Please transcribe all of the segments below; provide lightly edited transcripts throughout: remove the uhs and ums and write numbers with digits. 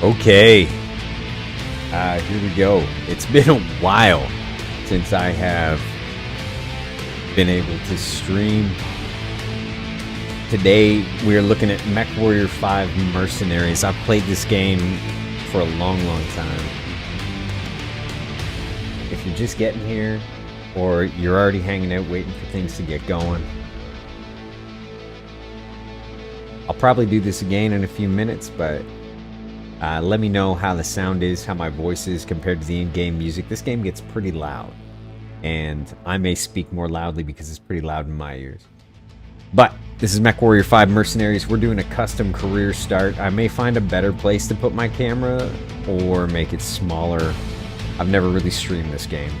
Okay, here we go. It's been a while since I have been able to stream. Today we're looking at Mechwarrior 5 Mercenaries. I've played this game for a long time. If you're just getting here, or you're already hanging out waiting for things to get going, I'll probably do this again in a few minutes, but let me know how the sound is, how my voice is compared to the in-game music. This game gets pretty loud, and I may speak more loudly because it's pretty loud in my ears. But this is Mechwarrior 5 Mercenaries. We're doing a custom career start. I may find a better place to put my camera or make it smaller. I've never really streamed this game.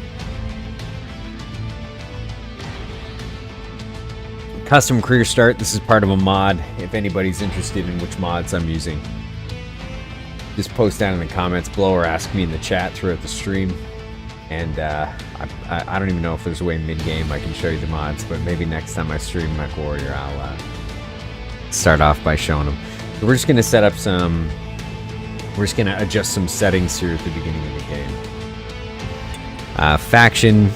Custom career start. This is part of a mod. If anybody's interested in which mods I'm using, just post down in the comments below or ask me in the chat throughout the stream. And I don't even know if there's a way mid-game I can show you the mods, but maybe next time I stream Mechwarrior, I'll start off by showing them. So we're just going to set up some... We're just going to adjust some settings here at the beginning of the game. Faction.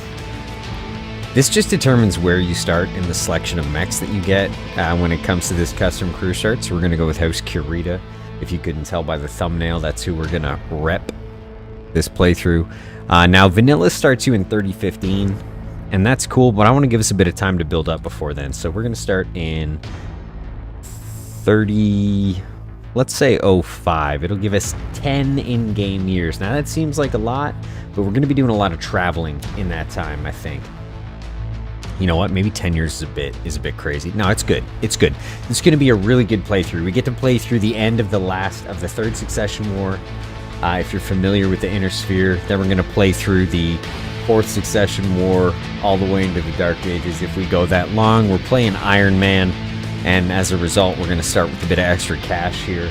This just determines where you start in the selection of mechs that you get when it comes to this custom career start. So we're going to go with House Kurita. If you couldn't tell by the thumbnail, that's who we're going to rep this playthrough. Now, vanilla starts you in 3015, and that's cool, but I want to give us a bit of time to build up before then. So we're going to start in 30, let's say 05. It'll give us 10 in-game years. Now, that seems like a lot, but we're going to be doing a lot of traveling in that time, I think. You know what? Maybe 10 years is a bit crazy. No, it's good. It's good. It's going to be a really good playthrough. We get to play through the end of the Third Succession War. If you're familiar with the Inner Sphere, then we're going to play through the Fourth Succession War all the way into the Dark Ages. If we go that long, we're playing Ironman, and as a result, we're going to start with a bit of extra cash here.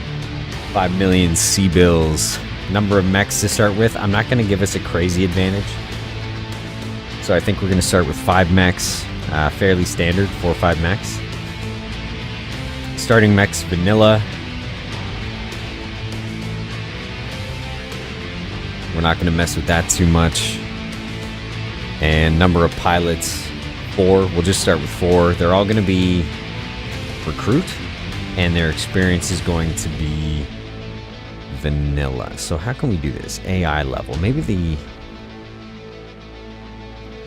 5 million C-bills. Number of mechs to start with. I'm not going to give us a crazy advantage. So I think we're going to start with 5 mechs, fairly standard, 4 or 5 mechs. Starting mechs, vanilla. We're not going to mess with that too much. And number of pilots, 4. We'll just start with 4. They're all going to be recruit, and their experience is going to be vanilla. So how can we do this? AI level. Maybe the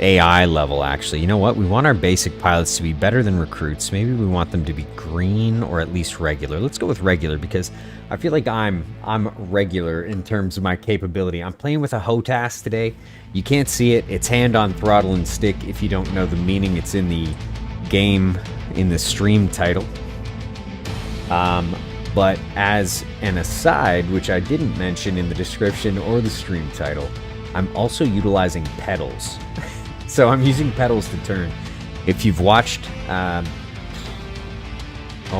AI level, actually. You know what? We want our basic pilots to be better than recruits. Maybe we want them to be green or at least regular. Let's go with regular because I feel like I'm regular in terms of my capability. I'm playing with a HOTAS today. You can't see it. It's hand on throttle and stick. If you don't know the meaning, it's in the game, in the stream title. But as an aside, which I didn't mention in the description or the stream title, I'm also utilizing pedals. So I'm using pedals to turn. If you've watched, oh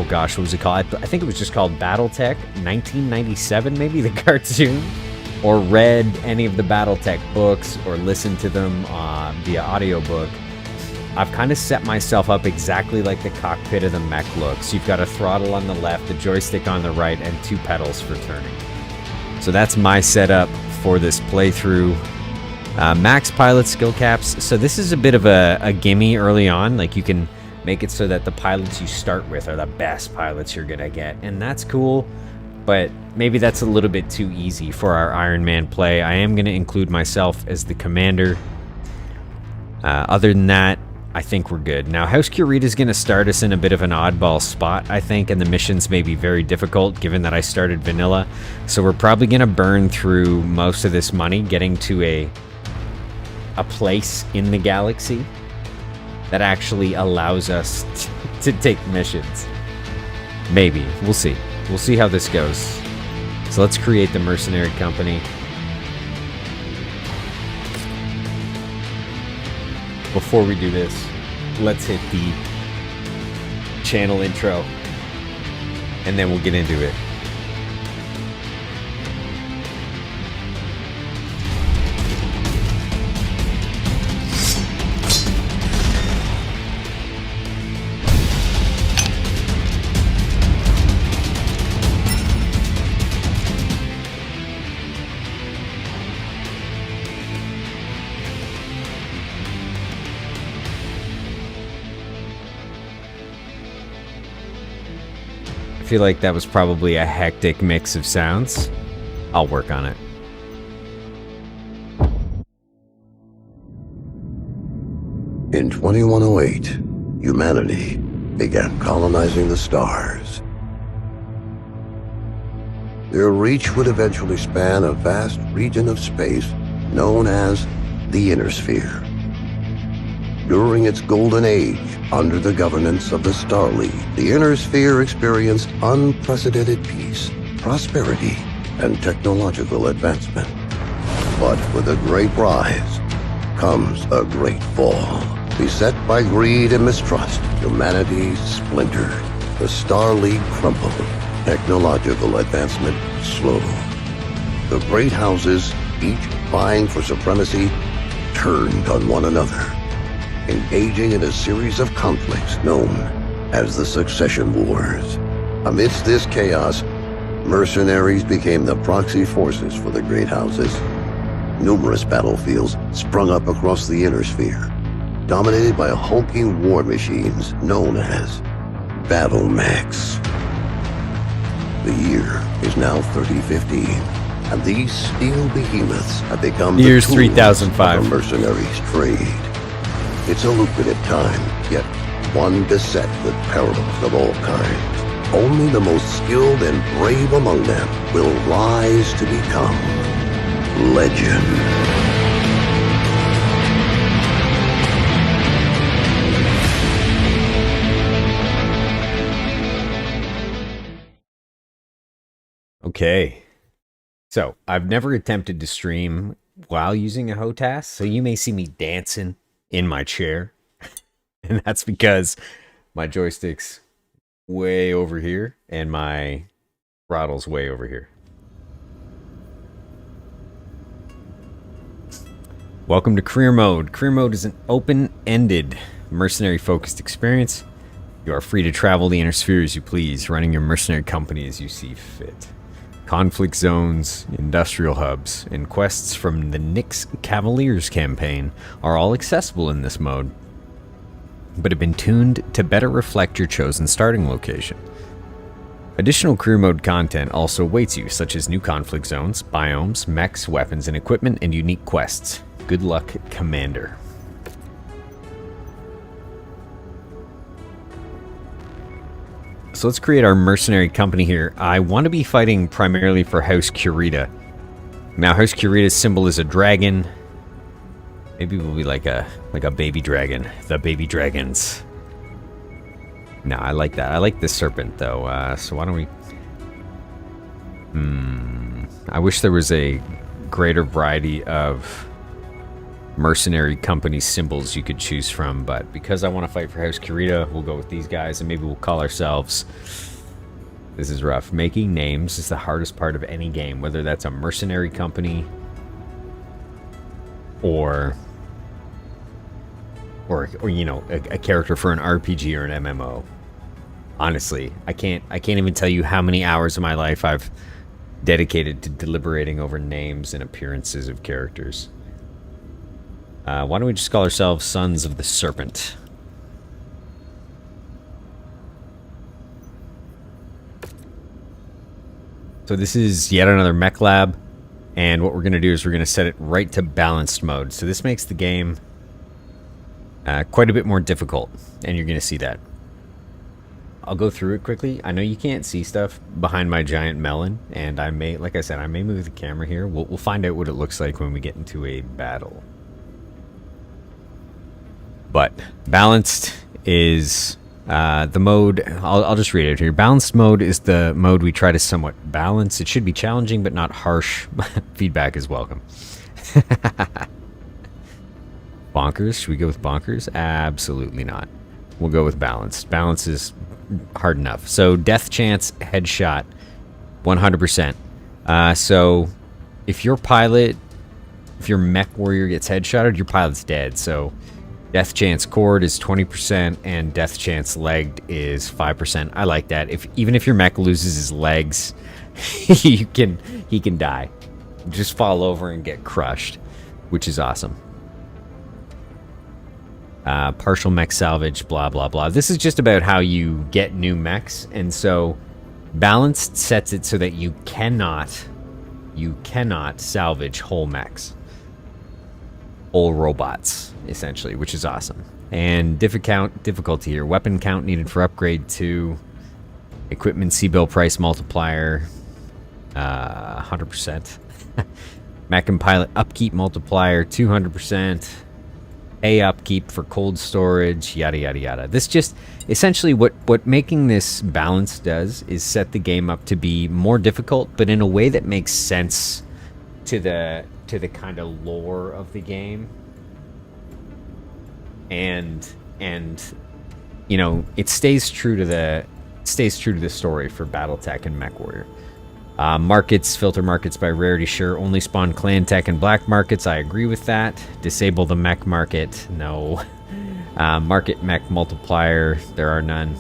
gosh, what was it called? I think it was just called Battletech, 1997 maybe, the cartoon, or read any of the Battletech books or listened to them via audiobook, I've kind of set myself up exactly like the cockpit of the mech looks. You've got a throttle on the left, a joystick on the right, and 2 pedals for turning. So that's my setup for this playthrough. Max pilot skill caps. So this is a bit of a gimme early on. Like, you can make it so that the pilots you start with are the best pilots you're gonna get, and that's cool, but maybe that's a little bit too easy for our Ironman play. I am gonna include myself as the commander. Other than that, I think we're good. Now, House Kurita is gonna start us in a bit of an oddball spot, I think, and the missions may be very difficult given that I started vanilla. So we're probably gonna burn through most of this money getting to a place in the galaxy that actually allows us to take missions. Maybe. We'll see. We'll see how this goes. So let's create the mercenary company. Before we do this, let's hit the channel intro, and then we'll get into it. feel like that was probably a hectic mix of sounds. I'll work on it. In 2108, humanity began colonizing the stars. Their reach would eventually span a vast region of space known as the Inner Sphere. During its golden age, under the governance of the Star League, the Inner Sphere experienced unprecedented peace, prosperity, and technological advancement. But with a great rise comes a great fall. Beset by greed and mistrust, humanity splintered. The Star League crumbled. Technological advancement slowed. The great houses, each vying for supremacy, turned on one another, engaging in a series of conflicts known as the Succession Wars. Amidst this chaos, mercenaries became the proxy forces for the great houses. Numerous battlefields sprung up across the Inner Sphere, dominated by hulking war machines known as battle mechs. The year is now 3015, and these steel behemoths have become the Year's tools 3005. of the mercenaries' trade. It's a lucrative time, yet one beset with perils of all kinds. Only the most skilled and brave among them will rise to become legend. Okay. So, I've never attempted to stream while using a HOTAS, so you may see me dancing in my chair. And that's because my joystick's way over here and my throttle's way over here. Welcome to Career Mode. Career Mode is an open-ended, mercenary-focused experience. You are free to travel the Inner Sphere as you please, running your mercenary company as you see fit. Conflict zones, industrial hubs, and quests from the Nyx Cavaliers campaign are all accessible in this mode, but have been tuned to better reflect your chosen starting location. Additional career mode content also awaits you, such as new conflict zones, biomes, mechs, weapons and equipment, and unique quests. Good luck, Commander. So let's create our mercenary company here. I want to be fighting primarily for House Kurita. Now, House Kurita's symbol is a dragon. Maybe we'll be like a baby dragon. The baby dragons. No, I like that. I like the serpent, though. So why don't we... I wish there was a greater variety of mercenary company symbols you could choose from, but because I want to fight for House Kurita, we'll go with these guys, and maybe we'll call ourselves... This is rough. Making names is the hardest part of any game, whether that's a mercenary company or you know, a character for an RPG or an MMO. Honestly, I can't even tell you how many hours of my life I've dedicated to deliberating over names and appearances of characters. Why don't we just call ourselves Sons of the Serpent? So this is yet another mech lab, and what we're going to do is we're going to set it right to balanced mode. So this makes the game quite a bit more difficult, and you're going to see that. I'll go through it quickly. I know you can't see stuff behind my giant melon, and I may, like I said, I may move the camera here. We'll find out what it looks like when we get into a battle. But balanced is the mode. I'll just read it here. Balanced mode is the mode we try to somewhat balance. It should be challenging but not harsh. Feedback is welcome. Bonkers? Should we go with bonkers? Absolutely not. We'll go with balanced. Balance is hard enough. So death chance, headshot, 100%. So if your Mechwarrior gets headshotted, your pilot's dead. So death chance cord is 20% and death chance legged is 5%. I like that. Even if your mech loses his legs, he can die. Just fall over and get crushed, which is awesome. Partial mech salvage, blah blah blah. This is just about how you get new mechs, and so Balanced sets it so that you cannot salvage whole mechs. Whole robots, essentially, which is awesome. And difficulty here. Weapon count needed for upgrade 2. Equipment C-bill price multiplier, 100%. Mech and pilot upkeep multiplier, 200%. A upkeep for cold storage, yada yada yada. This just essentially what making this balanced does is set the game up to be more difficult, but in a way that makes sense to the kind of lore of the game. And you know, it stays true to the story for BattleTech and Mechwarrior. Markets, filter markets by rarity, sure. Only spawn clan tech and black markets, I agree with that. Disable the mech market, no. Market mech multiplier, there are none.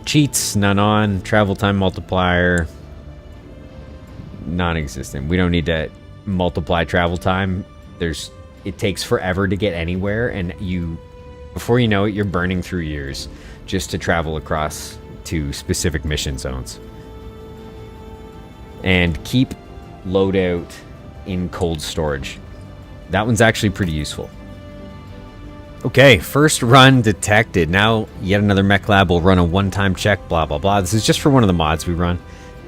Cheats, none on. Travel time multiplier, non-existent. We don't need to multiply travel time. It takes forever to get anywhere, and before you know it, you're burning through years just to travel across to specific mission zones. And keep loadout in cold storage. That one's actually pretty useful. Okay, first run detected. Now yet another mech lab will run a one-time check, blah blah blah. This is just for one of the mods we run.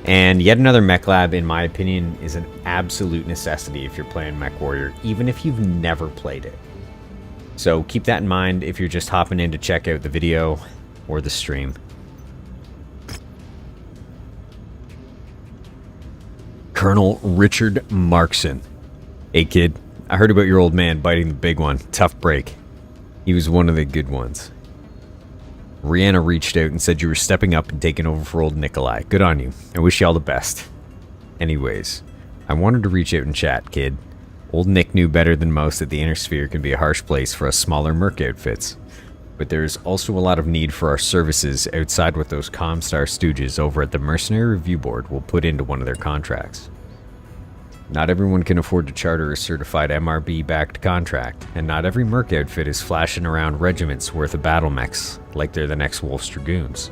And yet another mech lab, in my opinion, is an absolute necessity if you're playing Mechwarrior, even if you've never played it. So keep that in mind if you're just hopping in to check out the video or the stream. Colonel Richard Markson. Hey kid, I heard about your old man biting the big one. Tough break. He was one of the good ones. Rihanna reached out and said you were stepping up and taking over for old Nikolai. Good on you. I wish you all the best. Anyways, I wanted to reach out and chat, kid. Old Nick knew better than most that the inner sphere can be a harsh place for us smaller merc outfits. But there's also a lot of need for our services outside what those Comstar stooges over at the Mercenary Review Board will put into one of their contracts. Not everyone can afford to charter a certified MRB-backed contract, and not every merc outfit is flashing around regiments worth of battle mechs like they're the next Wolf's Dragoons.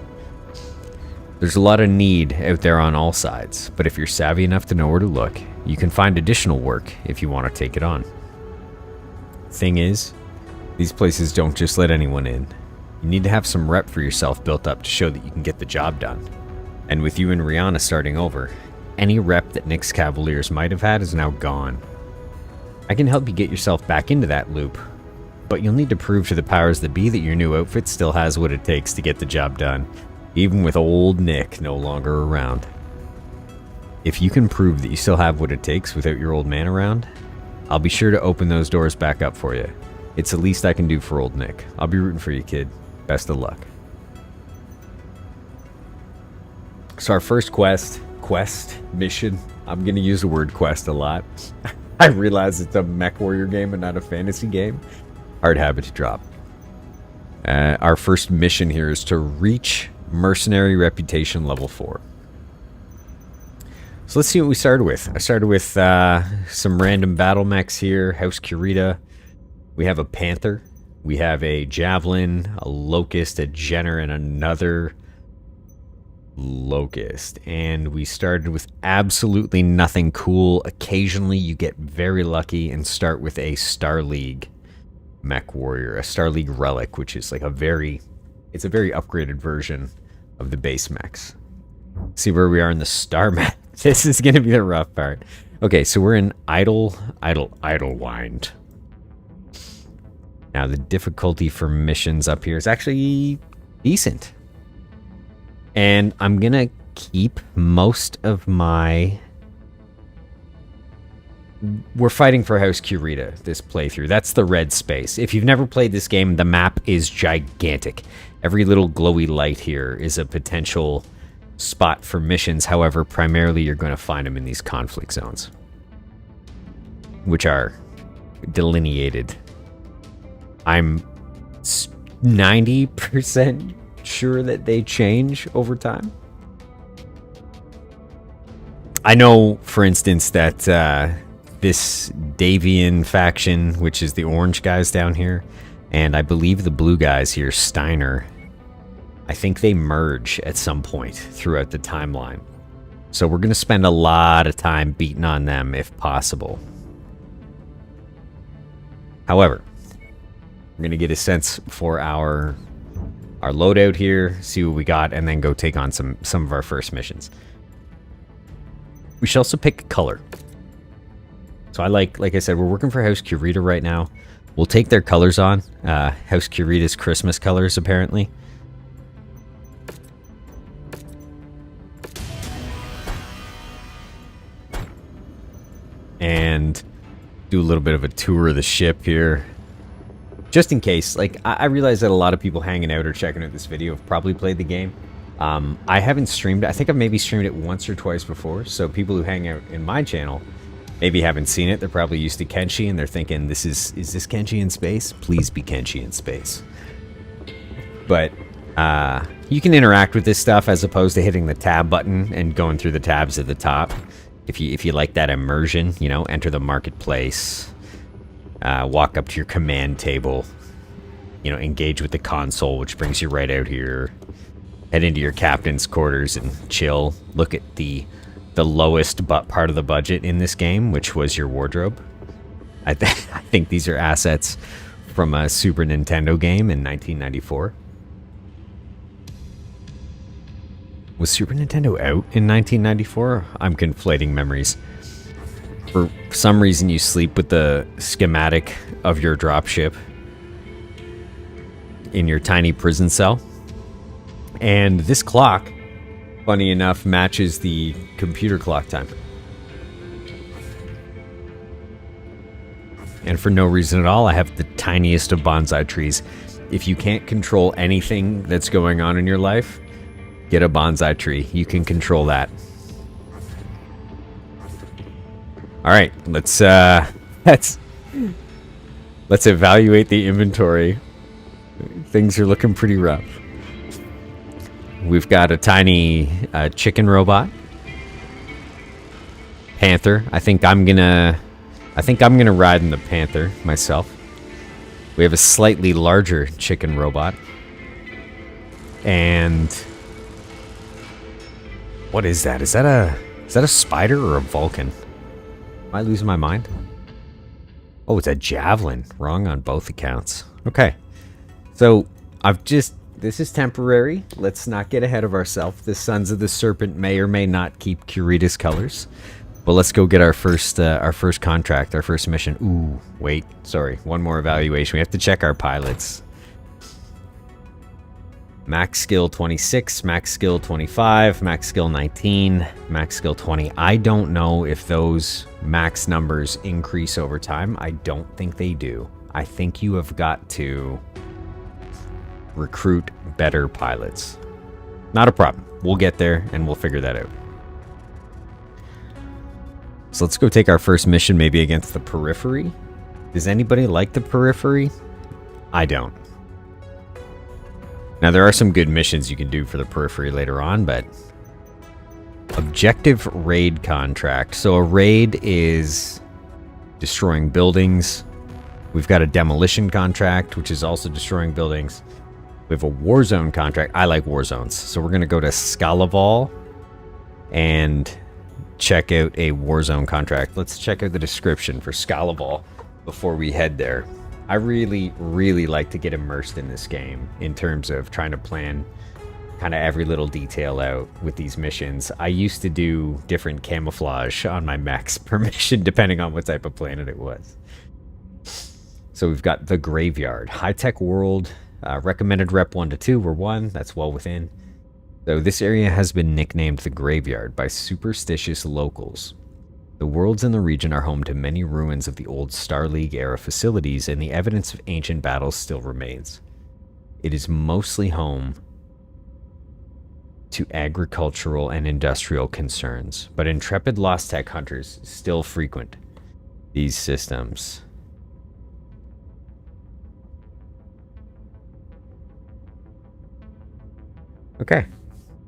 There's a lot of need out there on all sides, but if you're savvy enough to know where to look, you can find additional work if you want to take it on. Thing is, these places don't just let anyone in. You need to have some rep for yourself built up to show that you can get the job done. And with you and Rihanna starting over, any rep that Nick's Cavaliers might have had is now gone. I can help you get yourself back into that loop, but you'll need to prove to the powers that be that your new outfit still has what it takes to get the job done, even with old Nick no longer around. If you can prove that you still have what it takes without your old man around, I'll be sure to open those doors back up for you. It's the least I can do for old Nick. I'll be rooting for you, kid. Best of luck. So our first mission, I'm going to use the word quest a lot. I realize it's a Mechwarrior game and not a fantasy game. Hard habit to drop. Our first mission here is to reach mercenary reputation level 4. So let's see what we started with. I started with some random battle mechs here. House Kurita. We have a Panther, we have a Javelin, a Locust, a Jenner, and another Locust. And we started with absolutely nothing cool. Occasionally you get very lucky and start with a Star League Mechwarrior, a Star League Relic, which is like a very upgraded version of the base mechs. See where we are in the star map. This is going to be the rough part. Okay, so we're in Idlewind. Now, the difficulty for missions up here is actually decent. And I'm going to keep most of my... We're fighting for House Kurita, this playthrough. That's the red space. If you've never played this game, the map is gigantic. Every little glowy light here is a potential spot for missions. However, primarily you're going to find them in these conflict zones, which are delineated. I'm 90% sure that they change over time. I know, for instance, that this Davian faction, which is the orange guys down here, and I believe the blue guys here, Steiner, I think they merge at some point throughout the timeline. So we're going to spend a lot of time beating on them if possible. However, we're going to get a sense for our loadout here, see what we got, and then go take on some of our first missions. We should also pick a color. So I like I said, we're working for House Kurita right now. We'll take their colors on. House Kurita's Christmas colors, apparently. And do a little bit of a tour of the ship here. Just in case, like, I realize that a lot of people hanging out or checking out this video have probably played the game. I haven't streamed it. I think I've maybe streamed it once or twice before. So people who hang out in my channel maybe haven't seen it. They're probably used to Kenshi and they're thinking, is this Kenshi in space? Please be Kenshi in space. But you can interact with this stuff as opposed to hitting the tab button and going through the tabs at the top. If you like that immersion, you know, enter the marketplace, walk up to your command table, you know, engage with the console, which brings you right out here, head into your captain's quarters and chill. Look at the lowest part of the budget in this game, which was your wardrobe. I think these are assets from a Super Nintendo game in 1994. Was Super Nintendo out in 1994? I'm conflating memories. For some reason, you sleep with the schematic of your dropship in your tiny prison cell. And this clock, funny enough, matches the computer clock time. And for no reason at all, I have the tiniest of bonsai trees. If you can't control anything that's going on in your life, get a bonsai tree. You can control that. All right, let's evaluate the inventory. Things are looking pretty rough. We've got a tiny chicken robot, Panther. I think I'm gonna ride in the Panther myself. We have a slightly larger chicken robot, and what is that? Is that a spider or a Vulcan? Am I losing my mind? Oh, it's a javelin. Wrong on both accounts. Okay. So, this is temporary. Let's not get ahead of ourselves. The Sons of the Serpent may or may not keep Kurita's colors. But let's go get our first contract, our first mission. Ooh, wait. Sorry. One more evaluation. We have to check our pilots. Max skill 26, max skill 25, max skill 19, max skill 20. I don't know if those max numbers increase over time. I don't think they do. I think you have got to recruit better pilots. Not a problem. We'll get there and we'll figure that out. So let's go take our first mission maybe against the periphery. Does anybody like the periphery? I don't. Now, there are some good missions you can do for the periphery later on, but objective raid contract. So a raid is destroying buildings. We've got a demolition contract, which is also destroying buildings. We have a warzone contract. I like warzones. So we're going to go to Scalaval and check out a warzone contract. Let's check out the description for Scalaval before we head there. I really, really like to get immersed in this game in terms of trying to plan kind of every little detail out with these missions. I used to do different camouflage on my mechs per mission, depending on what type of planet it was. So we've got the Graveyard. High-tech world. Recommended rep 1 to 2. We're 1. That's well within. So this area has been nicknamed the Graveyard by superstitious locals. The worlds in the region are home to many ruins of the old Star League-era facilities, and the evidence of ancient battles still remains. It is mostly home to agricultural and industrial concerns, but intrepid Lost Tech hunters still frequent these systems. Okay.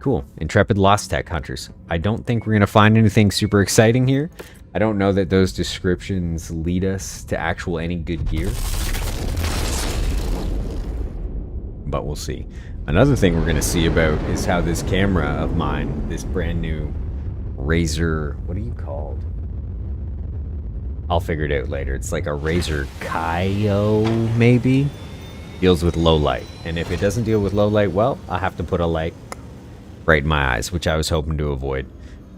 Cool. Intrepid Lost Tech hunters. I don't think we're going to find anything super exciting here. I don't know that those descriptions lead us to any good gear. But we'll see. Another thing we're going to see about is how this camera of mine, this brand new Razer, what are you called? I'll figure it out later. It's like a Razer Kaio, maybe? Deals with low light. And if it doesn't deal with low light, well, I'll have to put a light right in my eyes, which I was hoping to avoid.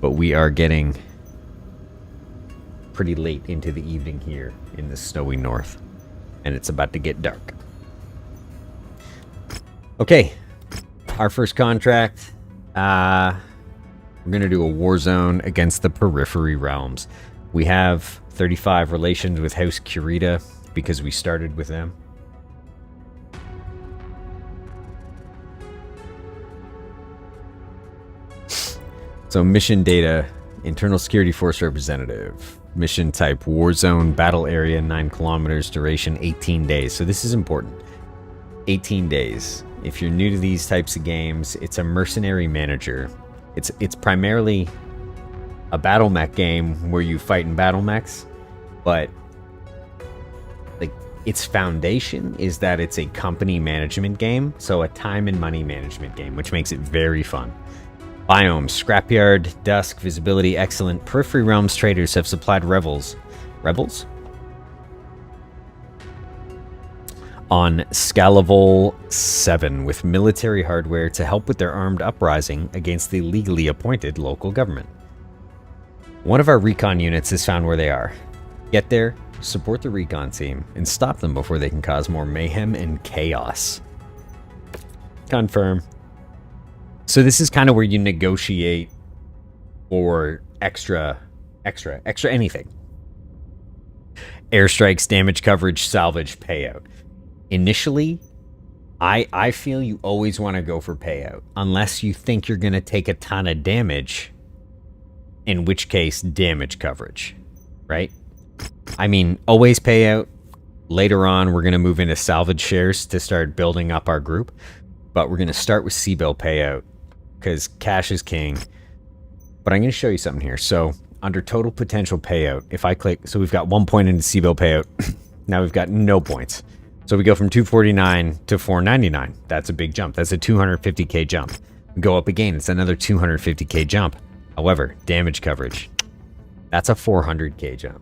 But we are getting pretty late into the evening here in the snowy north. And it's about to get dark. Okay. Our first contract. We're going to do a war zone against the periphery realms. We have 35 relations with House Kurita because we started with them. So mission data, internal security force representative. Mission type, war zone, battle area, 9 kilometers, duration 18 days. So this is important. 18 days. If you're new to these types of games, it's a mercenary manager. It's primarily a battle mech game where you fight in battle mechs, but like its foundation is that it's a company management game, so a time and money management game, which makes it very fun. Biomes, scrapyard, dusk, visibility, excellent. Periphery realms traders have supplied rebels on Scalaval 7 with military hardware to help with their armed uprising against the legally appointed local government. One of our recon units has found where they are. Get there, support the recon team, and stop them before they can cause more mayhem and chaos. Confirm. So this is kind of where you negotiate for extra anything. Airstrikes, damage coverage, salvage, payout. Initially, I feel you always want to go for payout, unless you think you're going to take a ton of damage, in which case, damage coverage, right? I mean, always payout. Later on, we're going to move into salvage shares to start building up our group, but we're going to start with C-bill payout, because cash is king. But I'm going to show you something here. So, under total potential payout, if I click, so we've got 1 point into C-bill payout, now we've got no points. So we go from 249 to 499. That's a big jump. That's a 250k jump. We go up again. It's another 250k jump. However, damage coverage, that's a 400k jump.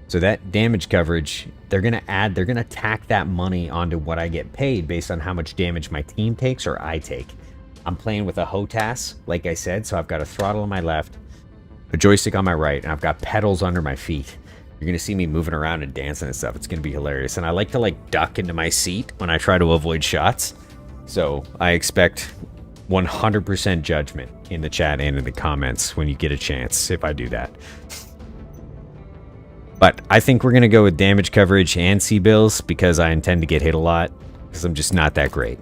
So that damage coverage, they're going to tack that money onto what I get paid based on how much damage my team takes or I take. I'm playing with a HOTAS, like I said, so I've got a throttle on my left, a joystick on my right, and I've got pedals under my feet. You're going to see me moving around and dancing and stuff. It's going to be hilarious. And I like to duck into my seat when I try to avoid shots. So I expect 100% judgment in the chat and in the comments when you get a chance if I do that. But I think we're going to go with damage coverage and C-bills because I intend to get hit a lot because I'm just not that great.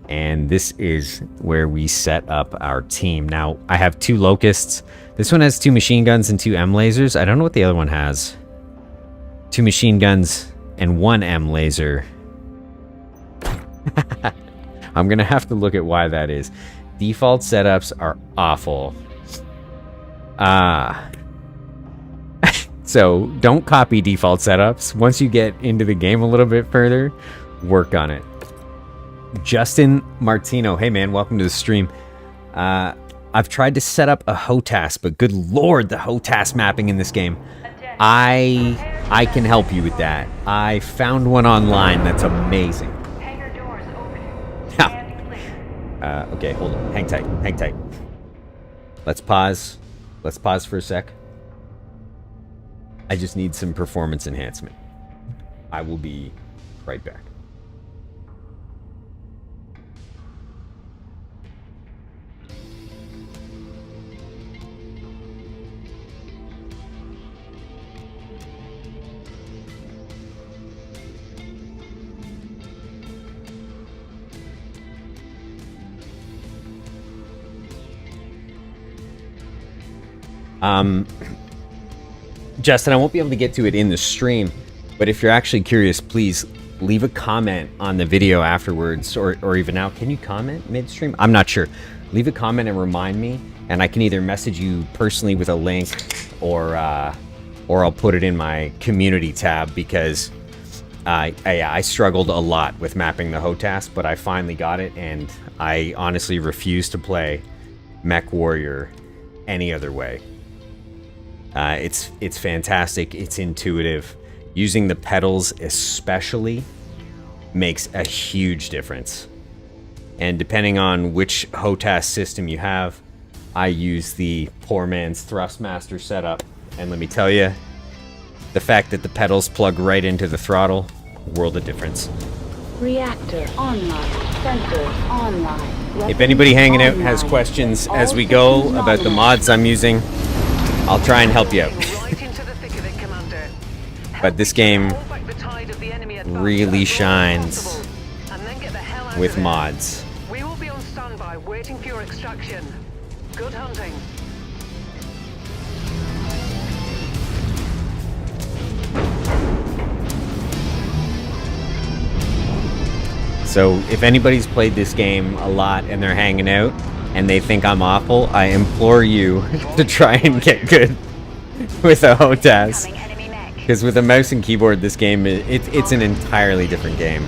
And this is where we set up our team. Now, I have 2 locusts. This one has 2 machine guns and 2 M lasers. I don't know what the other one has. 2 machine guns and 1 M laser. I'm going to have to look at why that is. Default setups are awful. So, don't copy default setups. Once you get into the game a little bit further, work on it. Justin Martino, hey man, welcome to the stream. I've tried to set up a HOTAS, but good lord, the HOTAS mapping in this game. I can help you with that. I found one online that's amazing. Okay, hold on. Hang tight. Let's pause. Let's pause for a sec. I just need some performance enhancement. I will be right back. Justin, I won't be able to get to it in the stream, but if you're actually curious, please leave a comment on the video afterwards, or even now. Can you comment mid-stream? I'm not sure. Leave a comment and remind me, and I can either message you personally with a link, or I'll put it in my community tab, because I struggled a lot with mapping the HOTAS, but I finally got it, and I honestly refuse to play Mechwarrior any other way. It's fantastic. It's intuitive. Using the pedals especially makes a huge difference. And depending on which HOTAS system you have, I use the poor man's Thrustmaster setup. And let me tell you, the fact that the pedals plug right into the throttle, world of difference. Reactor online. Sensors online. If anybody hanging out has questions as we go about the mods I'm using, I'll try and help you out. But this game really shines with mods. We will be on standby waiting for your extraction. Good hunting. So if anybody's played this game a lot and they're hanging out and they think I'm awful, I implore you to try and get good with a HOTAS. Because with a mouse and keyboard, this game, it's an entirely different game.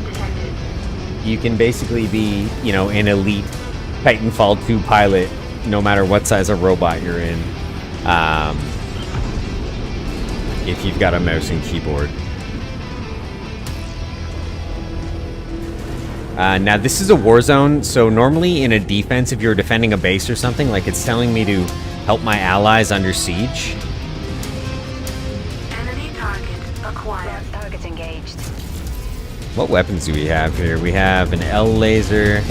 You can basically be, you know, an elite Titanfall 2 pilot, no matter what size of robot you're in, if you've got a mouse and keyboard. Now, this is a war zone, so normally in a defense, if you're defending a base or something, like it's telling me to help my allies under siege. Enemy target acquired. Target engaged. What weapons do we have here? We have an L laser,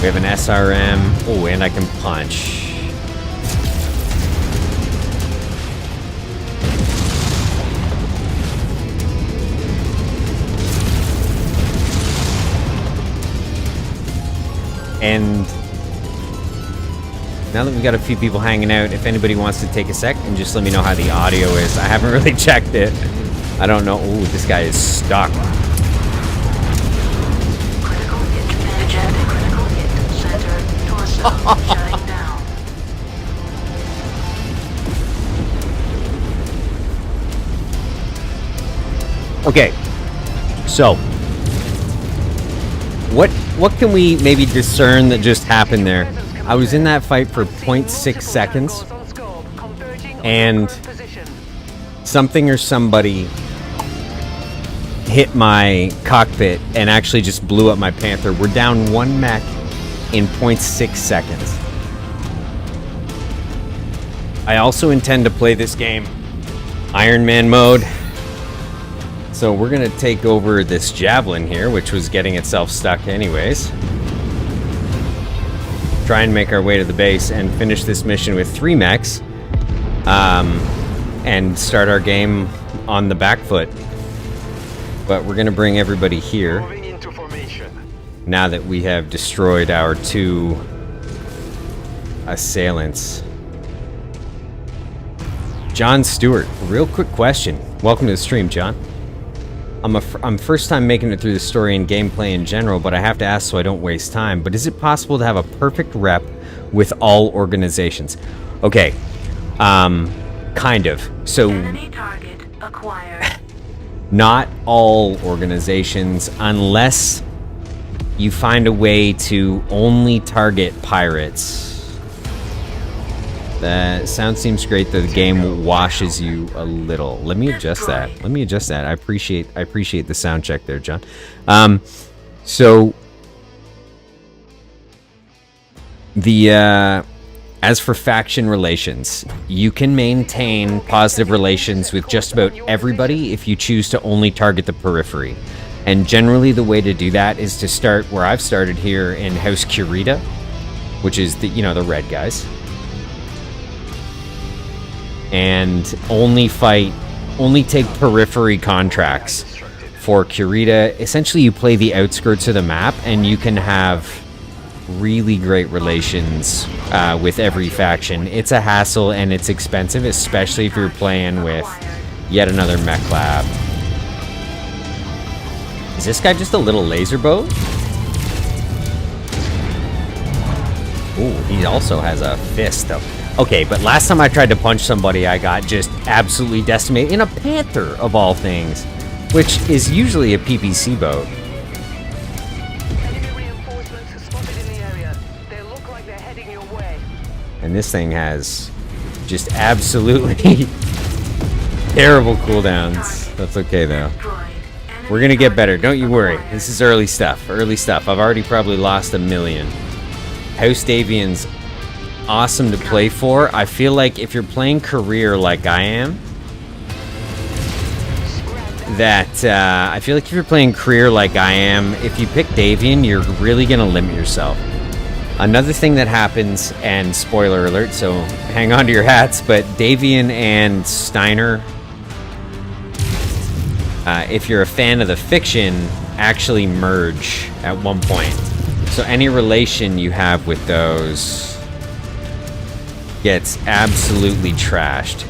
we have an SRM, oh, and I can punch. And now that we've got a few people hanging out, if anybody wants to take a sec and just let me know how the audio is. I haven't really checked it. I don't know. Ooh, this guy is stuck. Critical hit. Energetic critical hit. Center. Torso. Shutting down. Okay. So, what can we maybe discern that just happened there? I was in that fight for 0.6 seconds, and something or somebody hit my cockpit and actually just blew up my Panther. We're down one mech in 0.6 seconds. I also intend to play this game Ironman mode. So we're gonna take over this javelin here, which was getting itself stuck anyways. Try and make our way to the base and finish this mission with 3 mechs. And start our game on the back foot. But we're gonna bring everybody here. Now that we have destroyed our 2 assailants. John Stewart, real quick question. Welcome to the stream, John. I'm first time making it through the story and gameplay in general, but I have to ask so I don't waste time. But is it possible to have a perfect rep with all organizations? Okay, kind of. So, Enemy target acquired. not all organizations, unless you find a way to only target pirates. That sound seems great, though the game washes you a little. Let me adjust that. Let me adjust that. I appreciate the sound check there, John. So the as for faction relations, you can maintain positive relations with just about everybody if you choose to only target the periphery. And generally the way to do that is to start where I've started here in House Kurita, which is the, you know, the red guys. And only take periphery contracts for Kurita. Essentially, you play the outskirts of the map, and you can have really great relations with every faction. It's a hassle, and it's expensive, especially if you're playing with yet another mech lab. Is this guy just a little laser bow? Ooh, he also has a fist, though. Okay, but last time I tried to punch somebody, I got just absolutely decimated in a Panther, of all things. which is usually a PPC boat. Enemy reinforcements are spotted in the area. They look like they're heading your way. And this thing has just absolutely terrible cooldowns. That's okay though. We're gonna get better, don't you worry. This is early stuff, early stuff. I've already probably lost 1 million. House Davian's awesome to play for. I feel like if you're playing career like I am, I feel like if you're playing career like I am, if you pick Davian, you're really gonna limit yourself. Another thing that happens, and spoiler alert, so hang on to your hats, but Davian and Steiner, if you're a fan of the fiction, actually merge at one point. So any relation you have with those gets absolutely trashed.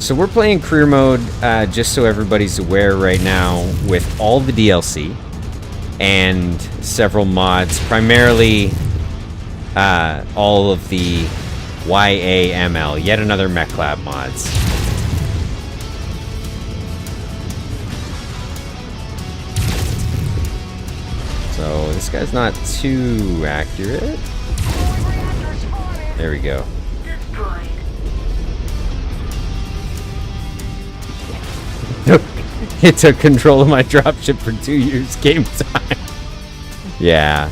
So we're playing career mode, just so everybody's aware right now, with all the DLC and several mods, primarily all of the YAML, yet another Mech Lab mods. So this guy's not too accurate. There we go. It took control of my dropship for 2 years game time. Yeah.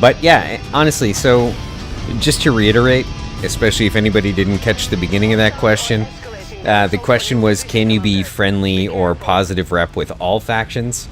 But yeah, honestly, so just to reiterate, especially if anybody didn't catch the beginning of that question, the question was, can you be friendly or positive rep with all factions?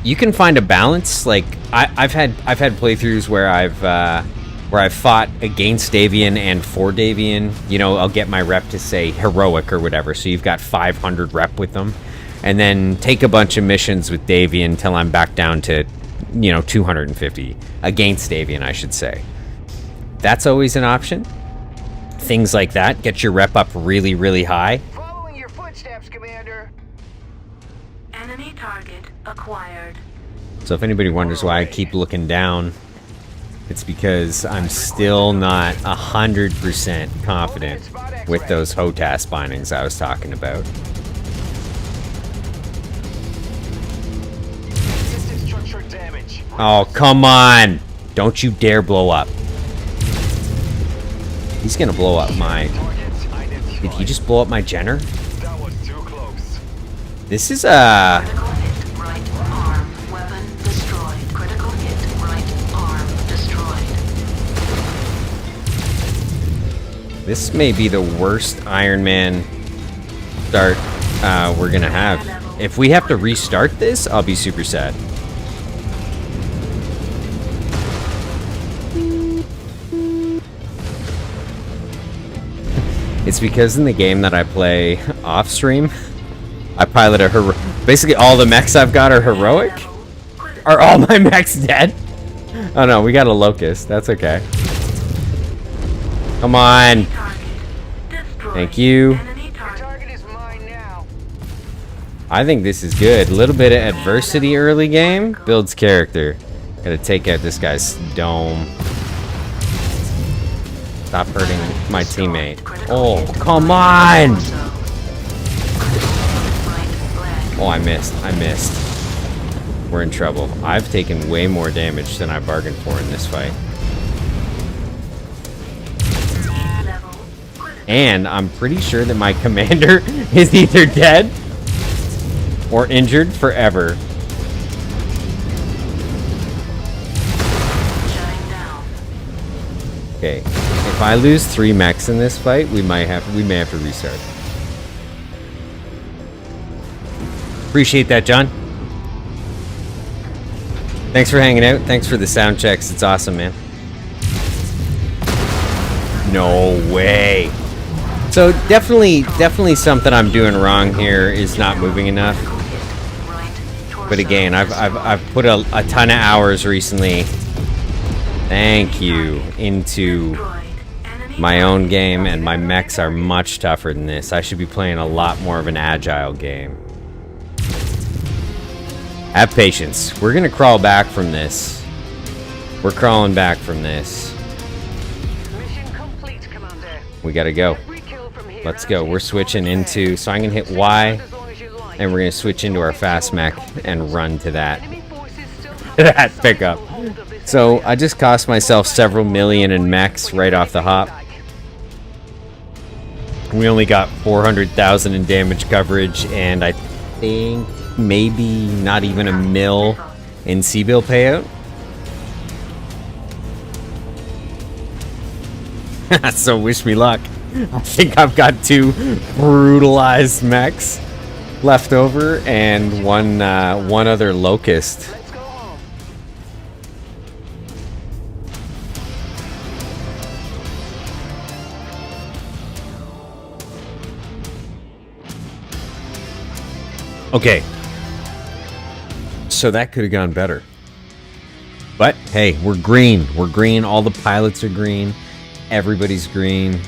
You can find a balance. Like I've had playthroughs where I've fought against Davian and for Davian. You know, I'll get my rep to say heroic or whatever, so you've got 500 rep with them, and then take a bunch of missions with Davian until I'm back down to, you know, 250 against Davian, I should say. That's always an option. Things like that get your rep up really, really high. Following your footsteps, Commander. Enemy target acquired. So if anybody wonders why I keep looking down, it's because I'm still not 100% confident with those HOTAS bindings I was talking about. Oh, come on! Don't you dare blow up. He's gonna blow up my... Did he just blow up my Jenner? That was too close. This is Critical hit, right arm, weapon destroyed. Critical hit, right arm destroyed. This may be the worst Ironman start we're gonna have. If we have to restart this, I'll be super sad. It's because in the game that I play off stream, I pilot a hero. Basically, all the mechs I've got are heroic. Are all my mechs dead? Oh no, we got a locust. That's okay. Come on. Thank you. Target is mine now. I think this is good. A little bit of adversity early game builds character. Gotta take out this guy's dome. Stop hurting my teammate. Oh, come on! Oh, I missed. I missed. We're in trouble. I've taken way more damage than I bargained for in this fight. And I'm pretty sure that my commander is either dead or injured forever. Okay, if I lose 3 mechs in this fight, we may have to restart. Appreciate that, John. Thanks for hanging out. Thanks for the sound checks. It's awesome, man. No way. So definitely something I'm doing wrong here is not moving enough. But again, I've put a ton of hours recently. Thank you, into my own game, and my mechs are much tougher than this. I should be playing a lot more of an agile game. Have patience. We're gonna crawl back from this. We're crawling back from this. Mission complete, Commander. We gotta go. Every kill from here Let's out go. We're is switching fair. into... So I'm gonna hit Y, As long as you like. and we're gonna switch into our fast mech and run to that. Enemy forces still have That a pickup. sizable hold of this So area. I just cost myself several million in mechs right off the hop. We only got 400,000 in damage coverage, and I think maybe not even a mil in C-bill payout. So wish me luck. I think I've got 2 brutalized mechs left over and one other locust. Let's go home. Okay. So that could have gone better. But hey, we're green. We're green. All the pilots are green. Everybody's green.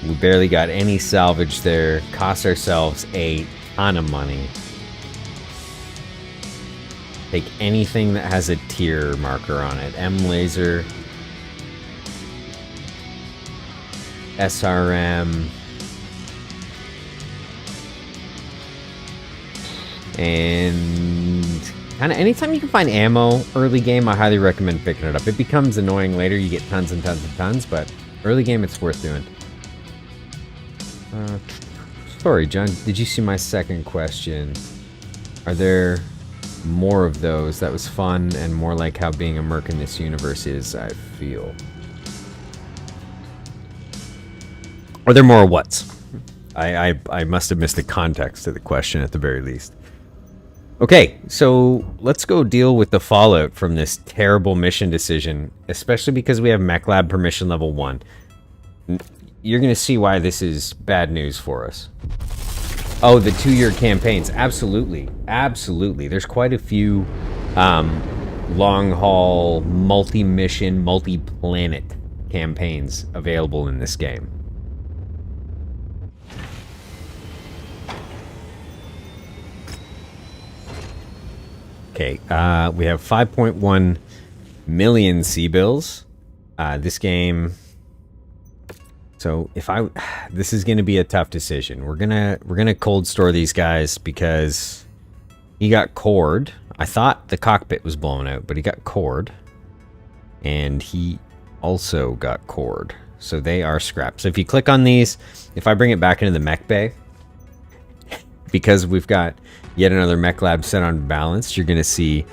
We barely got any salvage there. Cost ourselves a ton of money. Take anything that has a tier marker on it. M laser. SRM. And kind of anytime you can find ammo early game, I highly recommend picking it up. It becomes annoying later. You get tons and tons and tons, but early game it's worth doing. Sorry, John, did you see my second question? Are there more of those? That was fun and more like how being a merc in this universe is, I feel. Are there more whats? I must have missed the context of the question at the very least. Okay, so let's go deal with the fallout from this terrible mission decision, especially because we have Mech Lab permission level 1. You're going to see why this is bad news for us. Oh, the 2-year campaigns. Absolutely. Absolutely. There's quite a few long-haul, multi-mission, multi-planet campaigns available in this game. Okay, we have 5.1 million C-bills. This game... So if this is going to be a tough decision. We're gonna cold store these guys because he got cored. I thought the cockpit was blown out, but he got cored, and he also got cored. So they are scrap. So if you click on these, if I bring it back into the mech bay, because we've got yet another mech lab set on balance, you're gonna see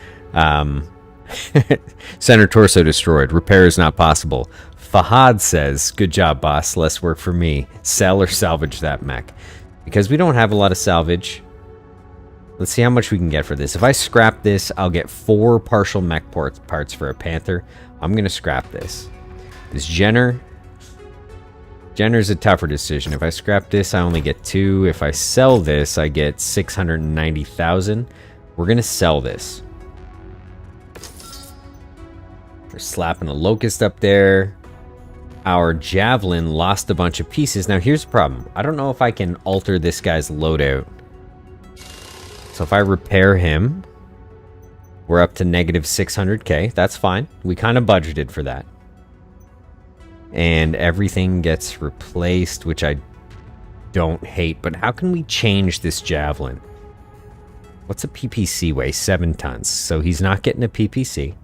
center torso destroyed. Repair is not possible. Fahad says, good job, boss. Less work for me. Sell or salvage that mech. Because we don't have a lot of salvage. Let's see how much we can get for this. If I scrap this, I'll get 4 partial mech parts for a Panther. I'm going to scrap this. This Jenner's a tougher decision. If I scrap this, I only get 2. If I sell this, I get 690,000. We're going to sell this. We're slapping a locust up there. Our javelin lost a bunch of pieces. Now here's the problem. I don't know if I can alter this guy's loadout. So if I repair him, we're up to negative 600k. That's fine. We kind of budgeted for that. And everything gets replaced, which I don't hate. But how can we change this javelin? What's a PPC weigh? 7 tons. So he's not getting a PPC.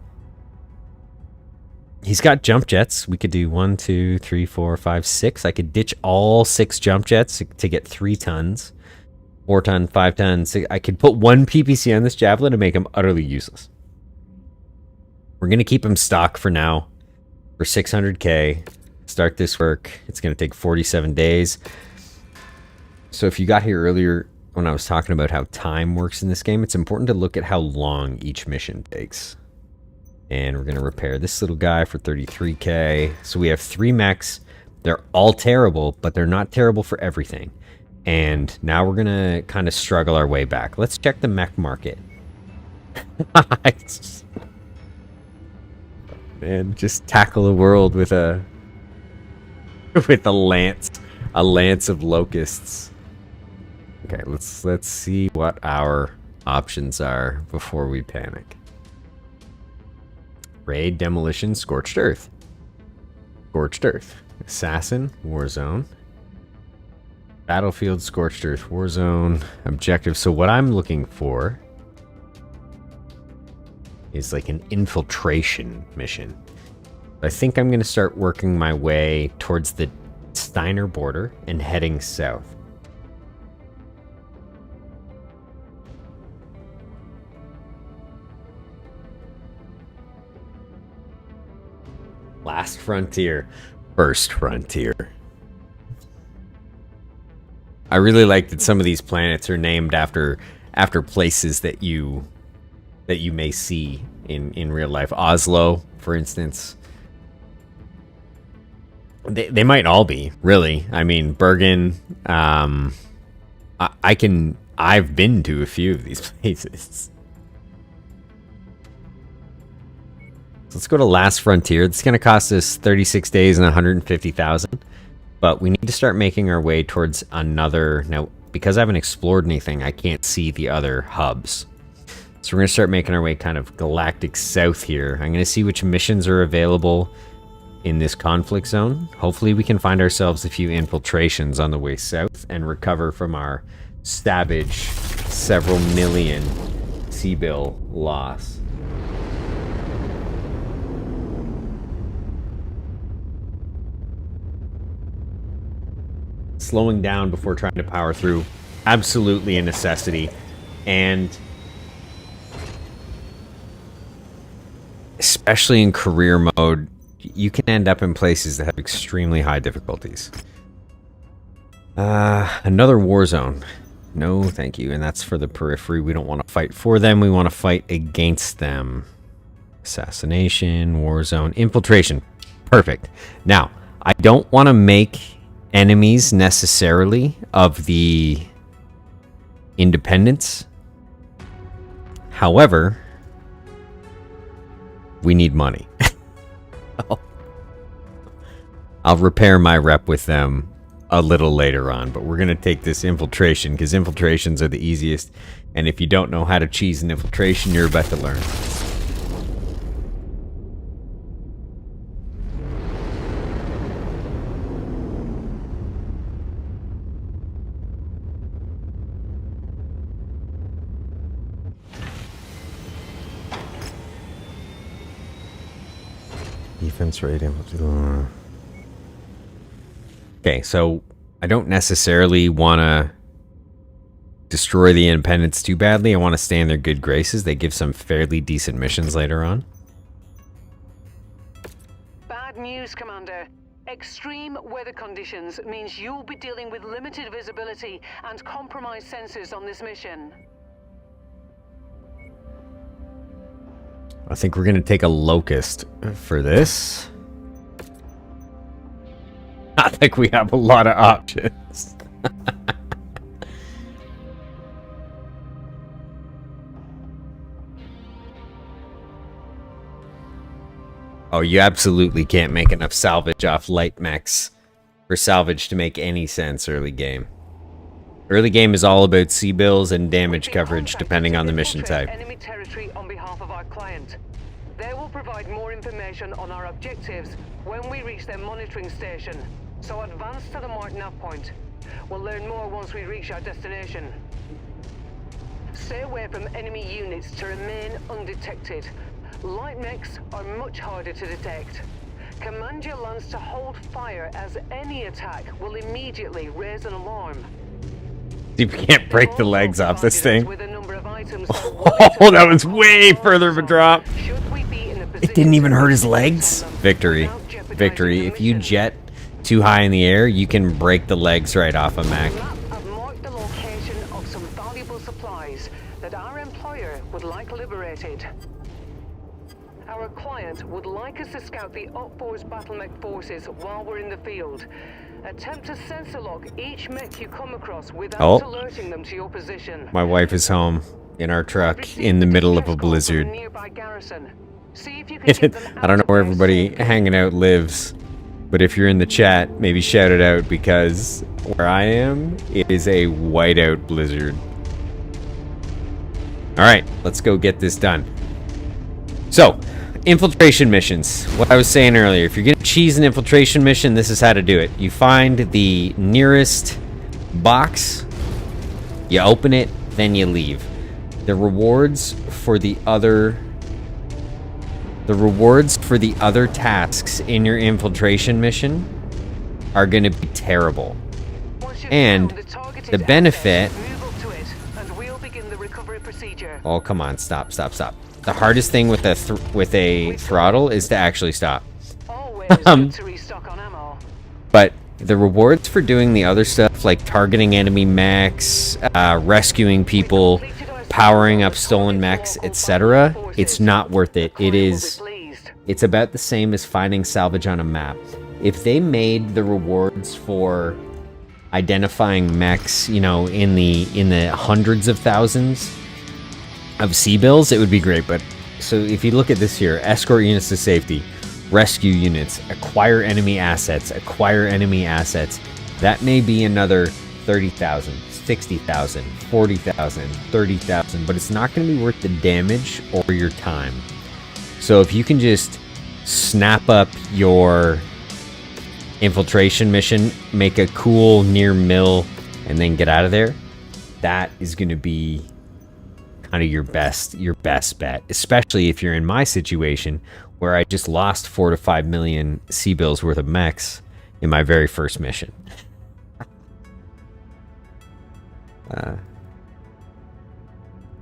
He's got jump jets. We could do 1, 2, 3, 4, 5, 6. I could ditch all 6 jump jets to get 3 tons. 4 ton, 5 ton, 6. I could put 1 PPC on this javelin and make him utterly useless. We're going to keep him stock for now. For 600k. Start this work. It's going to take 47 days. So if you got here earlier when I was talking about how time works in this game, it's important to look at how long each mission takes. And we're going to repair this little guy for 33k. So we have 3 mechs. They're all terrible, but they're not terrible for everything. And now we're going to kind of struggle our way back. Let's check the mech market. Man, just tackle the world with a lance of locusts. Okay, let's see what our options are before we panic. Raid, demolition, scorched earth. Scorched earth. Assassin, Warzone. Battlefield, Scorched Earth, Warzone. Objective. So what I'm looking for is like an infiltration mission. I think I'm going to start working my way towards the Steiner border and heading south. Last frontier. First frontier. I really like that some of these planets are named after places that you may see in real life. Oslo, for instance. They might all be, really. I mean, Bergen. I've been to a few of these places. So let's go to Last Frontier. It's going to cost us 36 days and 150,000. But we need to start making our way towards another. Now, because I haven't explored anything, I can't see the other hubs. So we're going to start making our way kind of galactic south here. I'm going to see which missions are available in this conflict zone. Hopefully we can find ourselves a few infiltrations on the way south and recover from our savage several million C-bill loss. Slowing down before trying to power through, absolutely a necessity. And especially in career mode, you can end up in places that have extremely high difficulties. Another war zone. No, thank you. And that's for the periphery. We don't want to fight for them. We want to fight against them. Assassination, war zone, infiltration. Perfect. Now, I don't want to make enemies necessarily of the independents. However, we need money. I'll repair my rep with them a little later on, but we're going to take this infiltration because infiltrations are the easiest. And if you don't know how to cheese an infiltration, you're about to learn. Defense rating. Okay, so I don't necessarily want to destroy the independents too badly. I want to stay in their good graces. They give some fairly decent missions later on. Bad news, Commander. Extreme weather conditions means you'll be dealing with limited visibility and compromised sensors on this mission. I think we're going to take a locust for this. I think we have a lot of options. Oh, you absolutely can't make enough salvage off light mechs for salvage to make any sense early game. Early game is all about C-bills and damage coverage depending on the mission type. Enemy territory on behalf of our client. They will provide more information on our objectives when we reach their monitoring station. So advance to the marked nav point. We'll learn more once we reach our destination. Stay away from enemy units to remain undetected. Light mechs are much harder to detect. Command your lance to hold fire as any attack will immediately raise an alarm. See if we can't break the legs off this thing. Oh, that was way further of a drop. It didn't even hurt his legs. Victory. Victory. If you jet too high in the air, you can break the legs right off a mech. I've marked the location of some valuable supplies that our employer would like liberated. Our client would like us to scout the Op-4's battle mech forces while we're in the field. Attempt to sensor lock each mech you come across without alerting them to your position. My wife is home in our truck in the middle of a blizzard. I don't know where everybody hanging out lives, but if you're in the chat, maybe shout it out because where I am, it is a whiteout blizzard. Alright, let's go get this done. So, infiltration missions. What I was saying earlier. If you're going to cheese an infiltration mission, this is how to do it. You find the nearest box, you open it, then you leave. The rewards for the other tasks in your infiltration mission are going to be terrible. And the benefit... Oh, come on. Stop. The hardest thing with a throttle is to actually stop. But the rewards for doing the other stuff, like targeting enemy mechs, rescuing people, powering up stolen mechs, etc., it's not worth it. It's about the same as finding salvage on a map. If they made the rewards for identifying mechs, you know, in the hundreds of thousands of C-bills, it would be great. But so if you look at this here, escort units to safety, rescue units, acquire enemy assets, that may be another 30,000, 60,000, 40,000, 30,000, but it's not going to be worth the damage or your time. So if you can just snap up your infiltration mission, make a cool near mill, and then get out of there, that is going to be kind of your best bet, especially if you're in my situation where I just lost 4 to 5 million C-bills worth of mechs in my very first mission.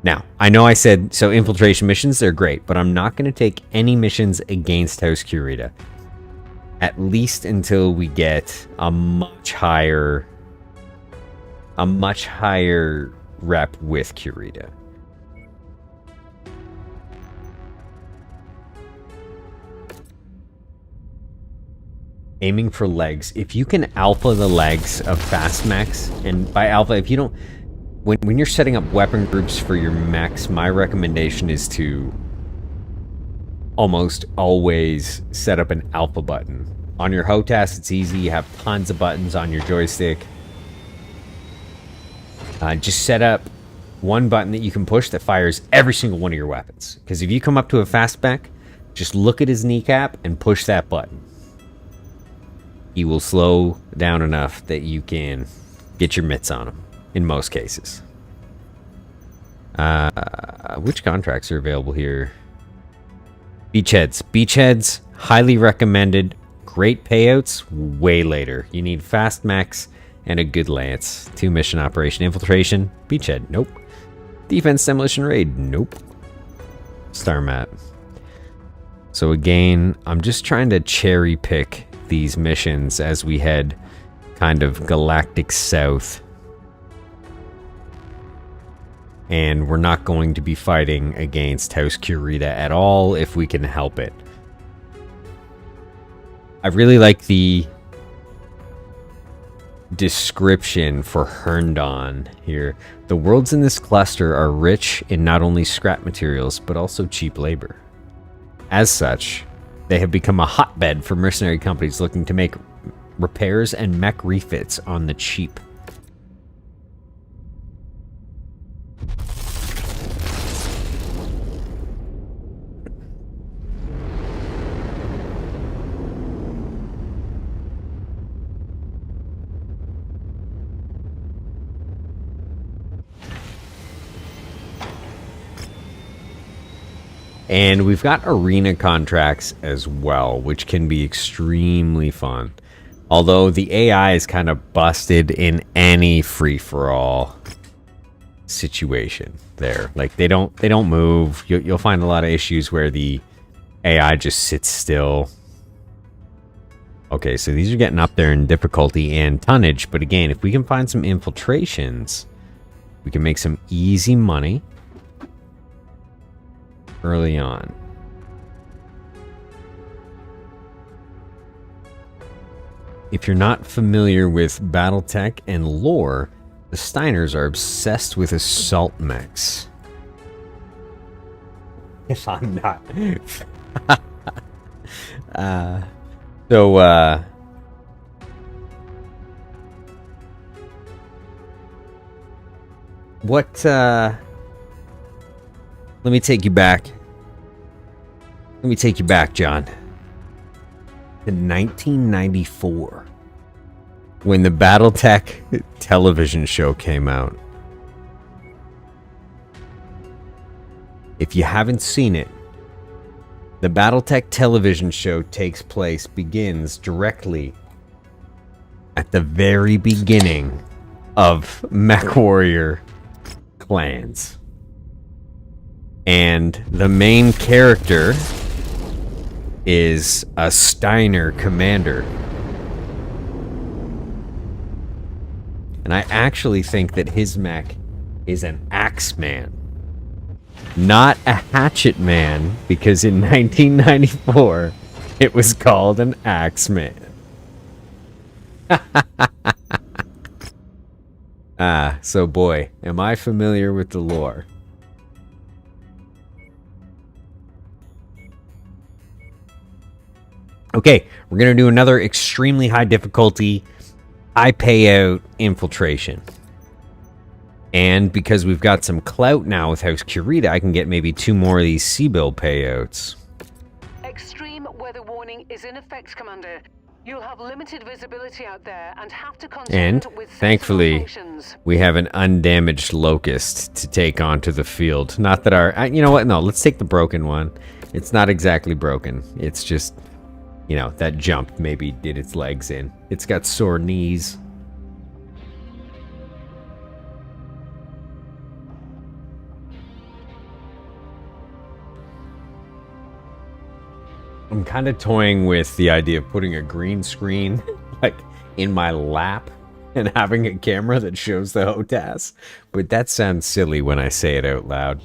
Now, I know I said, so infiltration missions, they're great, but I'm not going to take any missions against House Kurita. At least until we get a much higher rep with Kurita. Aiming for legs. If you can alpha the legs of fast mechs, and by alpha, if you don't... When you're setting up weapon groups for your mechs, my recommendation is to almost always set up an alpha button. On your HOTAS, it's easy. You have tons of buttons on your joystick. Just set up one button that you can push that fires every single one of your weapons. Because if you come up to a fast mech, just look at his kneecap and push that button. He will slow down enough that you can get your mitts on him, in most cases. Which contracts are available here? Beachheads. Beachheads, highly recommended. Great payouts, way later. You need fast mechs and a good lance. 2 mission operation. Infiltration, beachhead, nope. Defense demolition raid, nope. Star map. So again, I'm just trying to cherry pick these missions as we head kind of galactic south. And we're not going to be fighting against House Kurita at all if we can help it. I really like the description for Herndon here. The worlds in this cluster are rich in not only scrap materials, but also cheap labor. As such, they have become a hotbed for mercenary companies looking to make repairs and mech refits on the cheap. And we've got arena contracts as well, which can be extremely fun. Although the AI is kind of busted in any free-for-all situation there. Like they don't move. You'll find a lot of issues where the AI just sits still. Okay, so these are getting up there in difficulty and tonnage, but again, if we can find some infiltrations, we can make some easy money early on. If you're not familiar with battletech and lore, the Steiners are obsessed with assault mechs. If I'm not. Let me take you back Let me take you back, John, to 1994, when the battletech television show came out. If you haven't seen it, the battletech television show begins directly at the very beginning of Mechwarrior clans. And the main character is a Steiner commander. And I actually think that his mech is an Axeman, not a Hatchet Man, because in 1994 it was called an Axeman. So boy, am I familiar with the lore. Okay, we're going to do another extremely high difficulty, high payout infiltration. And because we've got some clout now with House Kurita, I can get maybe 2 more of these C-bill payouts. Extreme weather warning is in effect, Commander. You'll have limited visibility out there and have to contend with thankfully, functions. We have an undamaged Locust to take onto the field. Not that our... you know what? No, let's take the broken one. It's not exactly broken. It's just... you know, that jump maybe did its legs in. It's got sore knees. I'm kind of toying with the idea of putting a green screen, like, in my lap and having a camera that shows the HOTAS. But that sounds silly when I say it out loud.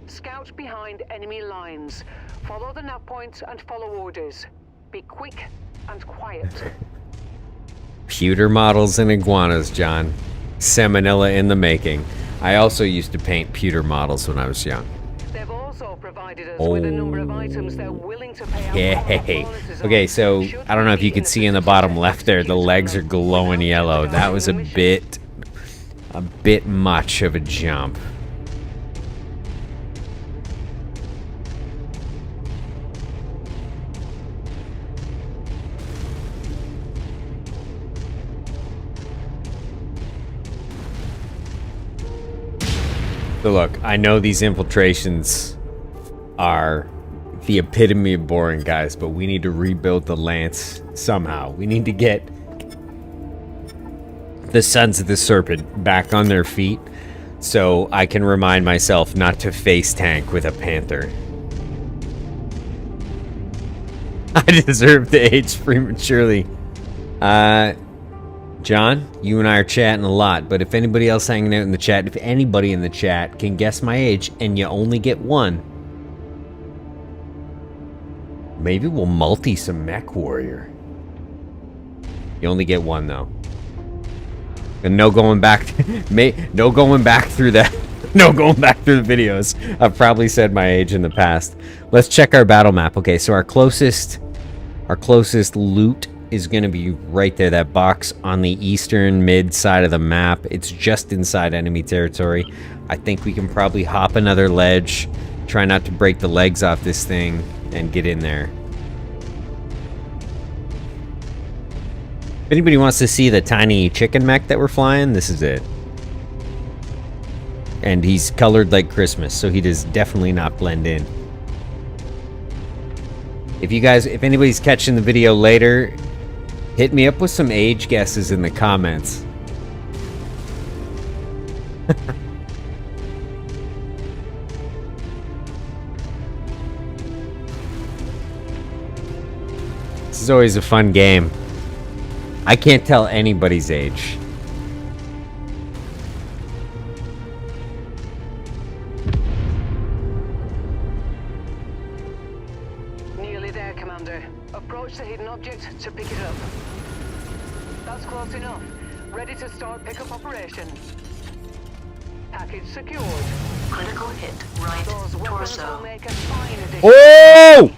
Scout behind enemy lines. Follow the nav point and follow orders. Be quick and quiet. Pewter models and iguanas, John. Salmonella in the making. I also used to paint pewter models when I was young. They've also provided us with a number of items they're willing to pay out. Yay. Okay, so I don't know if you can see in the bottom left there, the legs are glowing yellow. That was a bit much of a jump. So look, I know these infiltrations are the epitome of boring, guys, but we need to rebuild the Lance somehow. We need to get the Sons of the Serpent back on their feet so I can remind myself not to face tank with a Panther. I deserve to age prematurely. John, you and I are chatting a lot, but if anybody else hanging out in the chat, if anybody in the chat can guess my age and you only get one, maybe we'll multi some Mechwarrior. You only get one though. And no going back no going back through the videos. I've probably said my age in the past. Let's check our battle map. Okay, so our closest loot is going to be right there, that box on the eastern mid side of the map. It's just inside enemy territory. I think we can probably hop another ledge, try not to break the legs off this thing, and get in there. If anybody wants to see the tiny chicken mech that we're flying, this is it. And he's colored like Christmas, so he does definitely not blend in. If anybody's catching the video later, hit me up with some age guesses in the comments. This is always a fun game. I can't tell anybody's age. Nearly there, Commander. Approach the hidden object to pick it up. That's close enough. Ready to start pickup operation. Package secured. Critical hit, right Those weapons will torso. make a fine addition. Oh!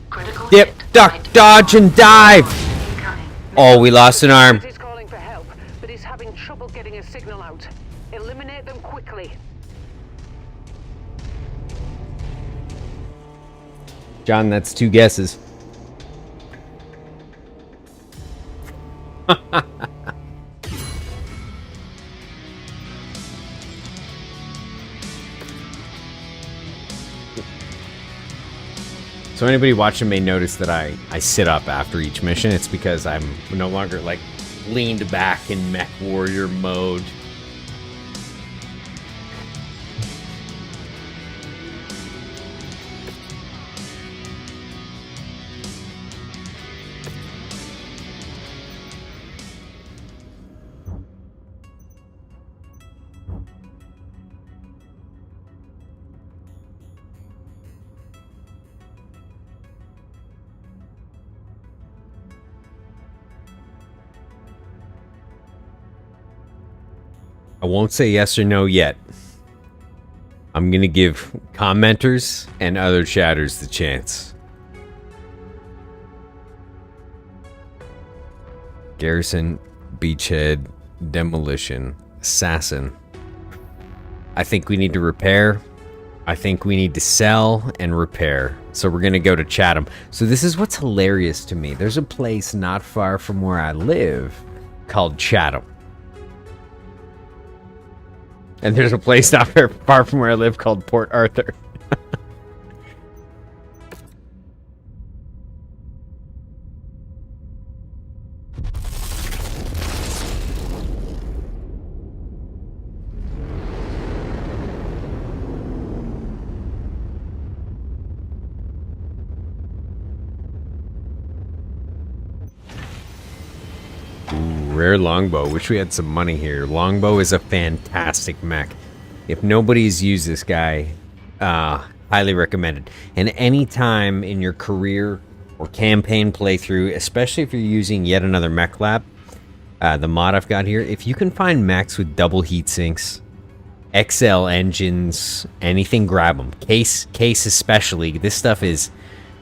Critical Dip, hit, duck, right dodge, and dive! incoming. Oh, we lost an arm. He's calling for help, but he's having trouble getting a signal out. Eliminate them quickly. John, that's 2 guesses. So anybody watching may notice that I sit up after each mission. It's because I'm no longer like leaned back in Mechwarrior mode. I won't say yes or no yet. I'm going to give commenters and other chatters the chance. Garrison, Beachhead, Demolition, Assassin. I think we need to repair. I think we need to sell and repair. So we're going to go to Chatham. So this is what's hilarious to me. There's a place not far from where I live called Chatham. And there's a place not very far from where I live called Port Arthur. Rare longbow. Wish we had some money here. Longbow is a fantastic mech. If nobody's used this guy, highly recommended. And any time in your career or campaign playthrough, especially if you're using yet another mech lab, the mod I've got here, if you can find mechs with double heat sinks, XL engines, anything, grab them. Case especially. This stuff is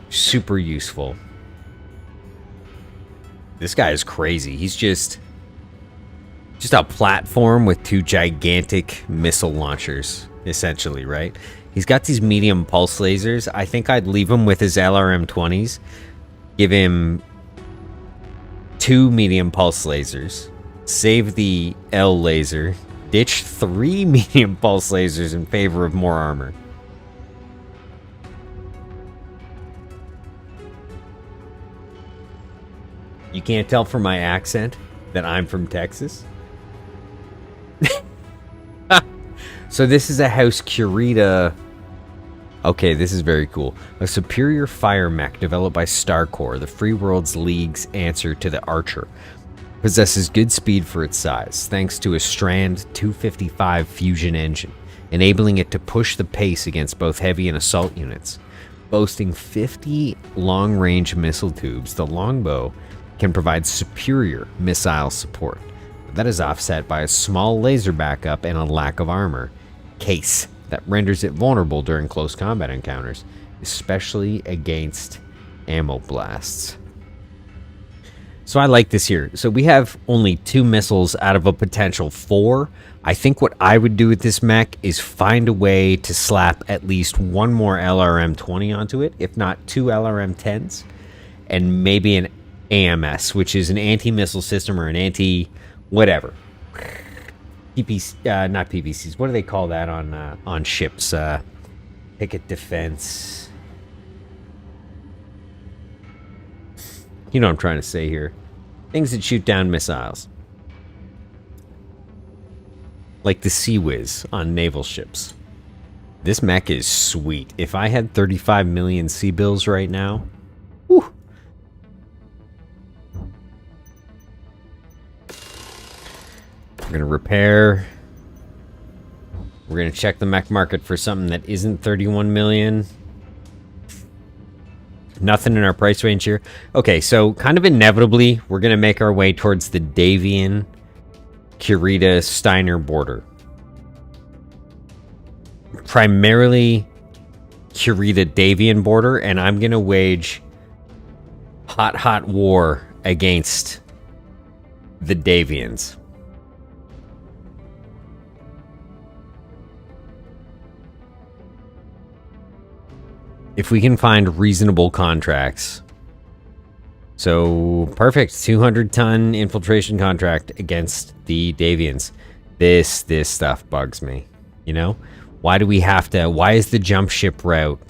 super useful. This guy is crazy. He's just a platform with 2 gigantic missile launchers, essentially, right? He's got these medium pulse lasers. I think I'd leave him with his LRM-20s. Give him 2 medium pulse lasers. Save the L laser. Ditch 3 medium pulse lasers in favor of more armor. You can't tell from my accent that I'm from Texas? So this is a House Kurita. Okay, this is very cool. A superior fire mech developed by Starcore, the Free Worlds League's answer to the Archer. Possesses good speed for its size, thanks to a Strand 255 fusion engine, enabling it to push the pace against both heavy and assault units. Boasting 50 long-range missile tubes, the longbow can provide superior missile support. That is offset by a small laser backup and a lack of armor. Case that renders it vulnerable during close combat encounters, especially against ammo blasts. So I like this here. So we have only 2 missiles out of a potential 4. I think what I would do with this mech is find a way to slap at least 1 more LRM-20 onto it, if not 2 LRM-10s, and maybe an AMS, which is an anti-missile system or an anti-whatever. PPC, not PPCs. What do they call that on ships? Picket defense. You know what I'm trying to say here. Things that shoot down missiles. Like the Sea Whiz on naval ships. This mech is sweet. If I had 35 million sea bills right now, whew. We're going to repair. We're going to check the mech market for something that isn't 31 million. Nothing in our price range here. Okay, so kind of inevitably, we're going to make our way towards the Davian Kurita Steiner border. Primarily Kurita Davian border, and I'm going to wage hot war against the Davians. if we can find reasonable contracts. So, perfect. 200-ton infiltration contract against the Davians. This stuff bugs me. You know? Why do we have to... Why is the jump ship route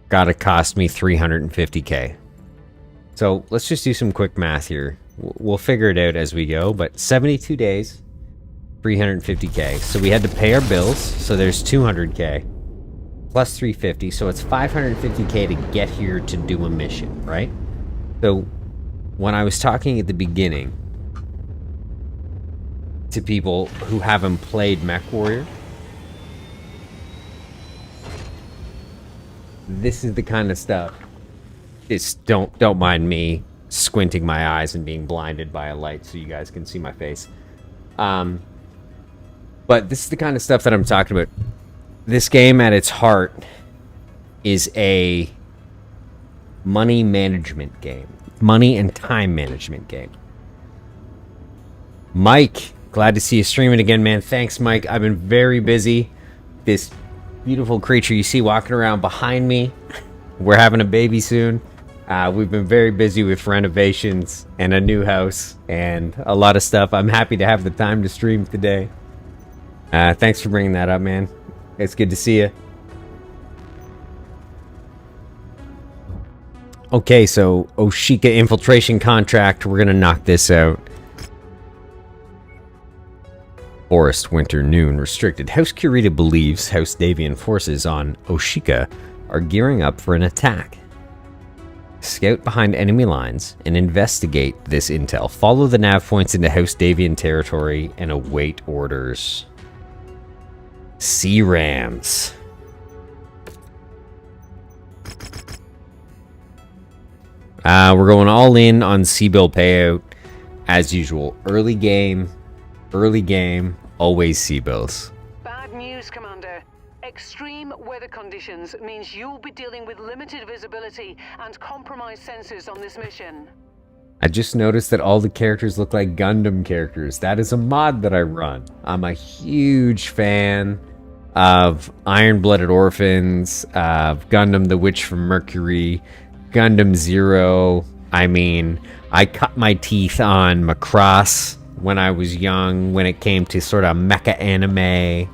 gotta cost me 350k? So, let's just do some quick math here. We'll figure it out as we go, but 72 days, 350k. So we had to pay our bills, so there's 200k. Plus 350, so it's 550k to get here to do a mission, right? So, when I was talking at the beginning to people who haven't played Mechwarrior, this is the kind of stuff. Just don't mind me squinting my eyes and being blinded by a light so you guys can see my face. But this is the kind of stuff that I'm talking about. This game at its heart is a money management game. Money and time management game. Mike, glad to see you streaming again, man. Thanks, Mike. I've been very busy. This beautiful creature you see walking around behind me, we're having a baby soon. We've been very busy with renovations and a new house and a lot of stuff. I'm happy to have the time to stream today. Thanks for bringing that up, man. It's good to see you. Okay, so Oshika infiltration contract. We're gonna knock this out. Forest winter noon restricted. House Kurita believes House Davian forces on Oshika are gearing up for an attack. Scout behind enemy lines and investigate this intel. Follow the nav points into House Davian territory and await orders. Sea Rams. We're going all in on C-bill payout as usual. Early game, always C-bills. Bad news, Commander. Extreme weather conditions means you'll be dealing with limited visibility and compromised sensors on this mission. I just noticed that all the characters look like Gundam characters. That is a mod that I run. I'm a huge fan of Iron-Blooded Orphans, of Gundam the Witch from Mercury, Gundam Zero. I mean, I cut my teeth on Macross when I was young, when it came to sort of mecha anime.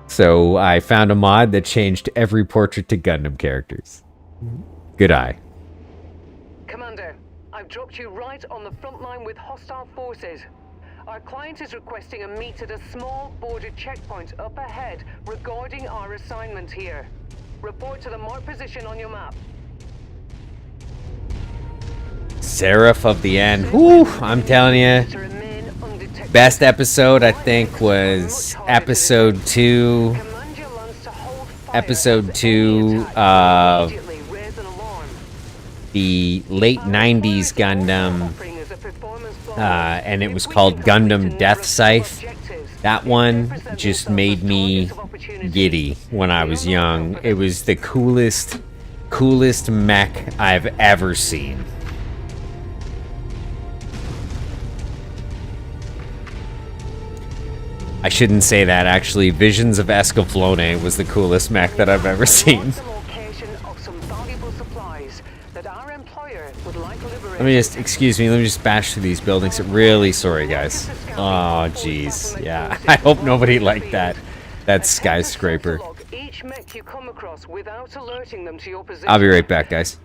So I found a mod that changed every portrait to Gundam characters. Good eye. Commander, I've dropped you right on the front line with hostile forces. Our client is requesting a meet at a small border checkpoint up ahead regarding our assignment here. Report to the marked position on your map. Seraph of the End. Whew, I'm telling you. Best episode, I think, was episode 2. Episode 2 of the late 90s Gundam. And it was called Gundam Death Scythe. That one just made me giddy when I was young. It was the coolest mech I've ever seen. I shouldn't say that, actually. Visions of Escaflowne was the coolest mech that I've ever seen. Let me just, excuse me, let me just bash through these buildings. Really sorry, guys. Oh, jeez. Yeah, I hope nobody liked that skyscraper. I'll be right back, guys.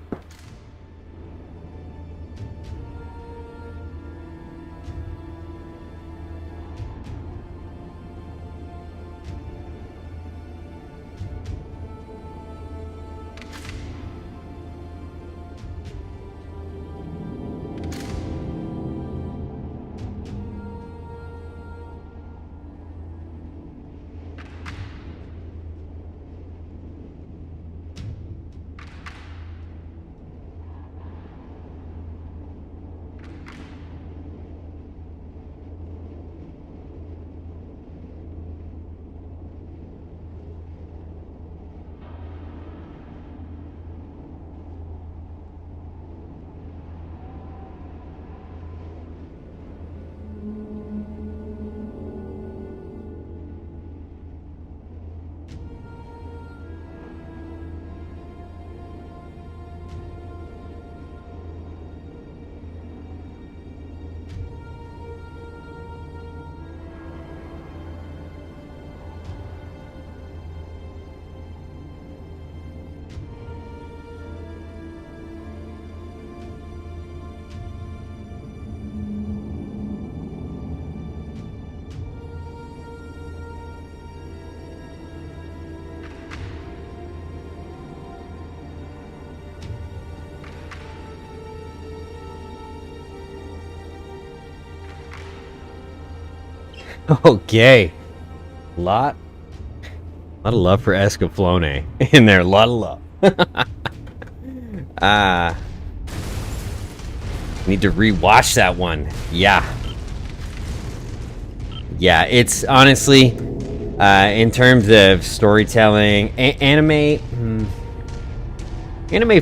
Okay. Lot of love for Escaflowne in there. A lot of love. Need to rewatch that one. Yeah. Yeah, it's honestly, in terms of storytelling, anime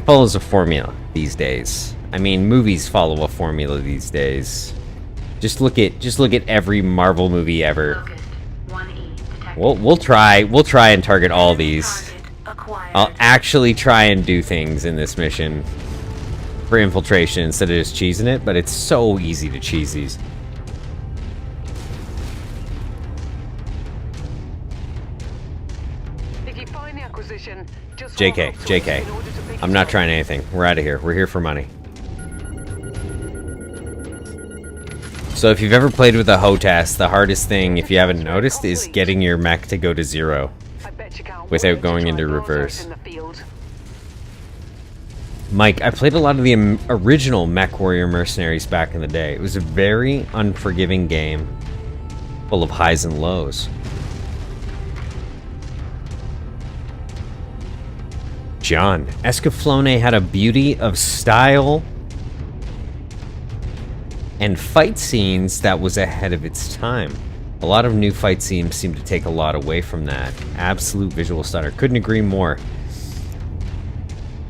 follows a formula these days. I mean, movies follow a formula these days. Just look at every Marvel movie ever. We'll try and target all these. I'll actually try and do things in this mission for infiltration instead of just cheesing it, but it's so easy to cheese these. If you find the acquisition, just JK. I'm not trying anything. We're out of here. We're here for money. So if you've ever played with a HOTAS, the hardest thing, if you haven't noticed, is getting your mech to go to 0 without going into reverse. Mike, I played a lot of the original Mechwarrior Mercenaries back in the day. It was a very unforgiving game, full of highs and lows. John, Escaflowne had a beauty of style and fight scenes that was ahead of its time. A lot of new fight scenes seem to take a lot away from that. Absolute visual stunner. Couldn't agree more.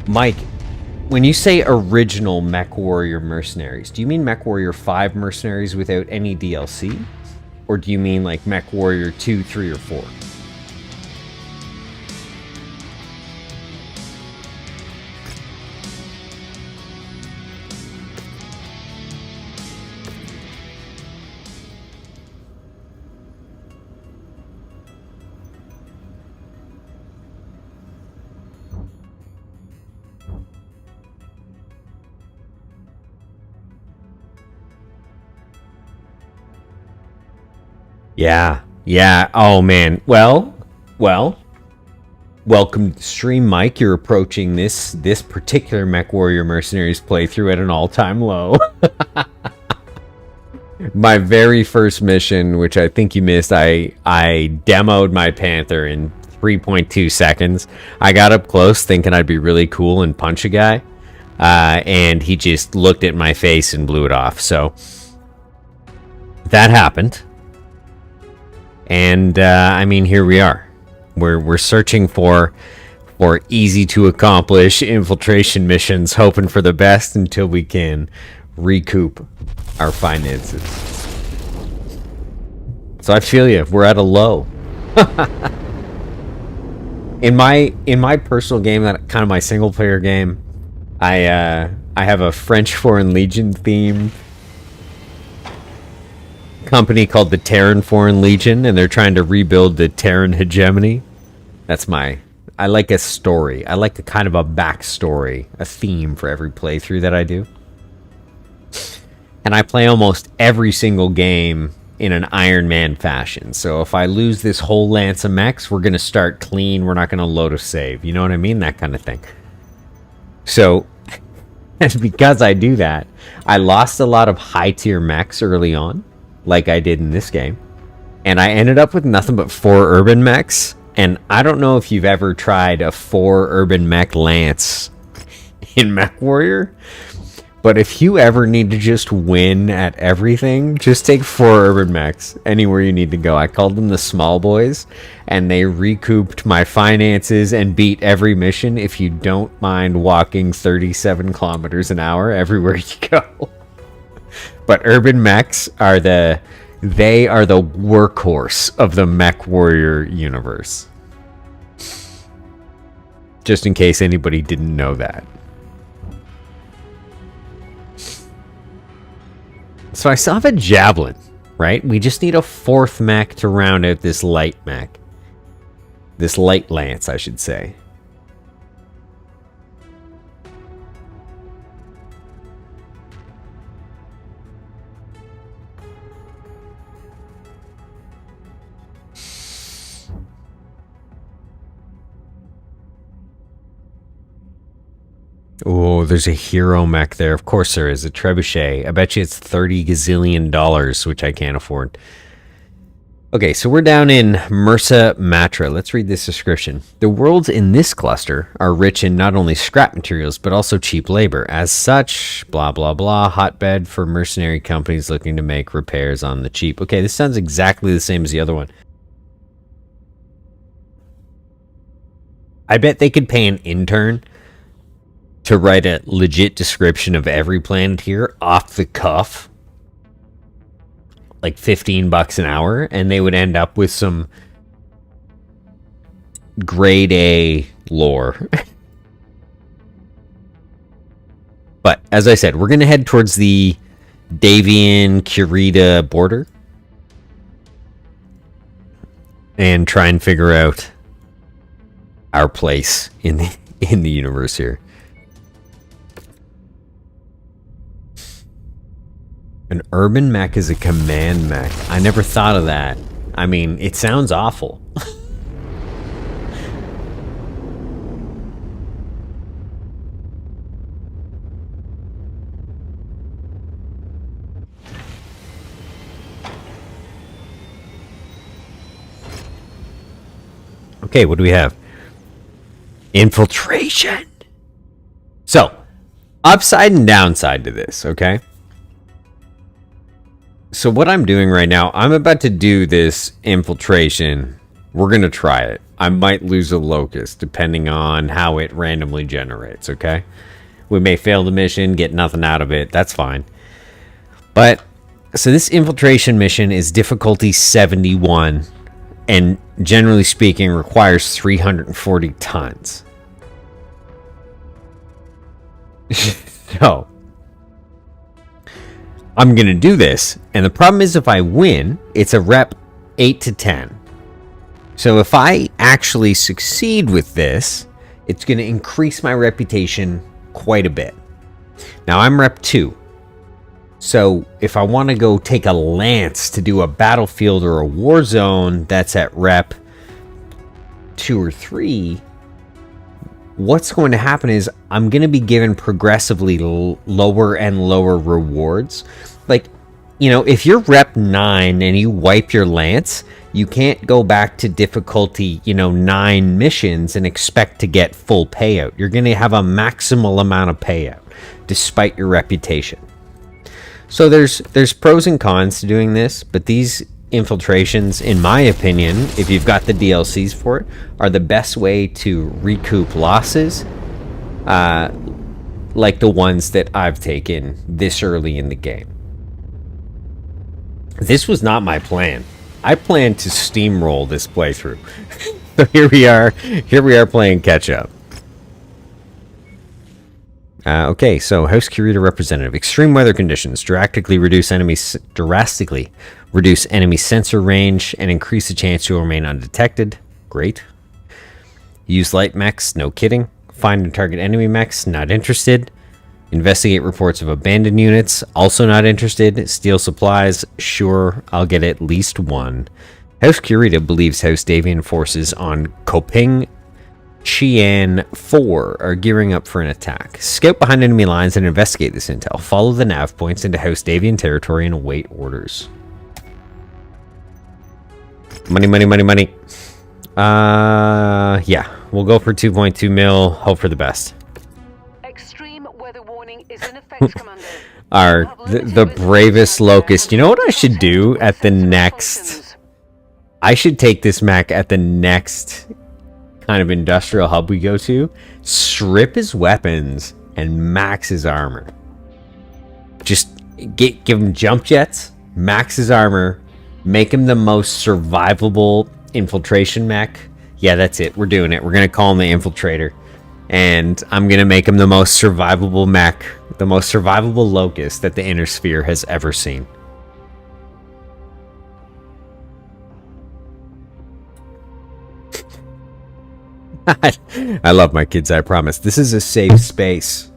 Mike, when you say original Mechwarrior Mercenaries, do you mean Mechwarrior 5 Mercenaries without any DLC? Or do you mean like Mechwarrior 2, 3, or 4? Yeah. Oh, man. Well. Welcome to the stream, Mike. You're approaching this particular Mechwarrior Mercenaries playthrough at an all-time low. My very first mission, which I think you missed, I demoed my Panther in 3.2 seconds. I got up close thinking I'd be really cool and punch a guy. And he just looked at my face and blew it off. So that happened. And I mean, here we are. We're searching for easy to accomplish infiltration missions, hoping for the best until we can recoup our finances. So I feel you. We're at a low. in my personal game, that kind of my single player game, I have a French Foreign Legion theme company called the Terran Foreign Legion, and they're trying to rebuild the Terran hegemony. I like a story. I like a kind of a backstory, a theme for every playthrough that I do. And I play almost every single game in an Ironman fashion. So if I lose this whole lance of mechs, we're going to start clean. We're not going to load a save. You know what I mean? That kind of thing. So, and because I do that, I lost a lot of high-tier mechs early on, like I did in this game. And I ended up with nothing but 4 urban mechs. And I don't know if you've ever tried a 4 urban mech lance in Mechwarrior, but if you ever need to just win at everything, just take 4 urban mechs anywhere you need to go. I called them the small boys, and they recouped my finances and beat every mission if you don't mind walking 37 kilometers an hour everywhere you go. But urban mechs are the workhorse of the Mechwarrior universe. Just in case anybody didn't know that. So I still have a javelin, right? We just need a 4th mech to round out this light mech. This light lance, I should say. Oh, there's a hero mech there. Of course there is. A trebuchet. I bet you it's $30 gazillion, which I can't afford. Okay, so we're down in Mursa Matra. Let's read this description. The worlds in this cluster are rich in not only scrap materials, but also cheap labor. As such, blah, blah, blah, hotbed for mercenary companies looking to make repairs on the cheap. Okay, this sounds exactly the same as the other one. I bet they could pay an intern to write a legit description of every planet here off the cuff. Like $15 an hour, and they would end up with some grade A lore. But as I said, we're going to head towards the Davian-Kurita border and try and figure out our place in the universe here. An urban mech is a command mech. I never thought of that. I mean, it sounds awful. Okay, what do we have? Infiltration. So, upside and downside to this, okay? So what I'm doing right now, I'm about to do this infiltration. We're going to try it. I might lose a locust depending on how it randomly generates, okay? We may fail the mission, get nothing out of it. That's fine. But, so this infiltration mission is difficulty 71. And generally speaking, requires 340 tons. So, I'm going to do this, and the problem is if I win, it's a rep 8 to 10. So if I actually succeed with this, it's going to increase my reputation quite a bit. Now I'm rep 2. So if I want to go take a lance to do a battlefield or a war zone that's at rep 2 or 3, what's going to happen is I'm going to be given progressively lower and lower rewards. Like, you know, if you're rep 9 and you wipe your lance, you can't go back to difficulty, 9 missions and expect to get full payout. You're going to have a maximal amount of payout despite your reputation. So there's pros and cons to doing this, but these infiltrations, in my opinion, if you've got the DLCs for it, are the best way to recoup losses, like the ones that I've taken this early in the game. This was not my plan. I planned to steamroll this playthrough. So here we are playing catch up. Okay, so House Kurita representative. Extreme weather conditions drastically reduce enemy sensor range and increase the chance you'll remain undetected. Great. Use light mechs, no kidding. Find and target enemy mechs, not interested. Investigate reports of abandoned units, also not interested. Steal supplies, sure, I'll get at least one. House Kurita believes House Davian forces on Koping Chian 4 are gearing up for an attack. Scout behind enemy lines and investigate this intel. Follow the nav points into House Davian territory and await orders. Money, money, money, money. Yeah, we'll go for 2.2 mil. Hope for the best. Extreme weather warning is in effect, Commander. The bravest locust. You know what I should do at the next? I should take this mech at the next kind of industrial hub we go to, strip his weapons and max his armor. Just give him jump jets, max his armor, make him the most survivable infiltration mech. Yeah, that's it. We're doing it. We're gonna call him the infiltrator, and I'm gonna make him the most survivable mech, the most survivable locust that the Inner Sphere has ever seen. I love my kids, I promise. This is a safe space.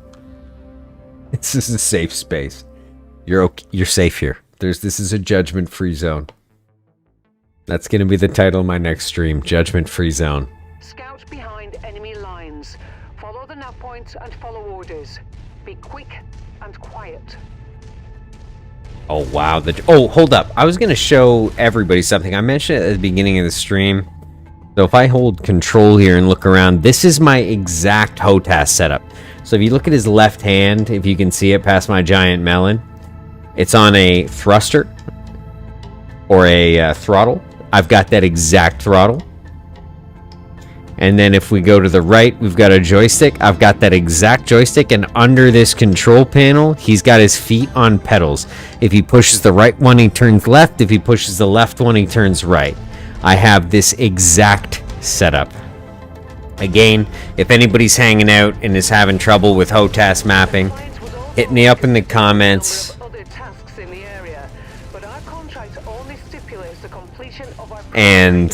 This is a safe space. You're safe here. This is a judgment-free zone. That's going to be the title of my next stream, Judgment-Free Zone. Scout behind enemy lines. Follow the nav points and follow orders. Be quick and quiet. Oh, wow. Oh, hold up. I was going to show everybody something. I mentioned it at the beginning of the stream. So if I hold control here and look around, this is my exact HOTAS setup. So if you look at his left hand, if you can see it past my giant melon, it's on a thruster or a throttle. I've got that exact throttle. And then if we go to the right, we've got a joystick. I've got that exact joystick, and under this control panel, he's got his feet on pedals. If he pushes the right one, he turns left. If he pushes the left one, he turns right. I have this exact setup. Again, if anybody's hanging out and is having trouble with HOTAS mapping, hit me up in the comments. And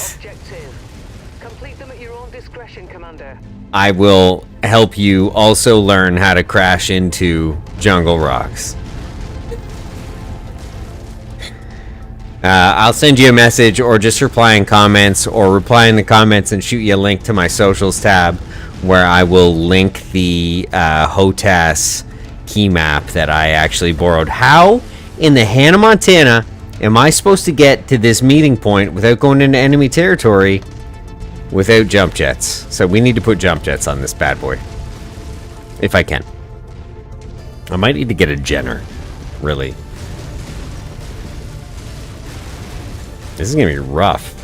I will help you also learn how to crash into jungle rocks. I'll send you a message, or just reply in comments, or reply in the comments and shoot you a link to my socials tab, where I will link the HOTAS key map that I actually borrowed. How in the Hannah Montana am I supposed to get to this meeting point without going into enemy territory without jump jets? So we need to put jump jets on this bad boy. If I can. I might need to get a Jenner. Really. This is going to be rough.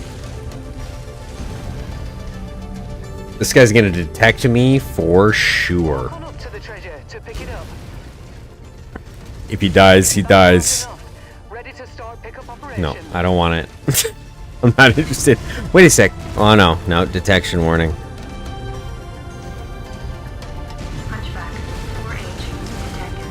This guy's going to detect me for sure. If he dies, he dies. No, I don't want it. I'm not interested. Wait a sec. Oh no, no, detection warning. Hunchback, 4H detected.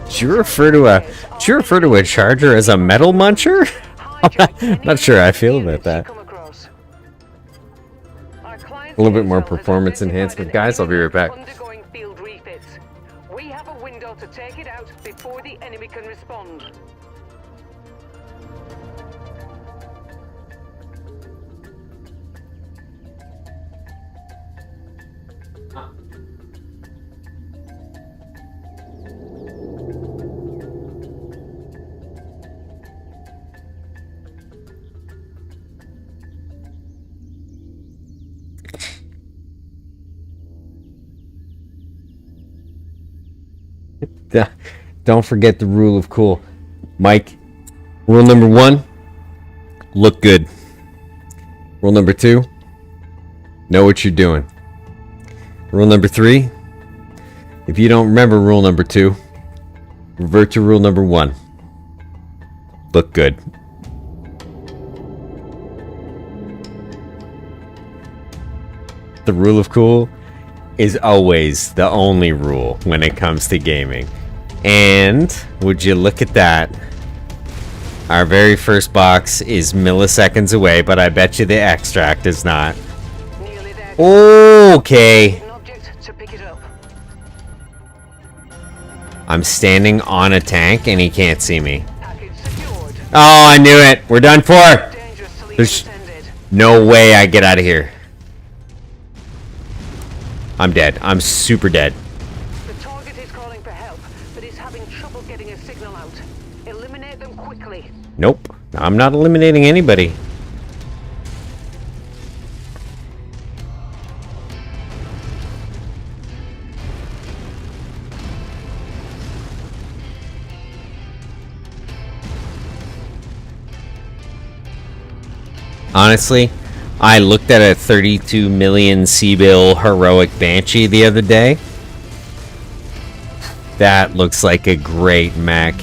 Did you refer to a charger as a metal muncher? I'm not sure I feel about that. A little bit more performance enhancement, guys. I'll be right back. We have a window to take it out before the enemy can respond. Don't forget the rule of cool. Mike, rule number 1, look good. Rule number 2, know what you're doing. Rule number 3, if you don't remember rule number 2, revert to rule number 1. Look good. The rule of cool is always the only rule when it comes to gaming. And would you look at that? Our very first box is milliseconds away, but I bet you the extract is not. Okay. I'm standing on a tank and he can't see me. Oh, I knew it. We're done for. There's no way I get out of here. I'm dead. I'm super dead. The target is calling for help, but is having trouble getting a signal out. Eliminate them quickly. Nope. I'm not eliminating anybody. Honestly, I looked at a 32 million C-bill heroic Banshee the other day. That looks like a great mech.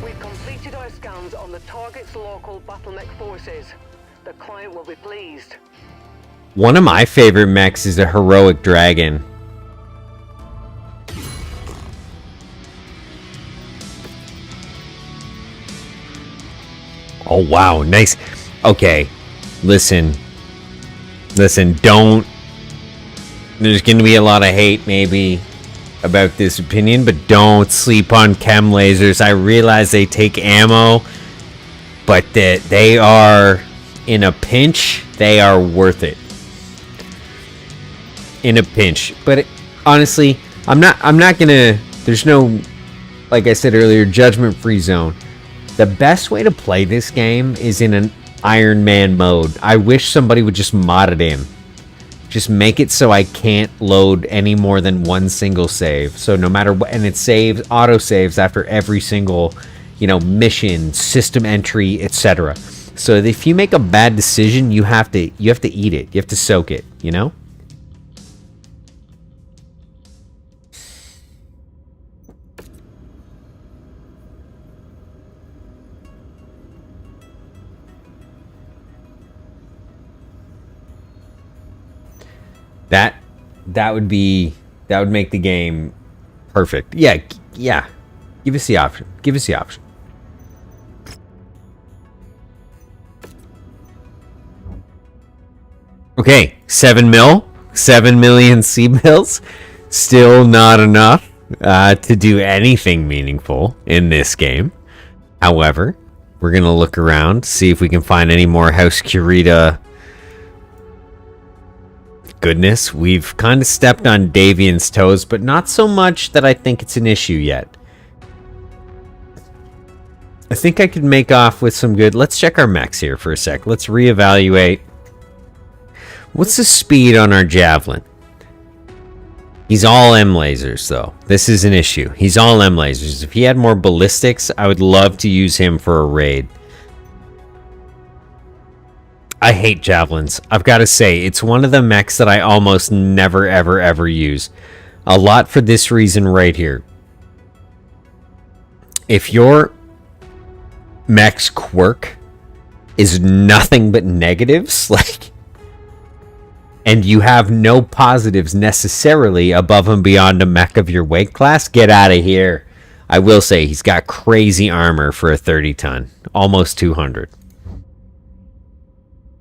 We've completed our scans on the target's local battletech forces. The client will be pleased. One of my favorite mechs is a heroic dragon. Oh wow, nice. Okay. Listen, don't There's going to be a lot of hate, maybe, about this opinion, but don't sleep on chem lasers. I realize they take ammo, but that they are, in a pinch, they are worth it. In a pinch. But honestly, I'm not gonna, there's no, like I said earlier, judgment-free zone. The best way to play this game is in an Ironman mode. I wish somebody would just mod it in. Just make it so I can't load any more than one single save. So no matter what, and it saves, auto saves after every single, mission, system entry, etc. So if you make a bad decision, you have to eat it. You have to soak it, That would make the game perfect. Yeah. Give us the option. Okay, 7 million C-bills. Still not enough to do anything meaningful in this game. However, we're gonna look around, see if we can find any more House Kurita goodness. We've kind of stepped on Davian's toes, but not so much that I think it's an issue yet. I think I could make off with some good... Let's check our mechs here for a sec. Let's reevaluate. What's the speed on our javelin? He's all M lasers, though. This is an issue. He's all M lasers. If he had more ballistics, I would love to use him for a raid. I hate javelins. I've got to say, it's one of the mechs that I almost never, ever, ever use. A lot for this reason right here. If your mech's quirk is nothing but negatives, and you have no positives necessarily above and beyond a mech of your weight class, get out of here. I will say, he's got crazy armor for a 30-ton. Almost 200.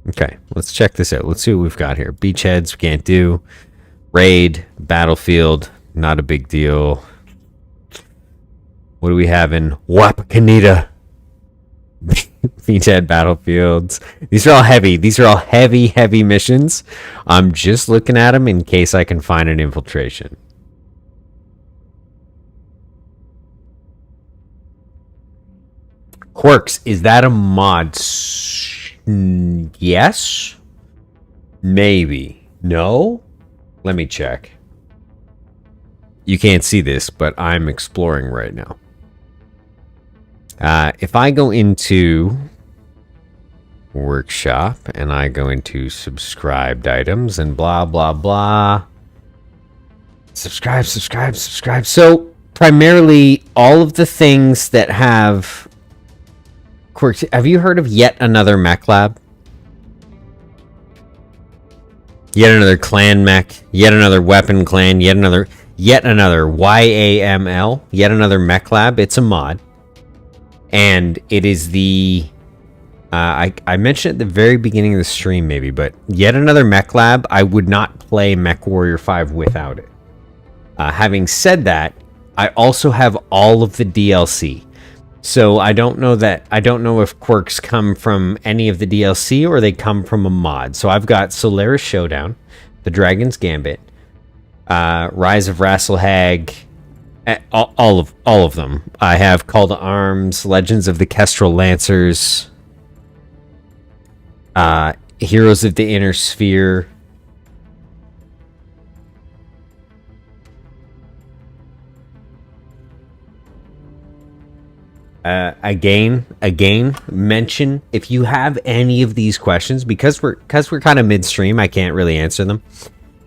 Okay, let's check this out. Let's see what we've got here. Beachheads, we can't do. Raid, battlefield, not a big deal. What do we have in Wapakoneta? Beachhead, battlefields. These are all heavy. These are all heavy missions. I'm just looking at them in case I can find an infiltration. Quirks, is that a mod? Yes? Maybe. No? Let me check. You can't see this, but I'm exploring right now. If I go into workshop and I go into subscribed items and blah, blah, blah. Subscribe. So primarily all of the things that have quirks. Have you heard of yet another mech lab? Yet another clan mech, yet another weapon clan, yet another YAML, yet another mech lab. It's a mod. And it is the I mentioned at the very beginning of the stream maybe, but yet another mech lab. I would not play Mechwarrior 5 without it. Having said that, I also have all of the DLC. So I don't know if quirks come from any of the DLC or they come from a mod. So I've got Solaris Showdown, the Dragon's Gambit, Rise of Rasselhag, all of them. I have Call to Arms, Legends of the Kestrel Lancers, Heroes of the Inner Sphere. Again, mention if you have any of these questions, because we're kind of midstream, I can't really answer them.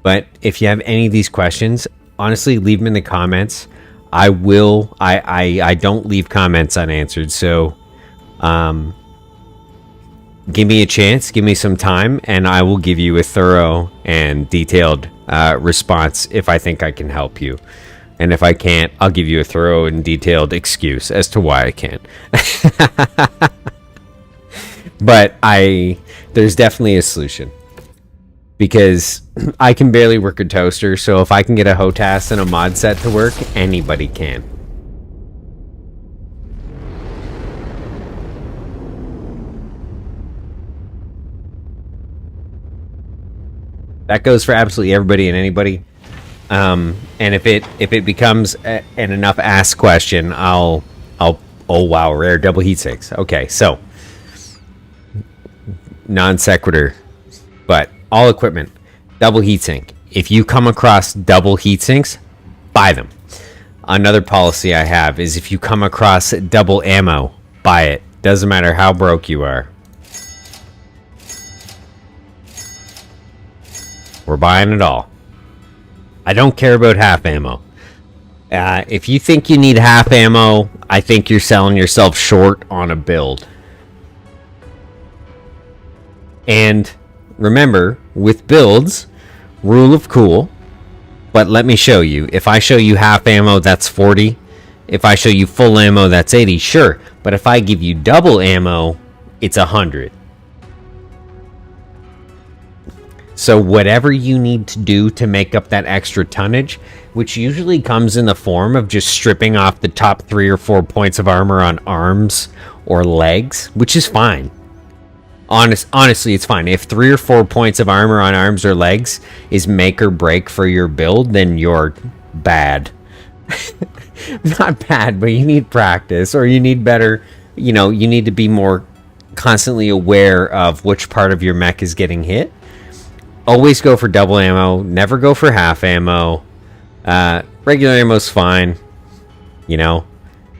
But if you have any of these questions, honestly, leave them in the comments. I don't leave comments unanswered, so give me a chance, give me some time, and I will give you a thorough and detailed response if I think I can help you. And if I can't, I'll give you a thorough and detailed excuse as to why I can't. But there's definitely a solution. because I can barely work a toaster, so if I can get a HOTAS and a mod set to work, anybody can. That goes for absolutely everybody and anybody. And if it becomes an enough ask question, I'll oh wow, rare double heat sinks. Okay, so non sequitur, but all equipment double heatsink. If you come across double heat sinks, buy them. Another policy I have is if you come across double ammo, buy it. Doesn't matter how broke you are. We're buying it all. I don't care about half ammo. If you think you need half ammo, I think you're selling yourself short on a build. And remember, with builds, rule of cool. But let me show you. If I show you half ammo, that's 40. If I show you full ammo, that's 80. Sure. But if I give you double ammo, it's 100. So whatever you need to do to make up that extra tonnage, which usually comes in the form of just stripping off the top 3 or 4 points of armor on arms or legs, which is fine. Honestly, it's fine. If 3 or 4 points of armor on arms or legs is make or break for your build, then you're bad. Not bad, but you need practice, or you need better, you need to be more constantly aware of which part of your mech is getting hit. Always go for double ammo. Never go for half ammo. Regular ammo's fine,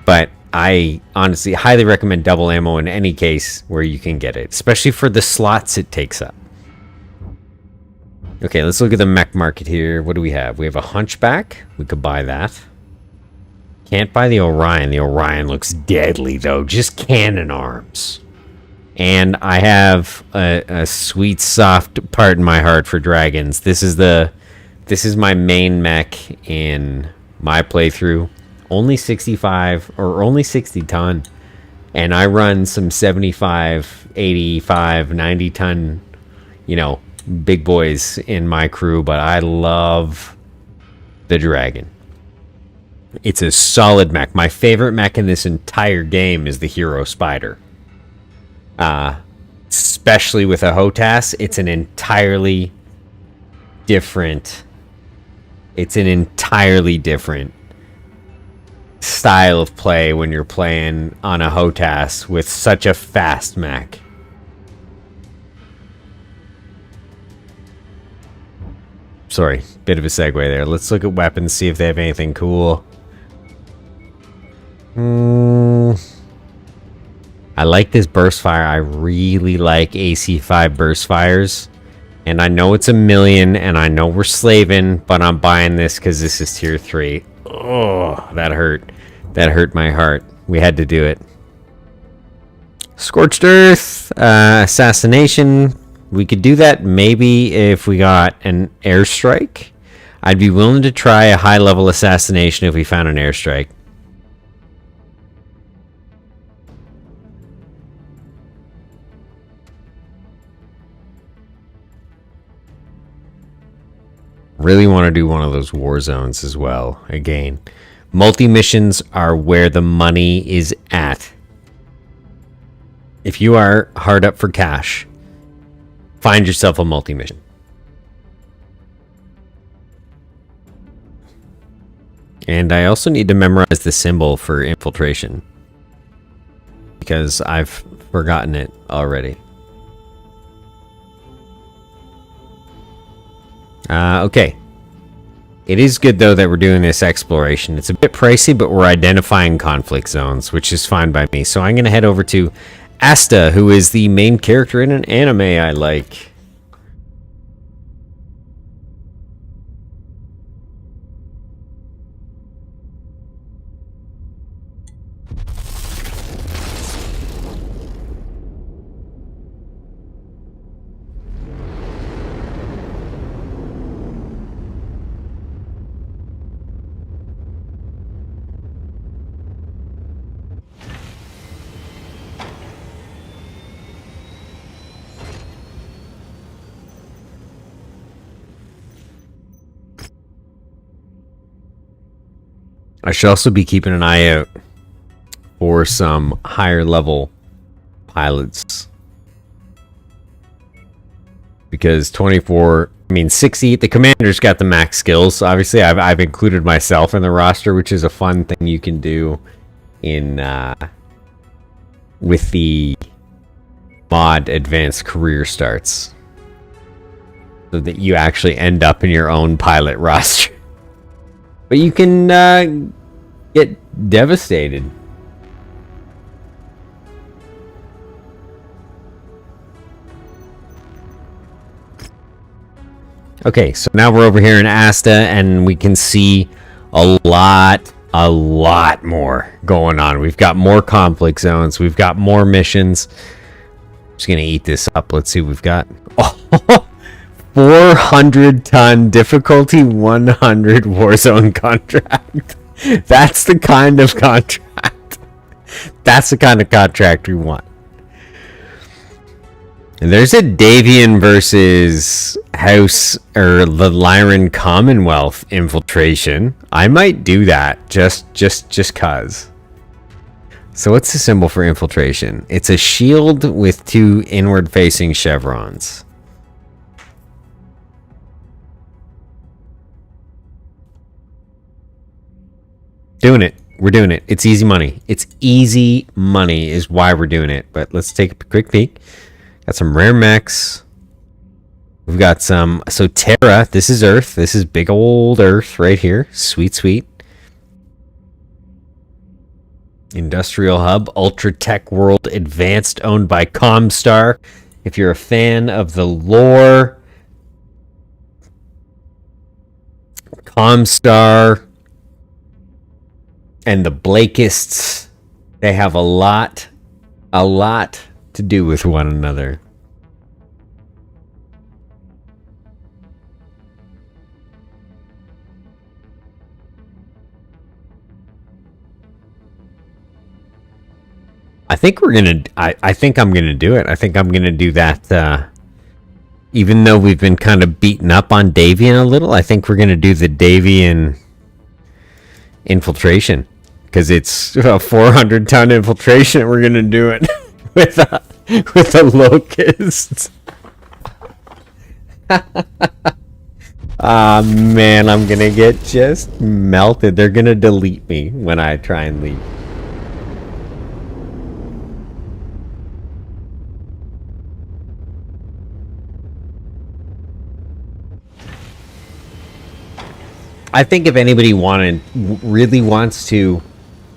but I honestly highly recommend double ammo in any case where you can get it, especially for the slots it takes up. Okay, let's look at the mech market here. What do we have? We have a Hunchback. We could buy that. Can't buy the Orion. The Orion looks deadly, though. Just cannon arms. And I have a sweet, soft part in my heart for dragons. This is my main mech in my playthrough. Only 65 or only 60 ton. And I run some 75, 85, 90 ton, big boys in my crew. But I love the dragon. It's a solid mech. My favorite mech in this entire game is the Hero Spider. Especially with a HOTAS, it's an entirely different style of play when you're playing on a HOTAS with such a fast mech. Sorry, bit of a segue there. Let's look at weapons, see if they have anything cool. I like this burst fire. I really like AC5 burst fires. And I know it's 1,000,000 and I know we're slaving, but I'm buying this because this is tier 3. Oh, that hurt. That hurt my heart. We had to do it. Scorched Earth, assassination. We could do that maybe if we got an airstrike. I'd be willing to try a high-level assassination if we found an airstrike. Really want to do one of those war zones as well. Again, multi-missions are where the money is at. If you are hard up for cash, find yourself a multi-mission. And I also need to memorize the symbol for infiltration, because I've forgotten it already. Okay. It is good, though, that we're doing this exploration. It's a bit pricey, but we're identifying conflict zones, which is fine by me. So I'm going to head over to Asta, who is the main character in an anime I like. I should also be keeping an eye out for some higher level pilots. Because 24, I mean 60, the commander's got the max skills. Obviously, I've included myself in the roster, which is a fun thing you can do in with the mod advanced career starts. So that you actually end up in your own pilot roster. But you can get devastated. Okay, so now we're over here in Asta, and we can see a lot more going on. We've got more conflict zones. We've got more missions. I'm just going to eat this up. Let's see what we've got. Oh, 400-ton difficulty 100 warzone contract. That's the kind of contract. That's the kind of contract we want. And there's a Davian versus House or the Lyran Commonwealth infiltration. I might do that just cuz. So what's the symbol for infiltration? It's a shield with 2 inward-facing chevrons. Doing it. We're doing it. It's easy money. It's easy money is why we're doing it. But let's take a quick peek. Got some rare mechs. We've got some... So Terra, this is Earth. This is big old Earth right here. Sweet, sweet. Industrial Hub. Ultra Tech World Advanced, owned by Comstar. If you're a fan of the lore... Comstar... and the Blakists, they have a lot to do with one another. I think we're gonna. I think I'm gonna do it. I think I'm gonna do that. Even though we've been kind of beaten up on Davian a little, I think we're gonna do the Davian infiltration. Because it's a 400-ton infiltration, we're gonna do it with a locust. Ah, man, I'm gonna get just melted. They're gonna delete me when I try and leave. I think if anybody really wants to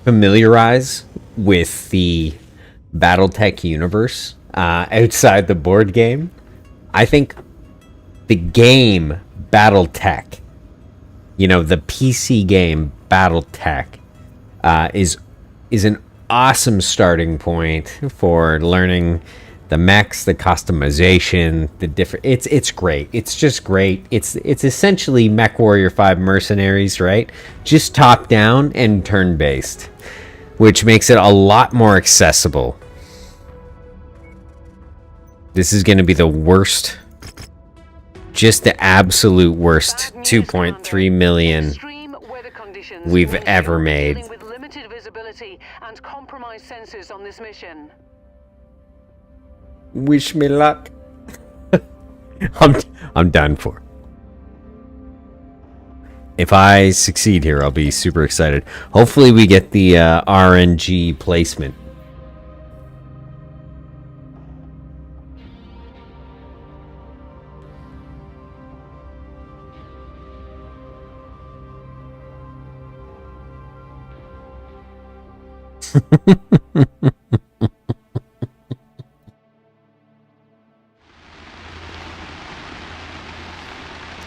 familiarize with the battletech universe outside the board game, I think the game battletech, you know, the PC game battletech, is an awesome starting point for learning the mechs, the customization, the different... It's great. It's just great. It's essentially Mechwarrior 5 Mercenaries, right? Just top down and turn based, which makes it a lot more accessible. This is going to be the worst, just the absolute worst 2.3 million we've ever made. With limited visibility and compromised sensors on this mission. Wish me luck. I'm done for. If I succeed here, I'll be super excited. Hopefully we get the RNG placement.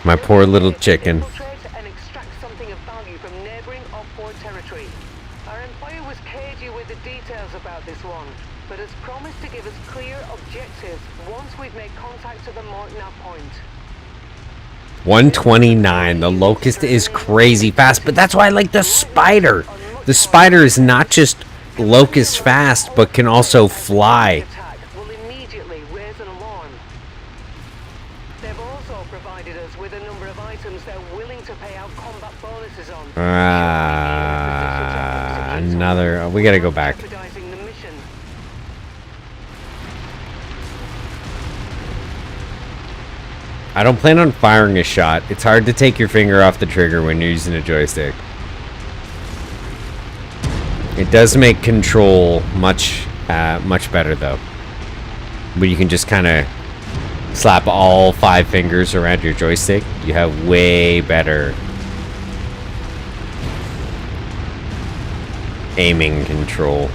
My poor little chicken. And extract something of value from neighboring off-board territory. Our employer was cagey with the details about this one, but has promised to give us clear objectives once we've made contact at the Martinet point. 129. The Locust is crazy fast, but that's why I like the Spider. The Spider is not just Locust fast, but can also fly. Will immediately raise an alarm. They've also provided us with a number of items they're willing to pay out combat bonuses on. another... we gotta go back. Jeopardizing the mission. I don't plan on firing a shot. It's hard to take your finger off the trigger when you're using a joystick. It does make control much better, though. But you can just kind of slap all 5 fingers around your joystick. You have way better aiming control.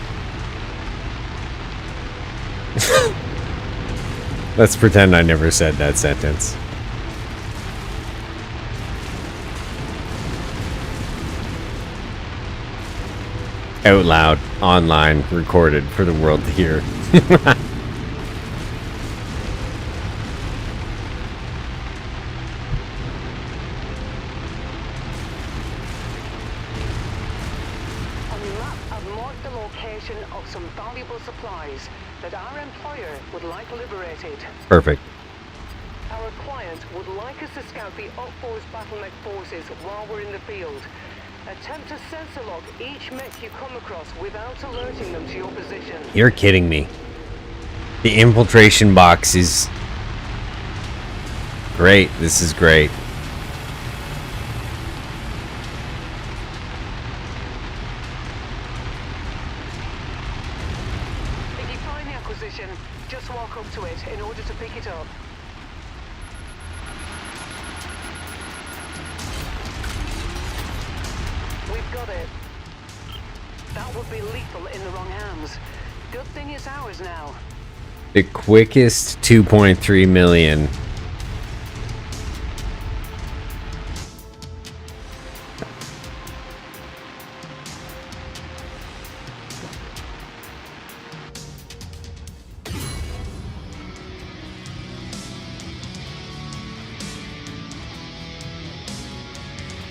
Let's pretend I never said that sentence. Out loud, online, recorded for the world to hear. On the map, I've marked the location of some valuable supplies that our employer would like liberated. Perfect. Our client would like us to scout the up-force battletech forces while we're in the field. Attempt to sensor log each mech you come across without alerting them to your position. You're kidding me. The infiltration box is great. This is great. If you find the acquisition, just walk up to it in order to pick it up. We've got it. That would be lethal in the wrong hands. Good thing it's ours now. The quickest 2.3 million.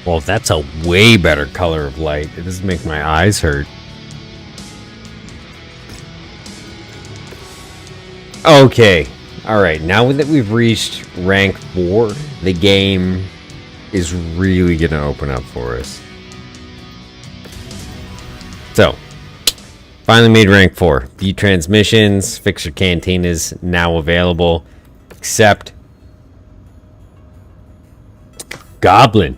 Well, that's a way better color of light. It doesn't make my eyes hurt. Okay. Alright, now that we've reached rank 4, the game is really going to open up for us. So, finally made rank 4. View transmissions, fixer cantinas now available, except Goblin.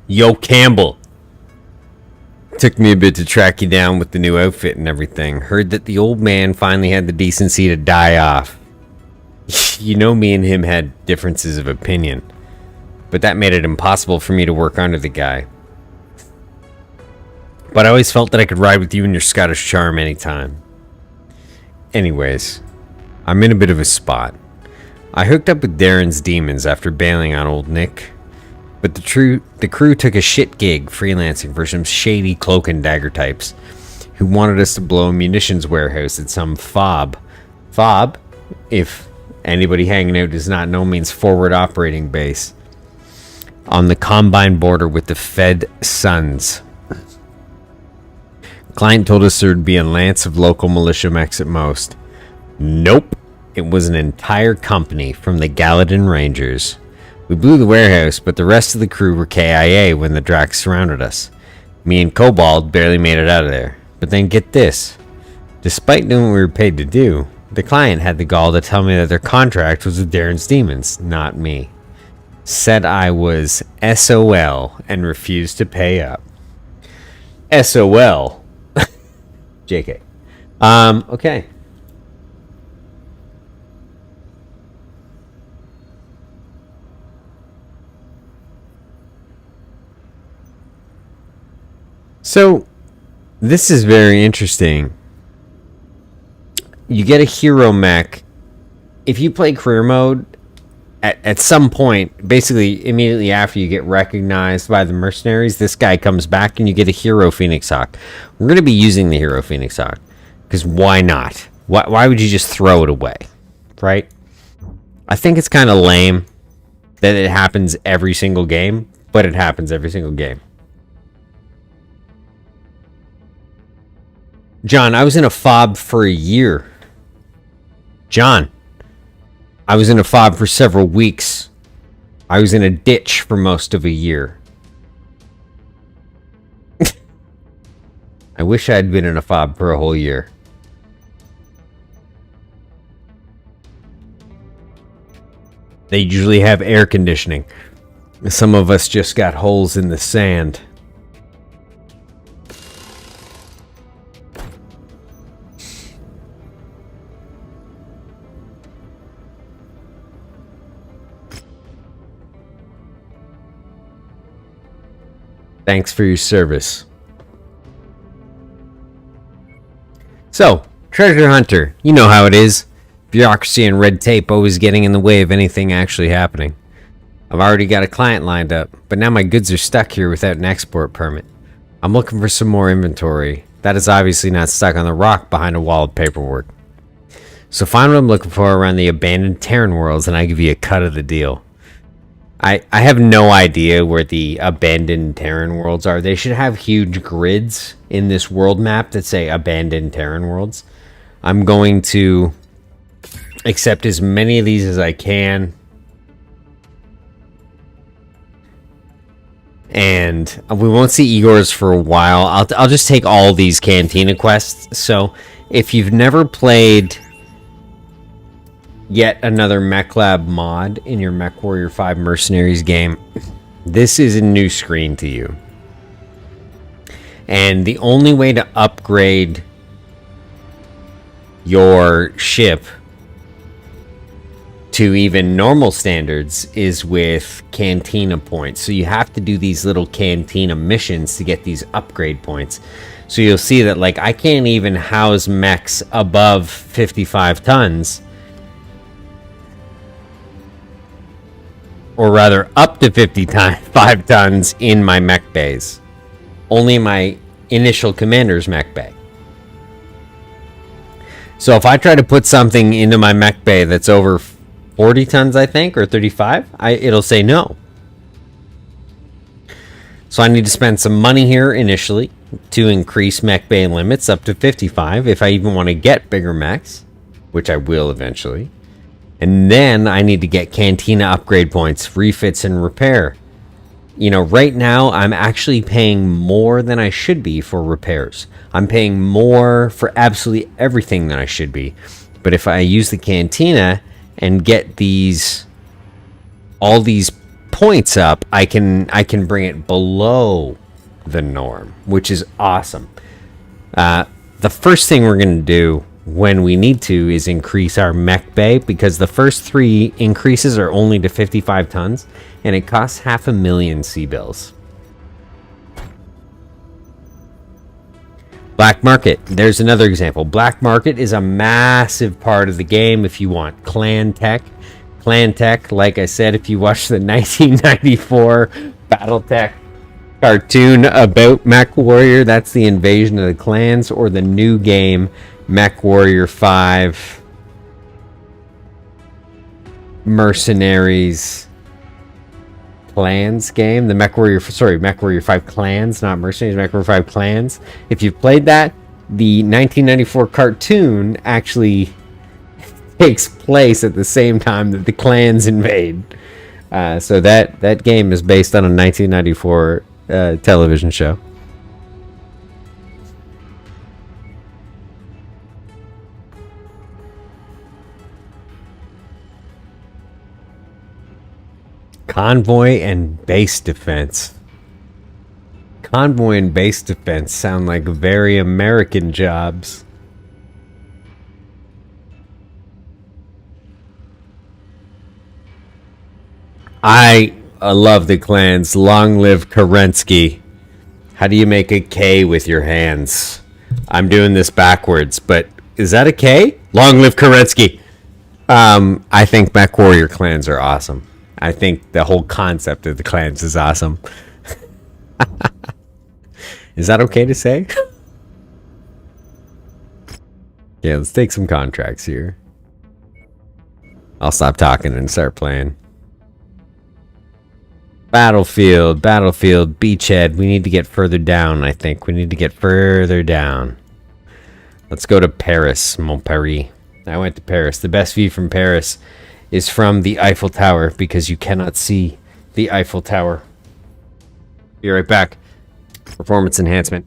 Yo, Campbell. Took me a bit to track you down with the new outfit and everything. Heard that the old man finally had the decency to die off. You know, me and him had differences of opinion, but that made it impossible for me to work under the guy. But I always felt that I could ride with you and your Scottish charm anytime. Anyways, I'm in a bit of a spot. I hooked up with Darren's demons after bailing on old Nick. But the crew took a shit gig freelancing for some shady cloak and dagger types who wanted us to blow a munitions warehouse at some FOB. FOB, if anybody hanging out does not know, means forward operating base. On the Combine border with the Fed Sons. Client told us there'd be a lance of local militia mechs at most. Nope. It was an entire company from the Gallatin Rangers. We blew the warehouse, but the rest of the crew were KIA when the Drax surrounded us. Me and Cobalt barely made it out of there. But then get this. Despite doing what we were paid to do, the client had the gall to tell me that their contract was with Darren's Demons, not me. Said I was SOL and refused to pay up. SOL. JK. Okay. So, this is very interesting. You get a hero mech. If you play career mode, at some point, basically immediately after you get recognized by the mercenaries, this guy comes back and you get a hero Phoenix Hawk. We're going to be using the hero Phoenix Hawk. Because why not? Why would you just throw it away? Right? I think it's kind of lame that it happens every single game, but it happens every single game. John, I was in a FOB for a year. John, I was in a FOB for several weeks. I was in a ditch for most of a year. I wish I had been in a fob for a whole year. They usually have air conditioning. Some of us just got holes in the sand. Thanks for your service. So, treasure hunter, you know how it is. Bureaucracy and red tape always getting in the way of anything actually happening. I've already got a client lined up, but now my goods are stuck here without an export permit. I'm looking for some more inventory. That is obviously not stuck on the rock behind a wall of paperwork. So find what I'm looking for around the abandoned Terran worlds and I give you a cut of the deal. I have no idea where the abandoned Terran worlds are. They should have huge grids in this world map that say abandoned Terran worlds. I'm going to accept as many of these as I can. And we won't see Igor's for a while. I'll just take all these Cantina quests. So if you've never played yet another Mech Lab mod in your Mechwarrior 5 Mercenaries game, this is a new screen to you. And the only way to upgrade your ship to even normal standards is with Cantina points. So you have to do these little Cantina missions to get these upgrade points. So you'll see that, like, I can't even house mechs above 55 tons. Or rather, up to 55 tons in my mech bays. Only my initial commander's mech bay. So if I try to put something into my mech bay that's over 40 tons, I think, or 35, it'll say no. So I need to spend some money here initially to increase mech bay limits up to 55 if I even want to get bigger mechs, which I will eventually. And then I need to get Cantina upgrade points, refits, and repair. You know, right now I'm actually paying more than I should be for repairs. I'm paying more for absolutely everything than I should be. But if I use the Cantina and get all these points up, I can bring it below the norm, which is awesome. The first thing we're going to do when we need to is increase our mech bay, because the first 3 increases are only to 55 tons and it costs 500,000 C-bills. Black market, there's another example. Black market is a massive part of the game if you want clan tech. Clan tech, like I said, if you watch the 1994 battletech cartoon about Mechwarrior, that's the invasion of the clans, or the new game Mechwarrior 5 Mercenaries Clans game. The Mechwarrior 5 Clans, not Mercenaries, Mechwarrior 5 Clans. If you've played that, the 1994 cartoon actually takes place at the same time that the clans invade. So that game is based on a 1994 television show. Convoy and base defense. Convoy and base defense sound like very American jobs. I love the clans. Long live Kerensky. How do you make a K with your hands? I'm doing this backwards, but is that a K? Long live Kerensky. I think Mechwarrior clans are awesome. I think the whole concept of the clans is awesome. Is that okay to say? Yeah, let's take some contracts here. I'll stop talking and start playing. Battlefield, beachhead. We need to get further down, I think. We need to get further down. Let's go to Paris, Montpellier. I went to Paris. The best view from Paris is from the Eiffel Tower, because you cannot see the Eiffel Tower. Be right back. Performance enhancement.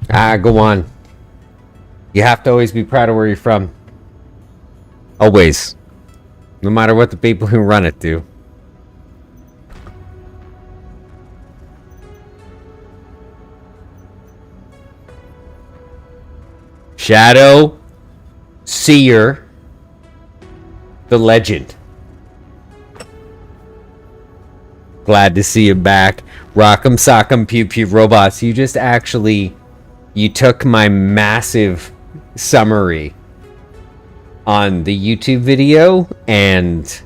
Go on. You have to always be proud of where you're from. Always. No matter what the people who run it do. Shadow Seer, the legend. Glad to see you back. Rock'em sock'em pew pew robots. You just actually, you took my massive summary on the YouTube video and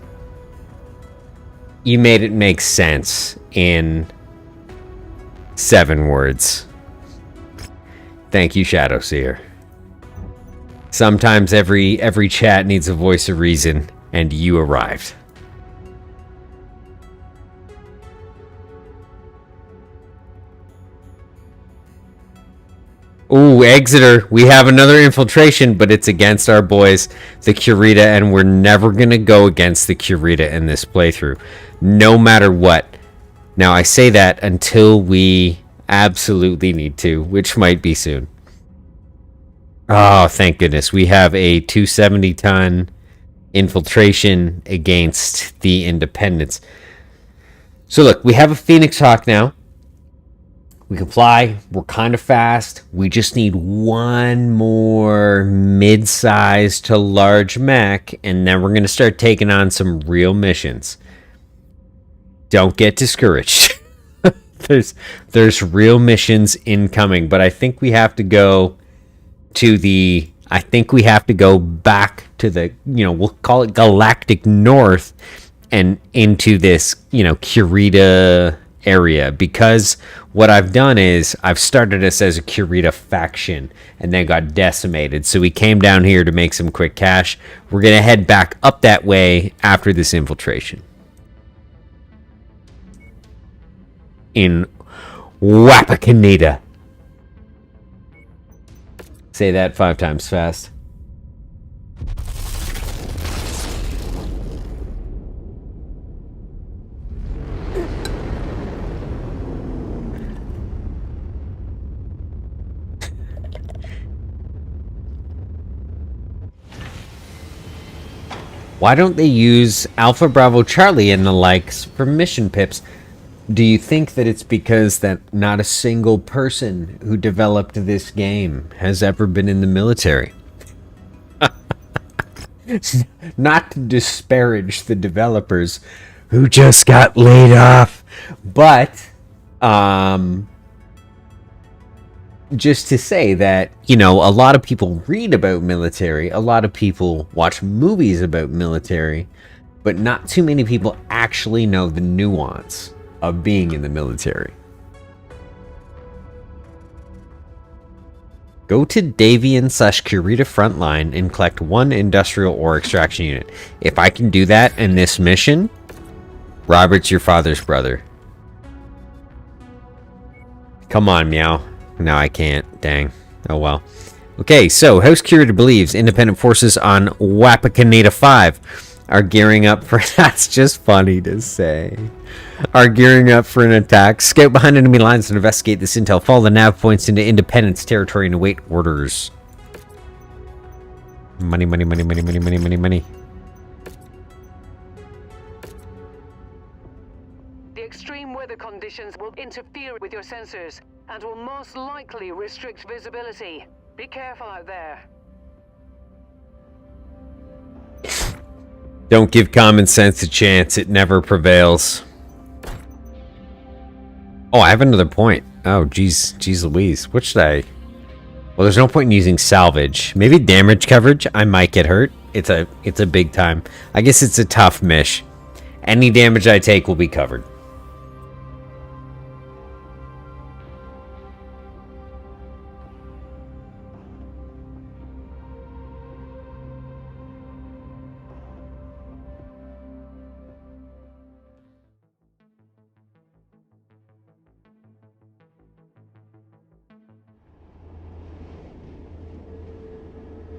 you made it make sense in 7 words. Thank you, Shadow Seer. Sometimes every chat needs a voice of reason, and you arrived. Ooh, Exeter, we have another infiltration, but it's against our boys, the Kurita, and we're never gonna go against the Kurita in this playthrough, no matter what. Now, I say that until we absolutely need to, which might be soon. Oh, thank goodness. We have a 270-ton infiltration against the Independents. So look, we have a Phoenix Hawk now. We can fly. We're kind of fast. We just need one more mid-sized to large mech, and then we're going to start taking on some real missions. Don't get discouraged. There's real missions incoming, but I think we have to go to the... I think we have to go back to the, we'll call it Galactic North and into this, Kurita area, because what I've done is I've started us as a Kurita faction and then got decimated. So we came down here to make some quick cash. We're going to head back up that way after this infiltration. In Wapakoneta. Say that 5 times fast. Why don't they use Alpha Bravo Charlie and the likes for mission pips? Do you think that it's because that not a single person who developed this game has ever been in the military? Not to disparage the developers who just got laid off, but just to say that, a lot of people read about military, a lot of people watch movies about military, but not too many people actually know the nuance of being in the military. Go to Davian/Kurita Frontline and collect 1 industrial ore extraction unit. If I can do that in this mission, Robert's your father's brother. Come on, meow. No, I can't. Dang. Oh well. Okay, so House Kurita believes independent forces on Wapakoneta 5 are gearing up for... That's just funny to say. Are gearing up for an attack. Scout behind enemy lines and investigate this intel. Follow the nav points into Independence territory and await orders. Money, money, money, money, money, money, money, money. The extreme weather conditions will interfere with your sensors and will most likely restrict visibility. Be careful out there. Don't give common sense a chance. It never prevails. Oh, I have another point. Oh, geez Louise. What should I... Well, there's no point in using salvage. Maybe damage coverage. I might get hurt. It's a big time. I guess it's a tough mish. Any damage I take will be covered.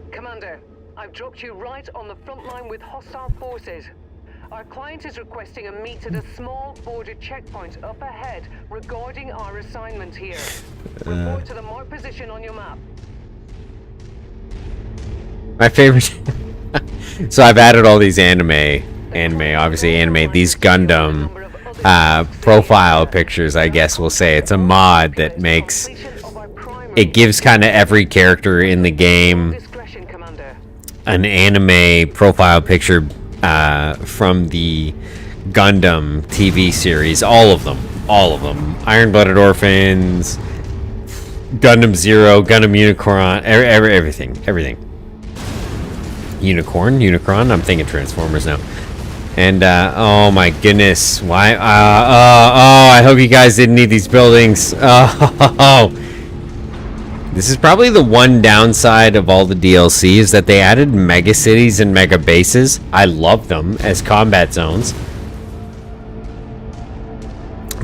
Commander, I've dropped you right on the front line with hostile forces. Our client is requesting a meet at a small border checkpoint up ahead regarding our assignment here. Report to the marked position on your map. My favorite. So I've added all these anime, these Gundam profile pictures, I guess we'll say. It's a mod that makes, it gives kind of every character in the game an anime profile picture from the Gundam TV series. All of them. Iron-Blooded Orphans, Gundam Zero, Gundam Unicorn, everything. Unicron, I'm thinking Transformers now. And, oh my goodness, why, I hope you guys didn't need these buildings. This is probably the one downside of all the DLC, is that they added mega cities and mega bases. I love them as combat zones.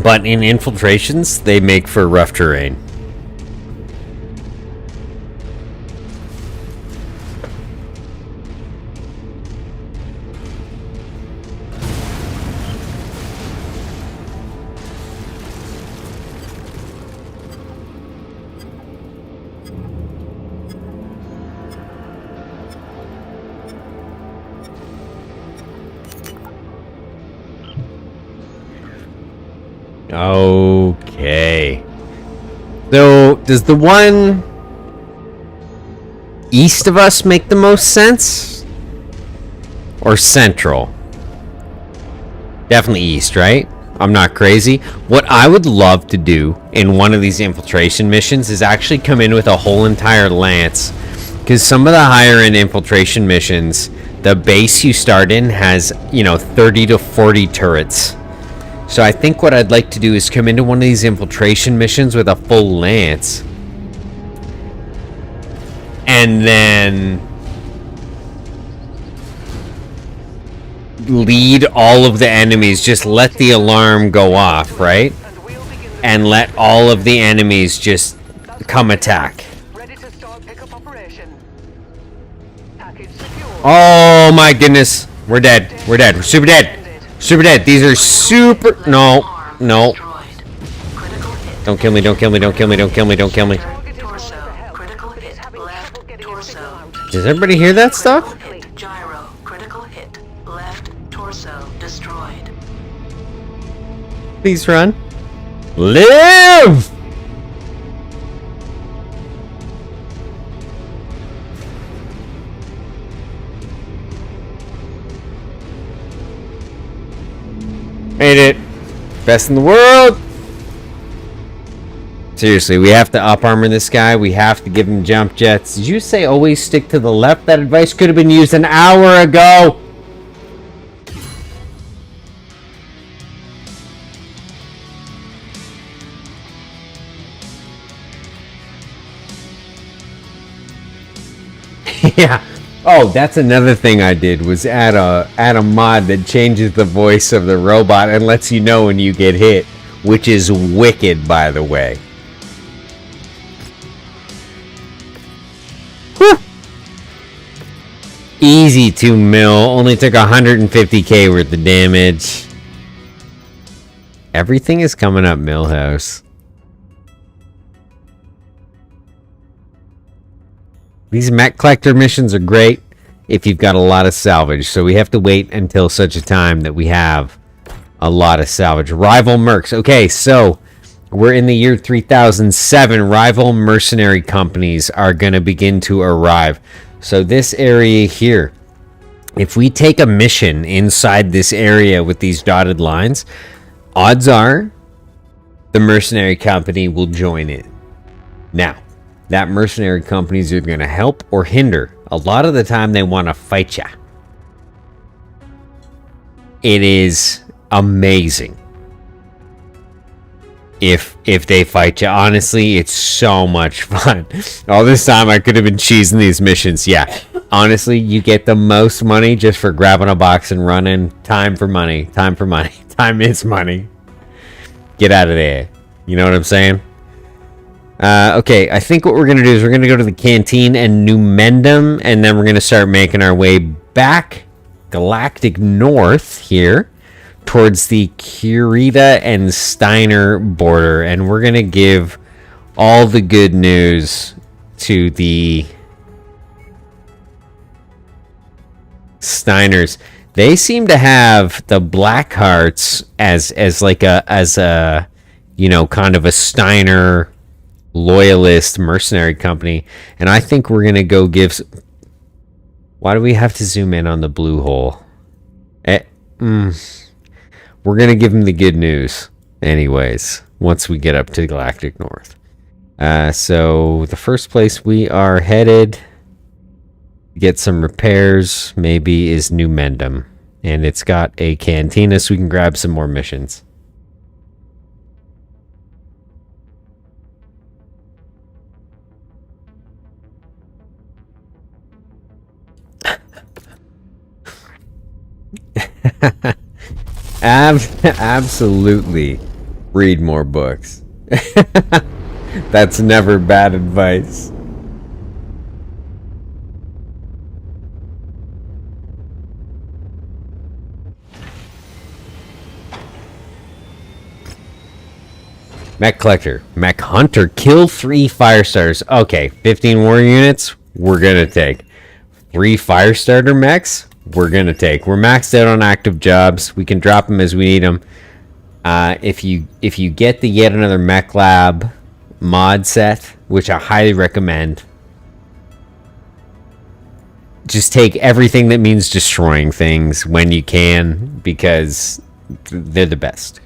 But in infiltrations, they make for rough terrain. Okay. So, does the one east of us make the most sense? Or central? Definitely east, right? I'm not crazy. What I would love to do in one of these infiltration missions is actually come in with a whole entire lance. Because some of the higher end infiltration missions, the base you start in has, 30 to 40 turrets. So I think what I'd like to do is come into one of these infiltration missions with a full lance. And then lead all of the enemies. Just let the alarm go off, right? And let all of the enemies just come attack. Oh my goodness. We're dead. We're super dead. Super dead. These are super... No. Don't kill me. Does everybody hear that stuff? Gyro, critical hit. Left torso destroyed. Please run. Live! Made it. Best in the world. Seriously, we have to up armor this guy. We have to give him jump jets. Did you say always stick to the left? That advice could have been used an hour ago. Yeah. Oh, that's another thing I did, was add a mod that changes the voice of the robot and lets you know when you get hit, which is wicked, by the way. Whew. Easy 2 mil, only took 150k worth of damage. Everything is coming up, Millhouse. These mech collector missions are great if you've got a lot of salvage. So we have to wait until such a time that we have a lot of salvage. Rival mercs. Okay, so we're in the year 3007. Rival mercenary companies are going to begin to arrive. So this area here, if we take a mission inside this area with these dotted lines, odds are the mercenary company will join it. Now, that mercenary company is either going to help or hinder. A lot of the time they want to fight ya. It is amazing if they fight you. Honestly, it's so much fun. All this time I could have been cheesing these missions. Yeah, honestly, you get the most money just for grabbing a box and running. Time for money. Time is money. Get out of there. You know what I'm saying? Okay, I think what we're going to do is we're going to go to the canteen and Numendum, and then we're going to start making our way back galactic north here towards the Kurita and Steiner border, and we're going to give all the good news to the Steiners. They seem to have the Blackhearts as like a you know, kind of a Steiner loyalist mercenary company, and I think we're gonna go give. Why do we have to zoom in on the blue hole? We're gonna give them the good news, anyways. Once we get up to Galactic North, so the first place we are headed to get some repairs maybe is New Mendham, and it's got a cantina, so we can grab some more missions. Absolutely read more books. That's never bad advice. Mech collector, mech hunter, kill 3 fire starters. Okay, 15 war units, we're gonna take. 3 fire starter mechs, we're gonna take. We're maxed out on active jobs. We can drop them as we need them. If you get the Yet Another Mech Lab mod set, which I highly recommend, just take everything that means destroying things when you can, because they're the best.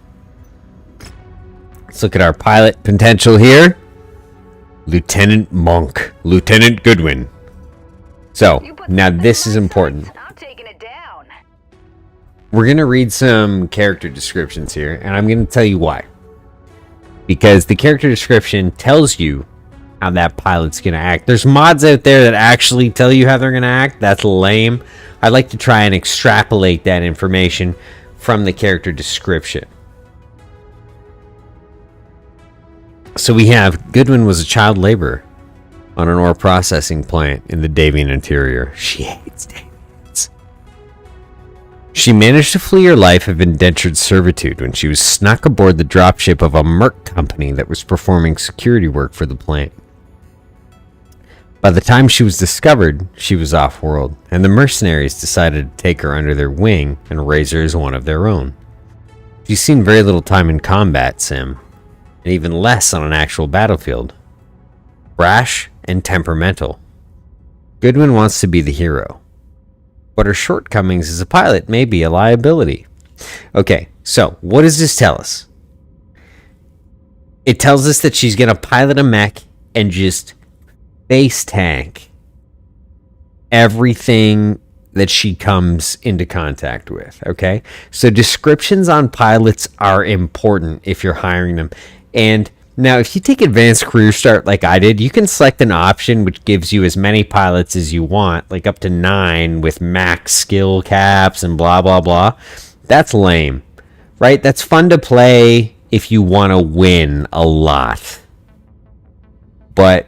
Let's look at our pilot potential here. Lieutenant Monk, Lieutenant Goodwin. So now this is important. We're going to read some character descriptions here, and I'm going to tell you why. Because the character description tells you how that pilot's going to act. There's mods out there that actually tell you how they're going to act. That's lame. I like to try and extrapolate that information from the character description. So we have Goodwin was a child laborer on an ore processing plant in the Davian interior. She hates Davians. She managed to flee her life of indentured servitude when she was snuck aboard the dropship of a merc company that was performing security work for the plant. By the time she was discovered, she was off-world, and the mercenaries decided to take her under their wing and raise her as one of their own. She's seen very little time in combat sim, and even less on an actual battlefield. Brash and temperamental. Goodwin wants to be the hero, but her shortcomings as a pilot may be a liability. Okay, so what does this tell us? It tells us that she's going to pilot a mech and just face tank everything that she comes into contact with, okay? So descriptions on pilots are important if you're hiring them. And now, if you take Advanced Career Start like I did, you can select an option which gives you as many pilots as you want, like up to 9 with max skill caps and blah, blah, blah. That's lame, right? That's fun to play if you want to win a lot. But,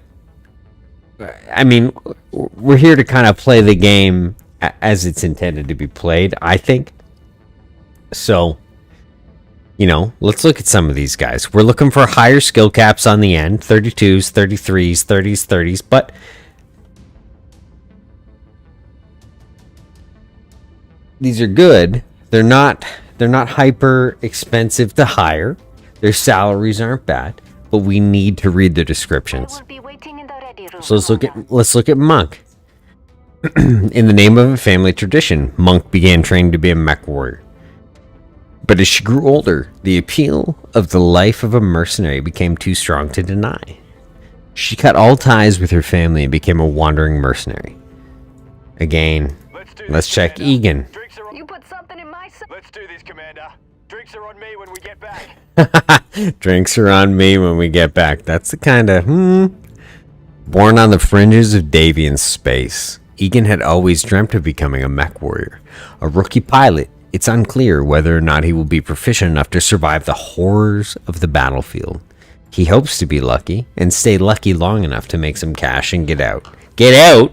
I mean, we're here to kind of play the game as it's intended to be played, I think. So, you know, let's look at some of these guys. We're looking for higher skill caps on the end. 32s, 33s, 30s, 30s. But these are good. They're not hyper expensive to hire. Their salaries aren't bad. But we need to read the descriptions. So let's look at Monk. In the name of a family tradition, Monk began training to be a Mechwarrior. But as she grew older, the appeal of the life of a mercenary became too strong to deny. She cut all ties with her family and became a wandering mercenary. Again, let's check Commander. Egan. You put something in my... Let's do this, Commander. Drinks are on me when we get back. Drinks are on me when we get back. That's the kind of, Born on the fringes of Davian space, Egan had always dreamt of becoming a Mechwarrior. A rookie pilot, it's unclear whether or not he will be proficient enough to survive the horrors of the battlefield. He hopes to be lucky and stay lucky long enough to make some cash and get out. Get out?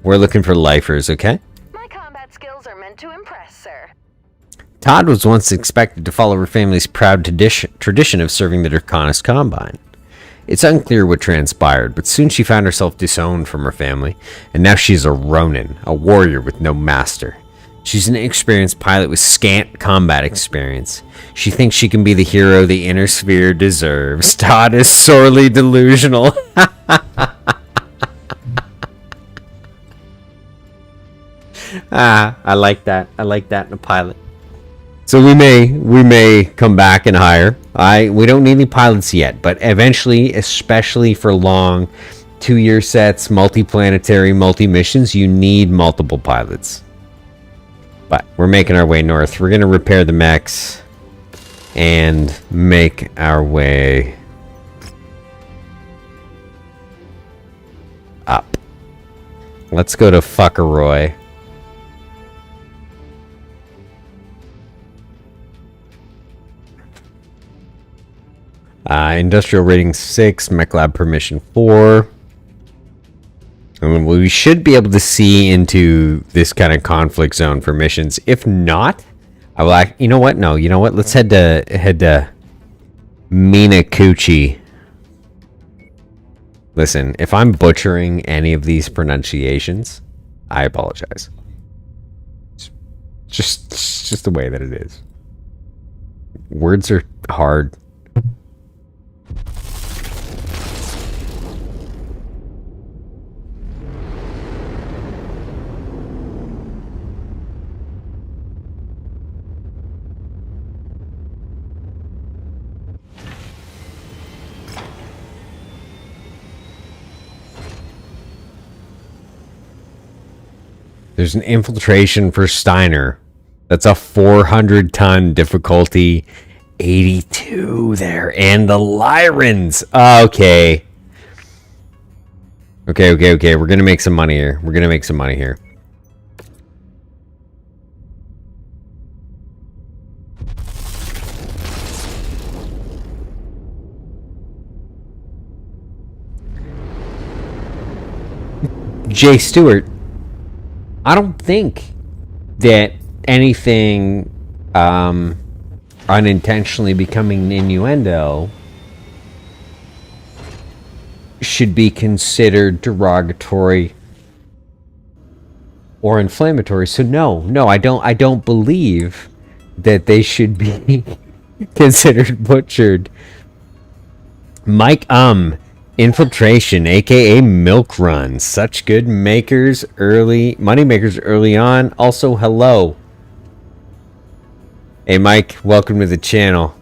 We're looking for lifers, okay? My combat skills Todd was once expected to follow her family's proud tradition of serving the Draconis Combine. It's unclear what transpired, but soon she found herself disowned from her family, and now she's a Ronin, a warrior with no master. She's an inexperienced pilot with scant combat experience. She thinks she can be the hero the Inner Sphere deserves. Todd is sorely delusional. I like that. I like that in a pilot. So we may come back and hire. We don't need any pilots yet, but eventually, especially for long 2-year sets, multi-planetary, multi-missions, you need multiple pilots. But we're making our way north. We're gonna repair the mechs and make our way up. Let's go to Fuckeroy. Industrial rating 6, Mech Lab permission 4. And we should be able to see into this kind of conflict zone for missions. If not, I will you know what? No, you know what? Let's head to Minakuchi. Listen, if I'm butchering any of these pronunciations, I apologize. It's just the way that it is. Words are hard. There's an infiltration for Steiner. That's a 400-ton difficulty. 82 there. And the Lyrans. Okay. Okay. We're going to make some money here. Jay Stewart. I don't think that anything unintentionally becoming an innuendo should be considered derogatory or inflammatory. So no, I don't believe that they should be considered butchered. Mike infiltration, aka milk run. Such good makers early, money makers early on. Also, hello. Hey Mike, welcome to the channel.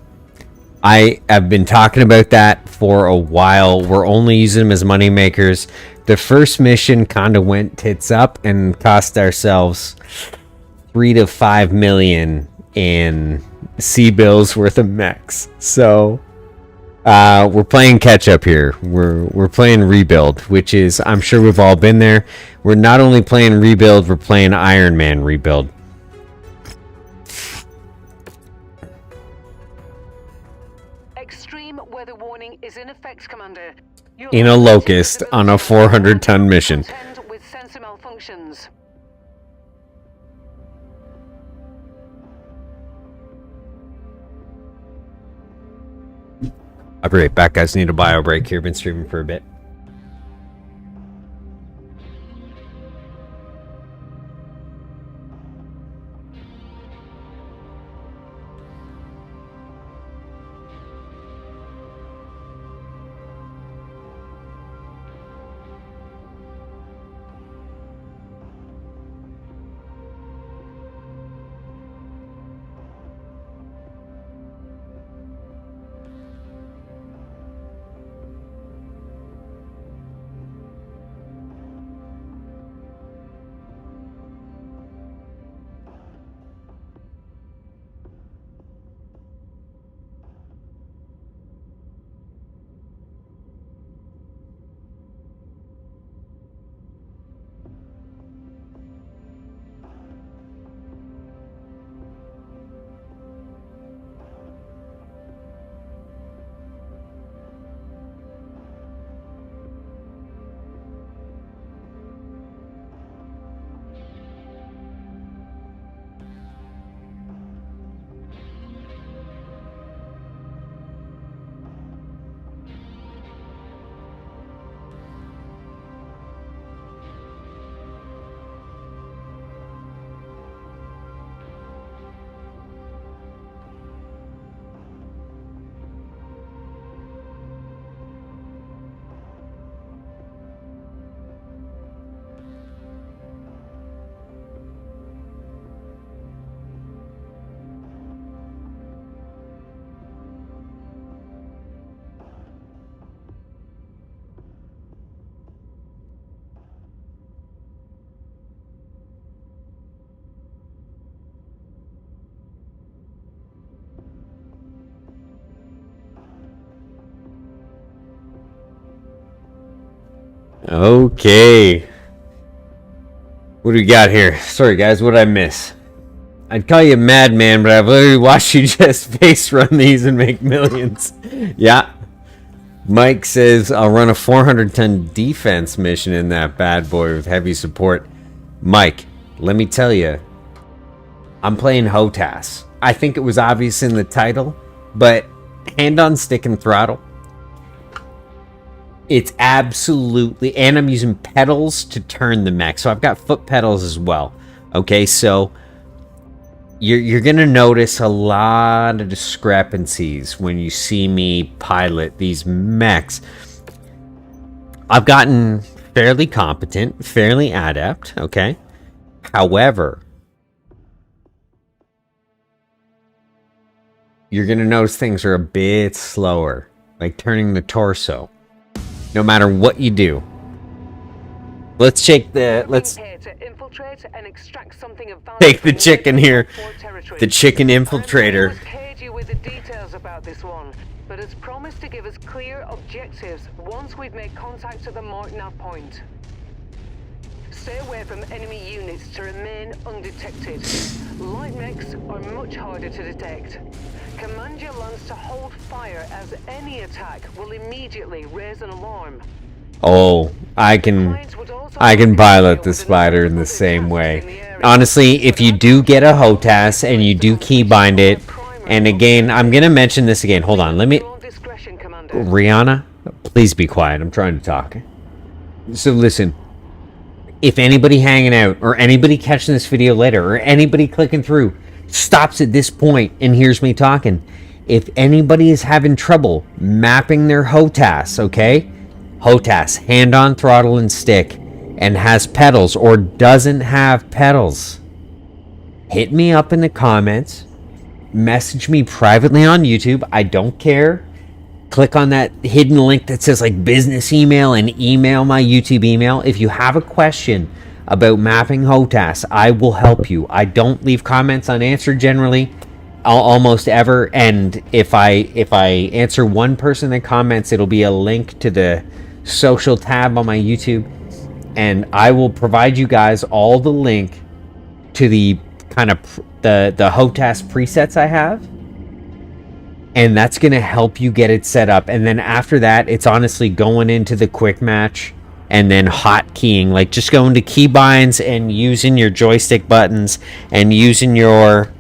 I have been talking about that for a while. We're only using them as money makers. The first mission kind of went tits up and cost ourselves 3 to 5 million in C-bills worth of mechs. So we're playing catch up here. We're playing rebuild, which is, I'm sure we've all been there. We're not only playing rebuild, we're playing Ironman rebuild. Extreme weather warning is in effect, Commander. In a locust on a 400-ton mission. With sensor malfunctions. I'll be right back, guys. Need a bio break here. Been streaming for a bit. Okay. What do we got here? Sorry, guys, what did I miss? I'd call you a madman, but I've literally watched you just face run these and make millions. Yeah. Mike says, I'll run a 400-ton defense mission in that bad boy with heavy support. Mike, let me tell you, I'm playing HOTAS. I think it was obvious in the title, but hand on stick and throttle. It's absolutely, and I'm using pedals to turn the mech. So I've got foot pedals as well. Okay, so you're going to notice a lot of discrepancies when you see me pilot these mechs. I've gotten fairly competent, fairly adept, okay? However, you're going to notice things are a bit slower, like turning the torso. No matter what you do. Let's take the take the chicken here. The chicken infiltrator. You with the details about this one, but has promised to give us clear objectives once we've made contact at the marked nav point. Stay away from enemy units to remain undetected. Light mechs are much harder to detect. Command your lance to hold fire, as any attack will immediately raise an alarm. Oh, I can pilot the spider in the same way. Honestly, if you do get a HOTAS and you do keybind it, and again, I'm gonna mention this again. Hold on, let me. Rihanna, please be quiet. I'm trying to talk. So listen. If anybody hanging out, or anybody catching this video later, or anybody clicking through, stops at this point and hears me talking, if anybody is having trouble mapping their HOTAS, okay? HOTAS, hand on throttle and stick, and has pedals, or doesn't have pedals, hit me up in the comments, message me privately on YouTube, I don't care. Click on that hidden link that says like business email and email my YouTube email. If you have a question about mapping HOTAS, I will help you. I don't leave comments unanswered generally, almost ever. And if I answer one person that comments, it'll be a link to the social tab on my YouTube, and I will provide you guys all the link to the kind of the HOTAS presets I have. And that's going to help you get it set up. And then after that, it's honestly going into the quick match and then hotkeying. Like just going to keybinds and using your joystick buttons and using your,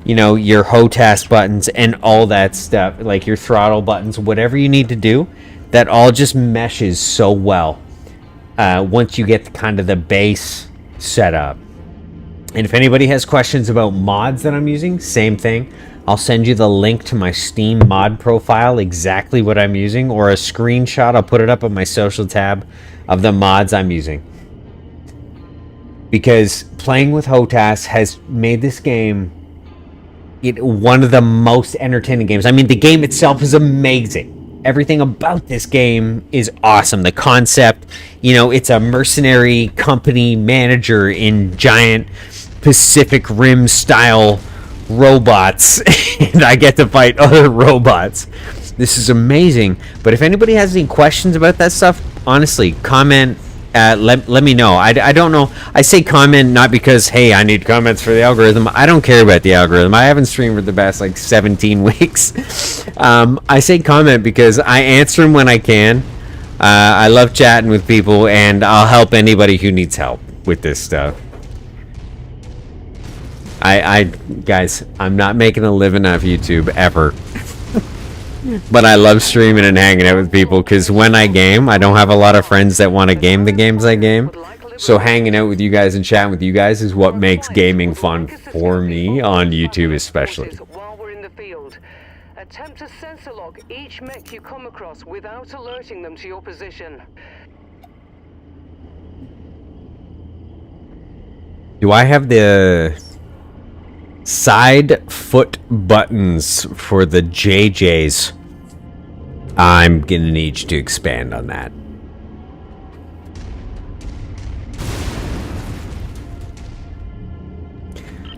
you know, your HOTAS buttons and all that stuff. Like your throttle buttons, whatever you need to do. That all just meshes so well once you get kind of the base set up. And if anybody has questions about mods that I'm using, same thing. I'll send you the link to my Steam mod profile, exactly what I'm using, or a screenshot. I'll put it up on my social tab of the mods I'm using. Because playing with HOTAS has made this game one of the most entertaining games. I mean, the game itself is amazing. Everything about this game is awesome. The concept, you know, it's a mercenary company manager in giant Pacific Rim style robots, and I get to fight other robots. This is amazing. But if anybody has any questions about that stuff, honestly, comment. Let me know. I don't know. I say comment not because, hey, I need comments for the algorithm. I don't care about the algorithm. I haven't streamed for the past like 17 weeks. I say comment because I answer them when I can. I love chatting with people, and I'll help anybody who needs help with this stuff. Guys, I'm not making a living off YouTube ever. But I love streaming and hanging out with people, because when I game, I don't have a lot of friends that want to game the games I game. So hanging out with you guys and chatting with you guys is what makes gaming fun for me, on YouTube especially. While we're in the field, attempt to sensor lock each mech you come across without alerting them to your position. Do I have the side foot buttons for the JJs? I'm gonna need you to expand on that.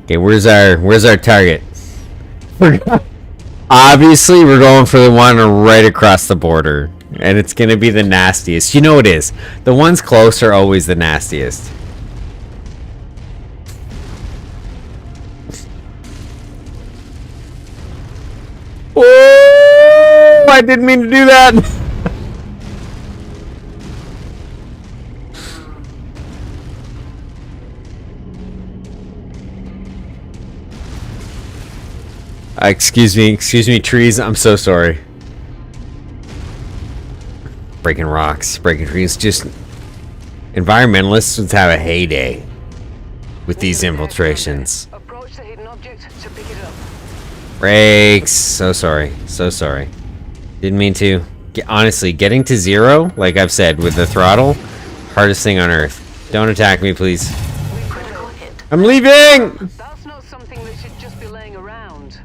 Okay, where's our target? Obviously, we're going for the one right across the border. And it's gonna be the nastiest. You know it is. The ones close are always the nastiest. Oh, I didn't mean to do that. Excuse me, trees. I'm so sorry. Breaking rocks, breaking trees. Just environmentalists would have a heyday with these infiltrations. Approach the hidden object to pick it up. Brakes. So sorry. So sorry. Didn't mean to. Honestly, getting to 0, like I've said, with the throttle, hardest thing on earth. Don't attack me, please. Critical hit. I'm leaving! That's not something that should just be laying around.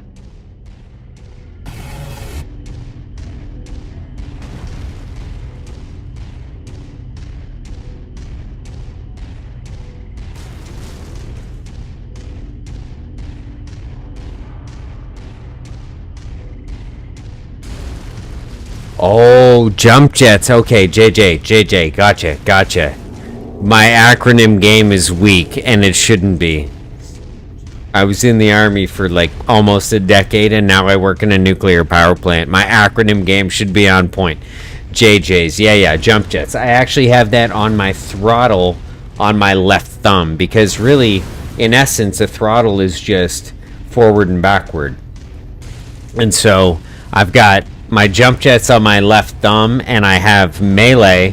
Oh, jump jets. Okay, JJ, gotcha. My acronym game is weak, and it shouldn't be. I was in the army for like almost a decade, and now I work in a nuclear power plant. My acronym game should be on point. JJs, yeah, jump jets. I actually have that on my throttle on my left thumb, because really, in essence, a throttle is just forward and backward. And so, I've got my jump jets on my left thumb, and I have melee,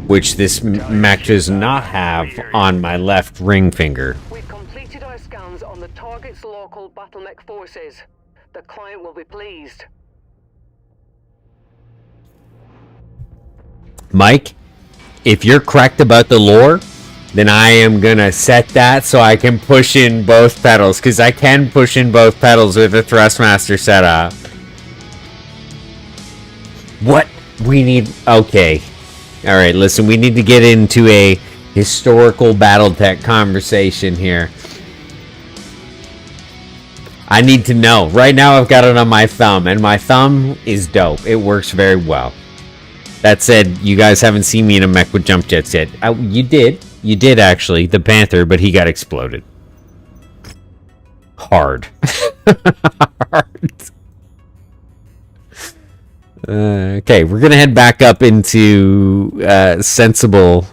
which this mech does not have, on my left ring finger. We've completed our scans on the target's local battletech forces. The client will be pleased. Mike, if you're correct about the lore, then I am gonna set that so I can push in both pedals, because I can push in both pedals with a Thrustmaster setup. What we need... Okay. Alright, listen, we need to get into a historical battletech conversation here. I need to know. Right now I've got it on my thumb, and my thumb is dope. It works very well. That said, you guys haven't seen me in a mech with jump jets yet. You did actually, the Panther, but he got exploded. Hard. Hard. Okay, we're gonna head back up into the sensible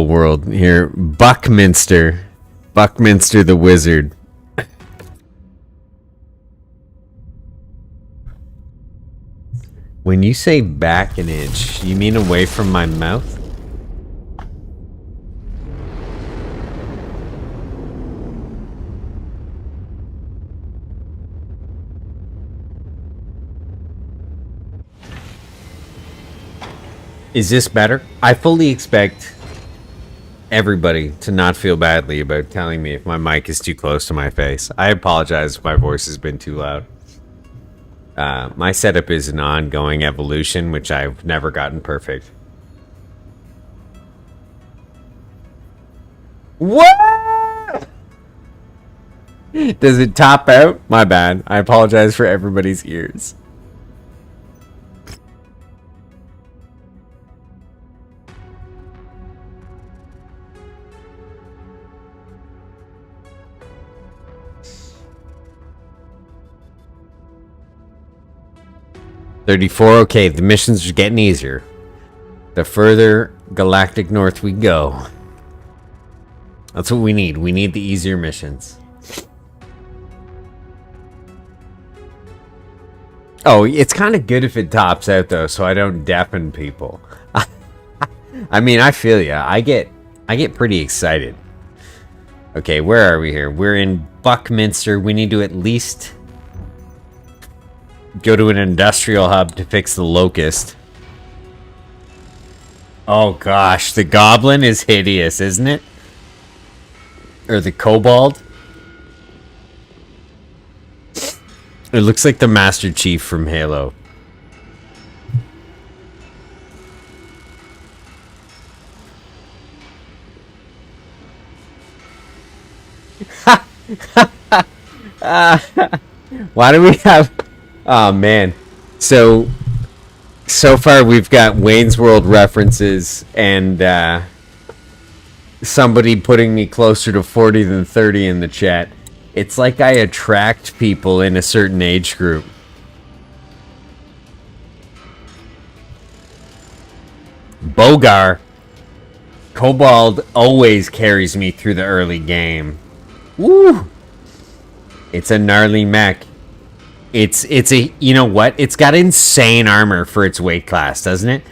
world here. Buckminster the Wizard. When you say back an inch, you mean away from my mouth? Is this better? I fully expect everybody to not feel badly about telling me if my mic is too close to my face. I apologize if my voice has been too loud. My setup is an ongoing evolution, which I've never gotten perfect. What? Does it top out? My bad. I apologize for everybody's ears. $34. Okay, the missions are getting easier. The further galactic north we go. That's what we need. We need the easier missions. Oh, it's kind of good if it tops out though, so I don't deafen people. I mean, I feel ya. I get pretty excited. Okay, where are we here? We're in Buckminster. We need to at least go to an industrial hub to fix the locust. Oh gosh, the goblin is hideous, isn't it? Or the kobold. It looks like the Master Chief from Halo. Why do we have... Oh, man. So far we've got Wayne's World references and somebody putting me closer to 40 than 30 in the chat. It's like I attract people in a certain age group. Bogar. Cobalt always carries me through the early game. Woo! It's a gnarly mech. It's a, you know what? It's got insane armor for its weight class, doesn't it?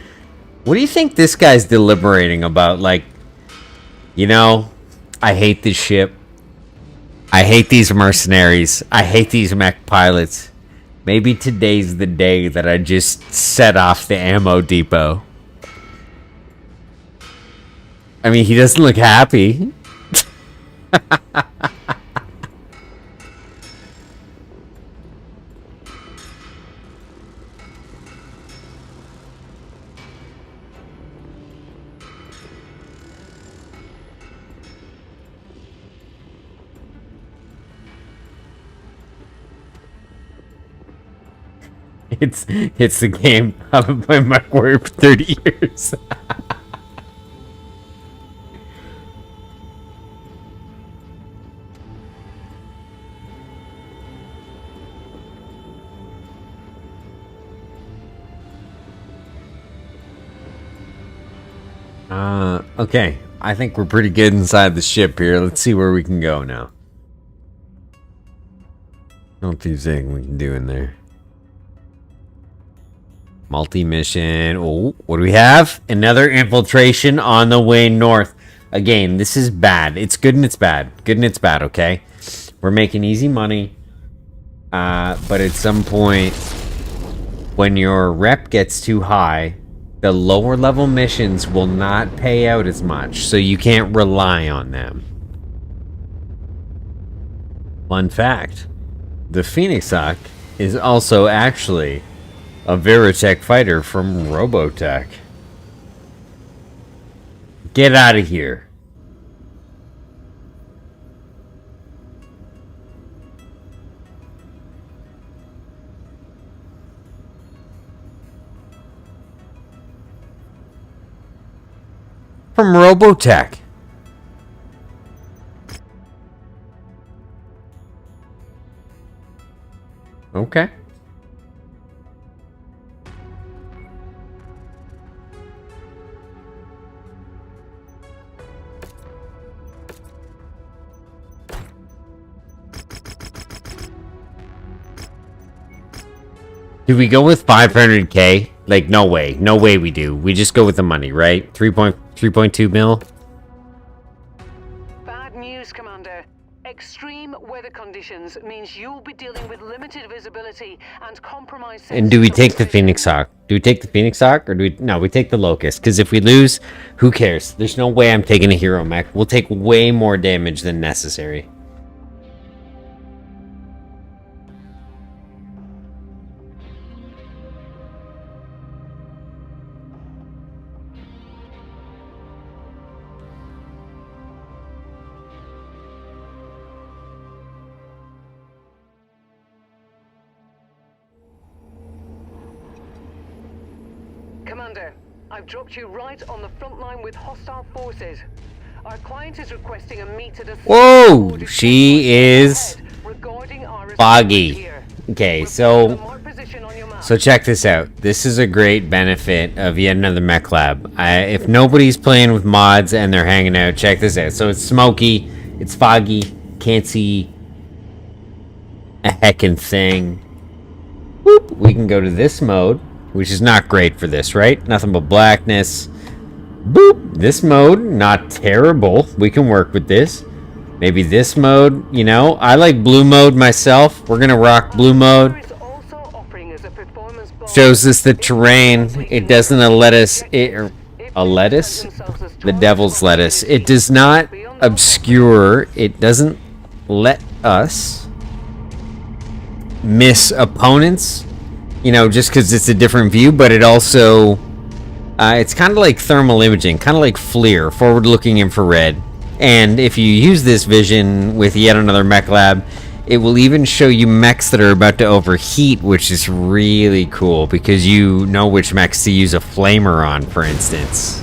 What do you think this guy's deliberating about? Like, you know, I hate this ship. I hate these mercenaries. I hate these mech pilots. Maybe today's the day that I just set off the ammo depot. I mean, he doesn't look happy. It's the game. I've been playing Mechwarrior for 30 years. Okay. I think we're pretty good inside the ship here. Let's see where we can go now. Don't think there's anything we can do in there. Multi-mission. Oh, what do we have? Another infiltration on the way north. Again, this is bad. It's good and it's bad. Good and it's bad, okay? We're making easy money. But at some point, when your rep gets too high, the lower level missions will not pay out as much, so you can't rely on them. Fun fact, the Phoenix Hawk is also actually a Veritech fighter from Robotech. Get out of here. From Robotech. Okay. Do we go with 500k? Like, no way. No way we do. We just go with the money, right? 3.2 mil? Bad news, Commander. Extreme weather conditions means you'll be dealing with limited visibility and compromised... And do we take the Phoenix Hawk? Do we take the Phoenix Hawk? Or do we... No, we take the Locust. Because if we lose, who cares? There's no way I'm taking a hero mech. We'll take way more damage than necessary. Commander, I've dropped you right on the front line with hostile forces. Our client is requesting a meet at a... Whoa! She is foggy. Okay, so check this out. This is a great benefit of yet another mech lab. If nobody's playing with mods and they're hanging out, check this out. So it's smoky, it's foggy, can't see a heckin' thing. Whoop! We can go to this mode, which is not great for this, right? Nothing but blackness. Boop! This mode, not terrible. We can work with this. Maybe this mode, you know. I like blue mode myself. We're gonna rock blue mode. Shows us the terrain. It doesn't let us... a lettuce? The devil's lettuce. It does not obscure. It doesn't let us miss opponents. You know, just because it's a different view, but it also... it's kind of like thermal imaging, kind of like FLIR, forward-looking infrared. And if you use this vision with yet another mech lab, It will even show you mechs that are about to overheat, which is really cool because you know which mechs to use a flamer on, for instance.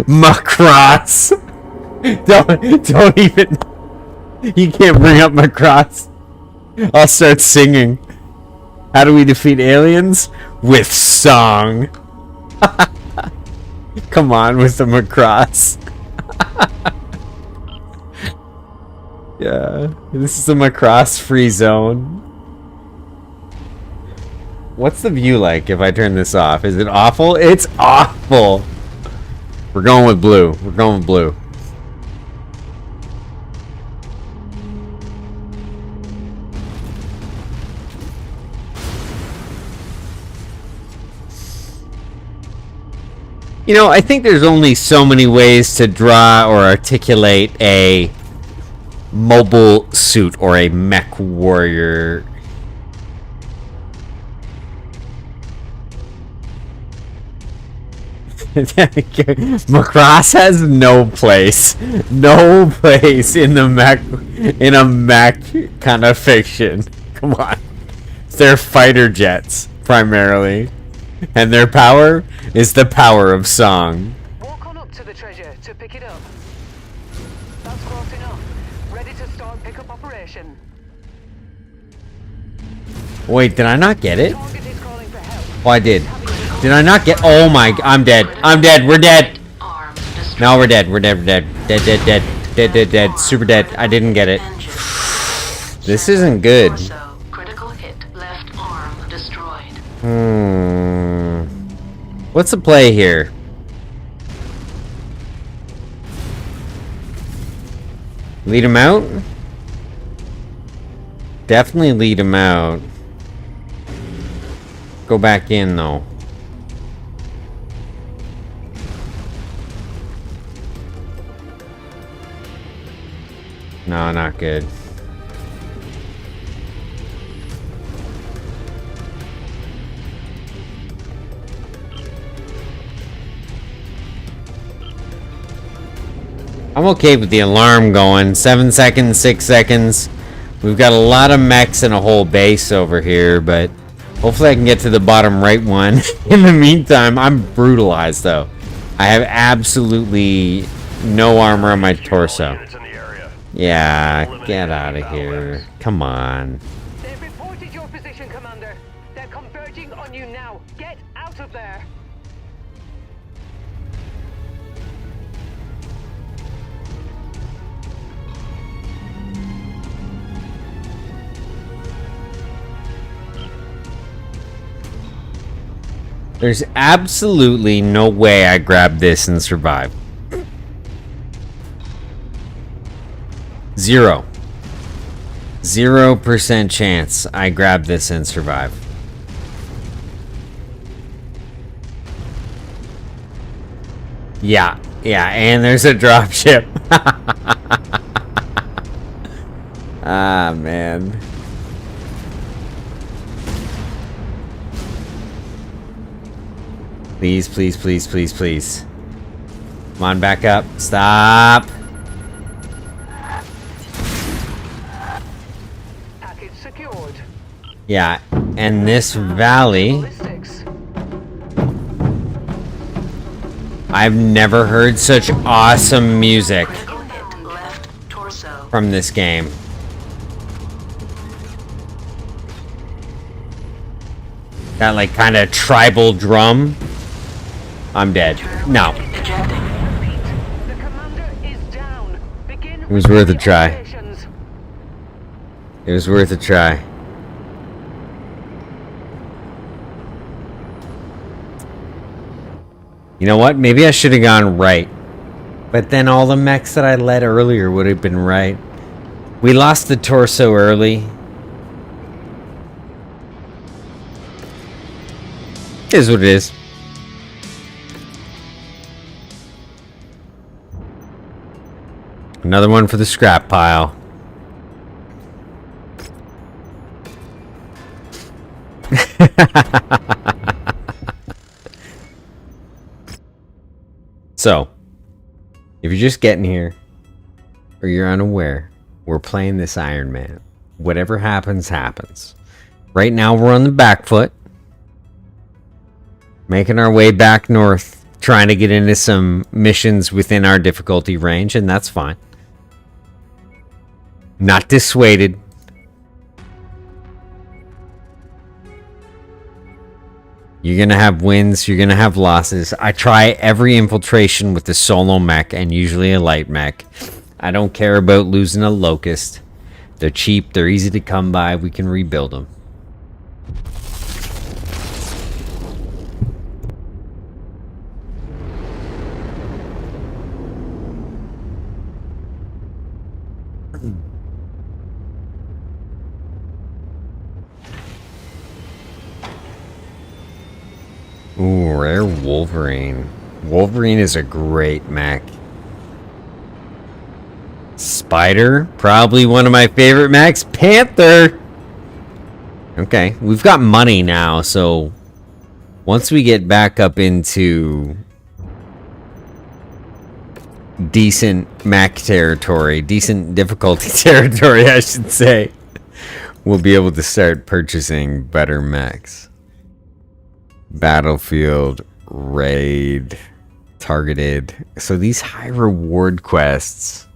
Macross! Don't even... You can't bring up Macross. I'll start singing. How do we defeat aliens? With song. Come on with the Macross. Yeah, this is a Macross free zone. What's the view like if I turn this off? Is it awful? It's awful! We're going with blue. We're going with blue. You know, I think there's only so many ways to draw or articulate a mobile suit or a Mechwarrior. Macross has no place in a mech kind of fiction. Come on, they're fighter jets primarily, and their power is the power of song. Walk on up to the treasure to pick it up. That's close enough. Ready to start pickup operation. Wait, did I not get it? Target is calling for help. Oh, I did. Did I not get? Oh my! I'm dead. I'm dead. We're dead. Arm destroyed. No, we're dead. We're dead. We're dead. Dead. Dead. Dead. Dead. Dead. Dead. Super dead. I didn't get it. Engine. This isn't good. Torso. Critical hit. Left arm destroyed. What's the play here? Lead him out? Definitely lead him out. Go back in though. No, not good. I'm okay with the alarm going. 7 seconds, 6 seconds. We've got a lot of mechs and a whole base over here, but hopefully I can get to the bottom right one. In the meantime, I'm brutalized though. I have absolutely no armor on my torso. Yeah, get out of here. Come on. They've reported your position, Commander. They're converging on you now. Get out of there. There's absolutely no way I grab this and survive. 0% chance I grab this and survive. Yeah, and there's a dropship. Ah, man. Please, please, please, please, please. Come on, back up. Stop. Package secured. Yeah, and this valley, Ballistics. I've never heard such awesome music Critical hit. Left torso. from this game. That like kind of tribal drum. I'm dead. No. Ejecting. The commander is down. Begin It was worth a try. operations. It was worth a try. You know what? Maybe I should have gone right. But then all the mechs that I led earlier would have been right. We lost the torso early. It is what it is. Another one for the scrap pile. So, if you're just getting here, or you're unaware, we're playing this Ironman. Whatever happens, happens. Right now, we're on the back foot. Making our way back north, trying to get into some missions within our difficulty range, and that's fine. Not dissuaded. You're going to have wins, you're going to have losses. I try every infiltration with the solo mech and usually a light mech. I don't care about losing a locust. They're cheap, they're easy to come by, we can rebuild them. Ooh, rare Wolverine. Wolverine is a great mech. Spider, probably one of my favorite mechs. Panther! Okay, we've got money now, so once we get back up into decent mech territory, decent difficulty territory, I should say, we'll be able to start purchasing better mechs. Battlefield, raid, targeted. So these high reward quests.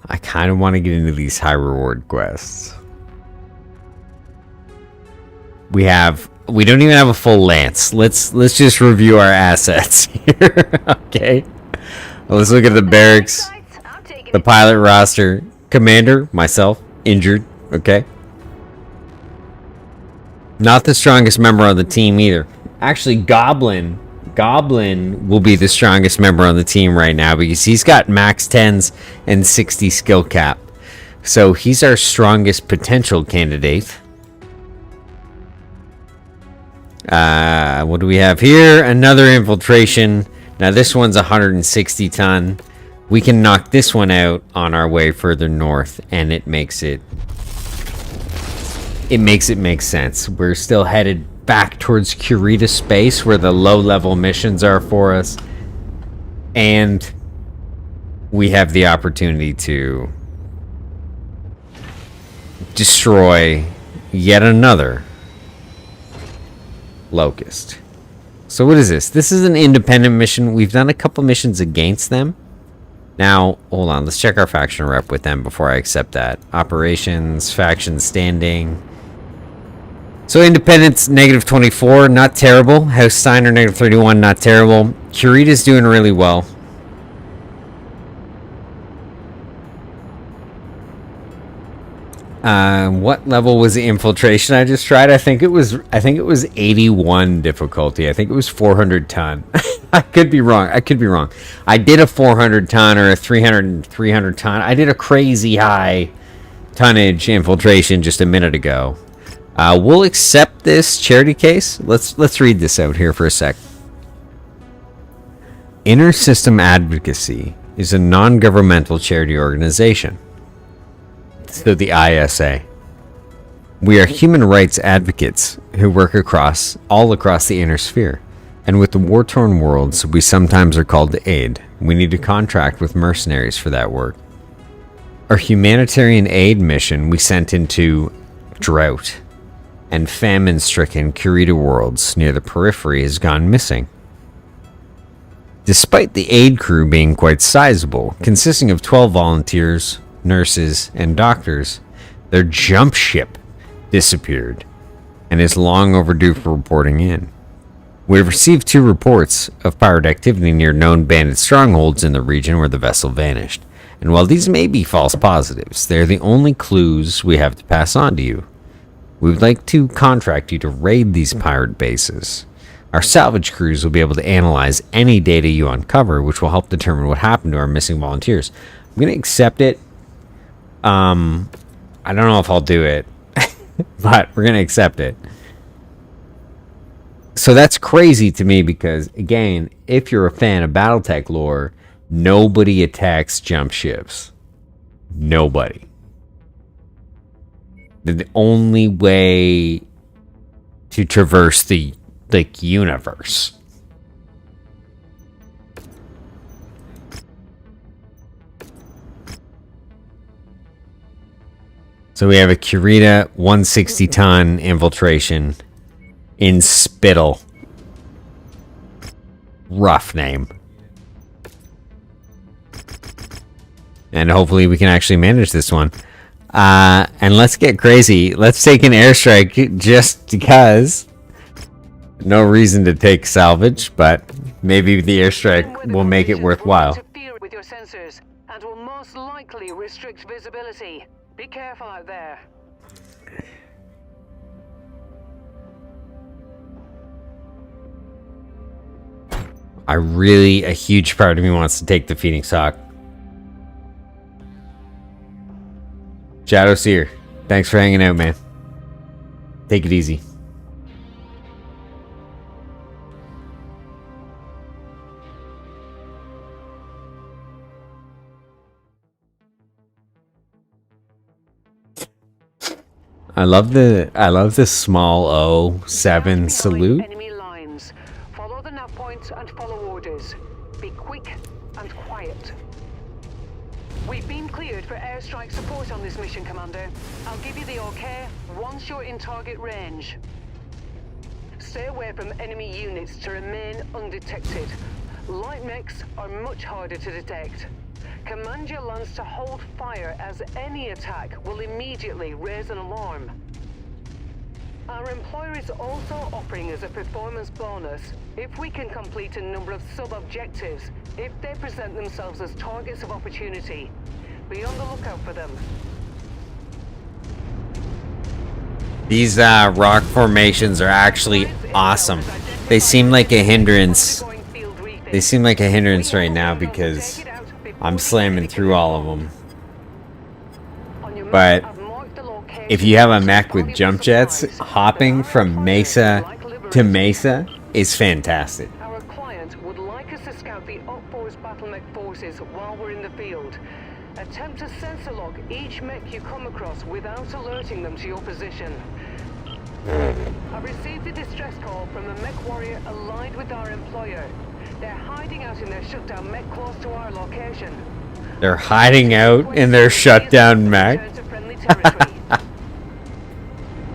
I kind of want to get into these high reward quests. We don't even have a full lance. Let's just review our assets here. Okay. Let's look at the barracks, the pilot roster, commander, myself, injured, okay? Not the strongest member on the team either. Actually, Goblin will be the strongest member on the team right now because he's got max 10s and 60 skill cap. So he's our strongest potential candidate. What do we have here? Another infiltration. Now this one's 160 ton. We can knock this one out on our way further north, and it makes it make sense. We're still headed back towards Kurita space, where the low-level missions are for us, and we have the opportunity to destroy yet another locust. So what is this? This is an independent mission. We've done a couple missions against them. Now, hold on. Let's check our faction rep with them before I accept that. Operations, faction standing. So independence, negative 24, not terrible. House Steiner, negative 31, not terrible. Kurita's doing really well. What level was the infiltration I just tried? I think it was 81 difficulty. I think it was 400 ton. I could be wrong. I did a 400 ton or a 300 ton. I did a crazy high tonnage infiltration just a minute ago. We'll accept this charity case. Let's read this out here for a sec. Inner System Advocacy is a non-governmental charity organization. So the ISA. We are human rights advocates who work all across the inner sphere. And with the war-torn worlds, we sometimes are called to aid. We need to contract with mercenaries for that work. Our humanitarian aid mission we sent into drought and famine-stricken Kurita worlds near the periphery has gone missing. Despite the aid crew being quite sizable, consisting of 12 volunteers, nurses, and doctors, their jump ship disappeared and is long overdue for reporting in. We have received 2 reports of pirate activity near known bandit strongholds in the region where the vessel vanished, and while these may be false positives, they are the only clues we have to pass on to you. We would like to contract you to raid these pirate bases. Our salvage crews will be able to analyze any data you uncover, which will help determine what happened to our missing volunteers. I'm going to accept it. I don't know if I'll do it, but we're going to accept it. So that's crazy to me because, again, if you're a fan of battletech lore, nobody attacks jump ships. Nobody. The only way to traverse the universe. So we have a Kurita 160-ton infiltration in Spittle. Rough name. And hopefully we can actually manage this one. And let's get crazy. Let's take an airstrike just because. No reason to take salvage, but maybe the airstrike will make it worthwhile. Interfere with your sensors and will most likely restrict visibility. Be careful out there. A huge part of me wants to take the Phoenix Hawk. Shadow Seer, thanks for hanging out, man. Take it easy. I love the small O7 salute. Enemy lines. Follow the nav point and follow orders. Be quick and quiet. We've been cleared for airstrike support on this mission, Commander. I'll give you the okay once you're in target range. Stay away from enemy units to remain undetected. Light mechs are much harder to detect. Command your lance to hold fire as any attack will immediately raise an alarm. Our employer is also offering us a performance bonus if we can complete a number of sub-objectives if they present themselves as targets of opportunity. Be on the lookout for them. These rock formations are actually awesome. They seem like a hindrance. They seem like a hindrance right now because I'm slamming through all of them. But if you have a mech with jump jets, hopping from mesa to mesa is fantastic. Our client would like us to scout the up-force battle mech forces while we're in the field. Attempt to sensor log each mech you come across without alerting them to your position. I received a distress call from a Mechwarrior allied with our employer. They're hiding out in their shutdown mech close to our location. They're hiding out in their shutdown mech?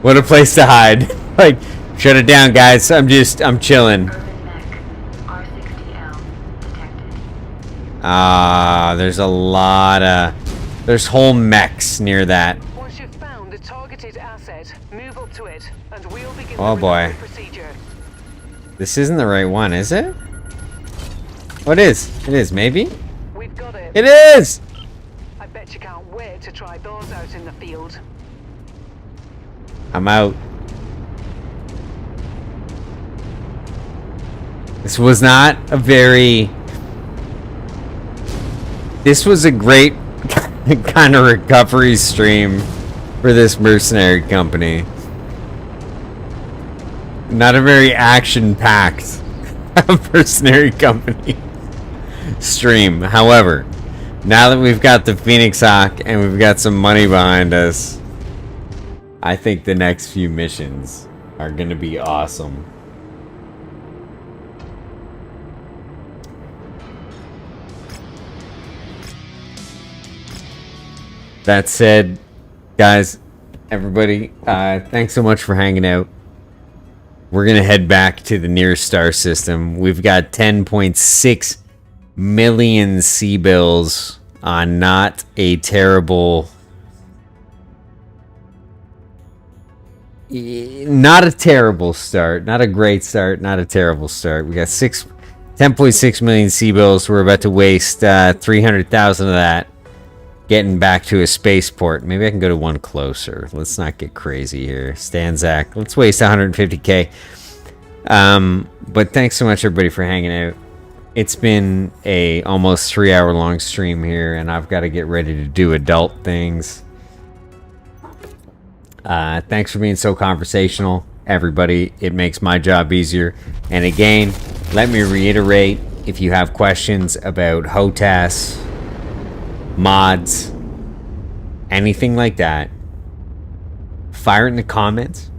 What a place to hide. Like, shut it down, guys. I'm chilling. There's a lot of... There's whole mechs near that. Once you've found the targeted asset, move up to it, and we'll begin oh boy. Procedure. This isn't the right one, is it? Oh, it is. It is, maybe? We've got it. It is! I bet you can't wait to try those out in the field. I'm out. This was not a very... This was a great kind of recovery stream for this mercenary company. Not a very action-packed mercenary company stream. However, now that we've got the Phoenix Hawk and we've got some money behind us, I think the next few missions are going to be awesome. That said, guys, everybody, thanks so much for hanging out. We're going to head back to the nearest star system. We've got 10.6 million C-bills on not a terrible... Not a terrible start. Not a great start. Not a terrible start. We got 10.6 million C-bills. We're about to waste 300,000 of that getting back to a spaceport. Maybe I can go to one closer. Let's not get crazy here. Stanzac. Let's waste 150k. But thanks so much, everybody, for hanging out. It's been a almost 3-hour long stream here, and I've got to get ready to do adult things. Thanks for being so conversational. everybody. It makes my job easier. And again, let me reiterate, if you have questions about HOTAS, mods, anything like that, fire it in the comments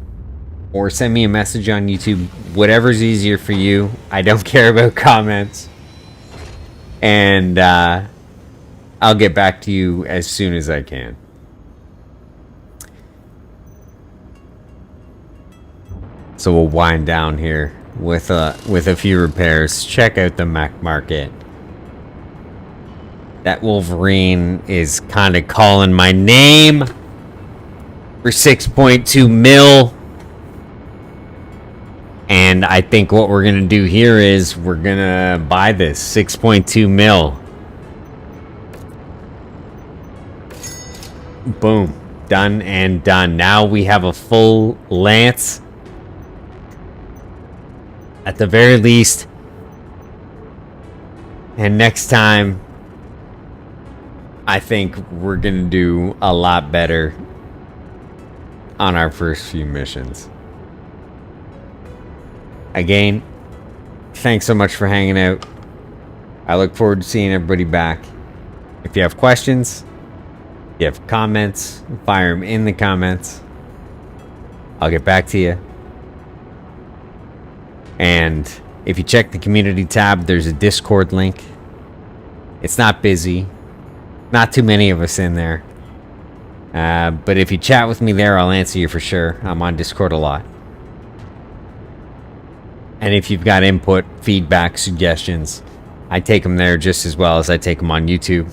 or send me a message on YouTube. Whatever's easier for you. I don't care about comments. And I'll get back to you as soon as I can. So we'll wind down here with a few repairs. Check out the mech market. That Wolverine is kind of calling my name for 6.2 mil. And I think what we're gonna do here is we're gonna buy this 6.2 mil. Boom. Done and done. Now we have a full lance. At the very least. And next time, I think we're gonna do a lot better on our first few missions. Again, thanks so much for hanging out. I look forward to seeing everybody back. If you have questions, if you have comments, fire them in the comments. I'll get back to you. And if you check the community tab, there's a Discord link. It's not busy. Not too many of us in there. But if you chat with me there, I'll answer you for sure. I'm on Discord a lot. And if you've got input, feedback, suggestions, I take them there just as well as I take them on YouTube.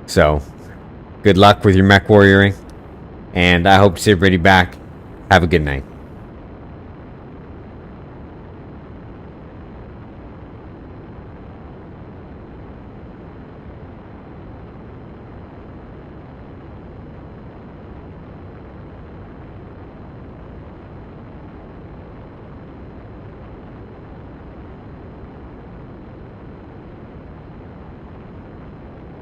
So, good luck with your mech warrioring. And I hope to see everybody back. Have a good night.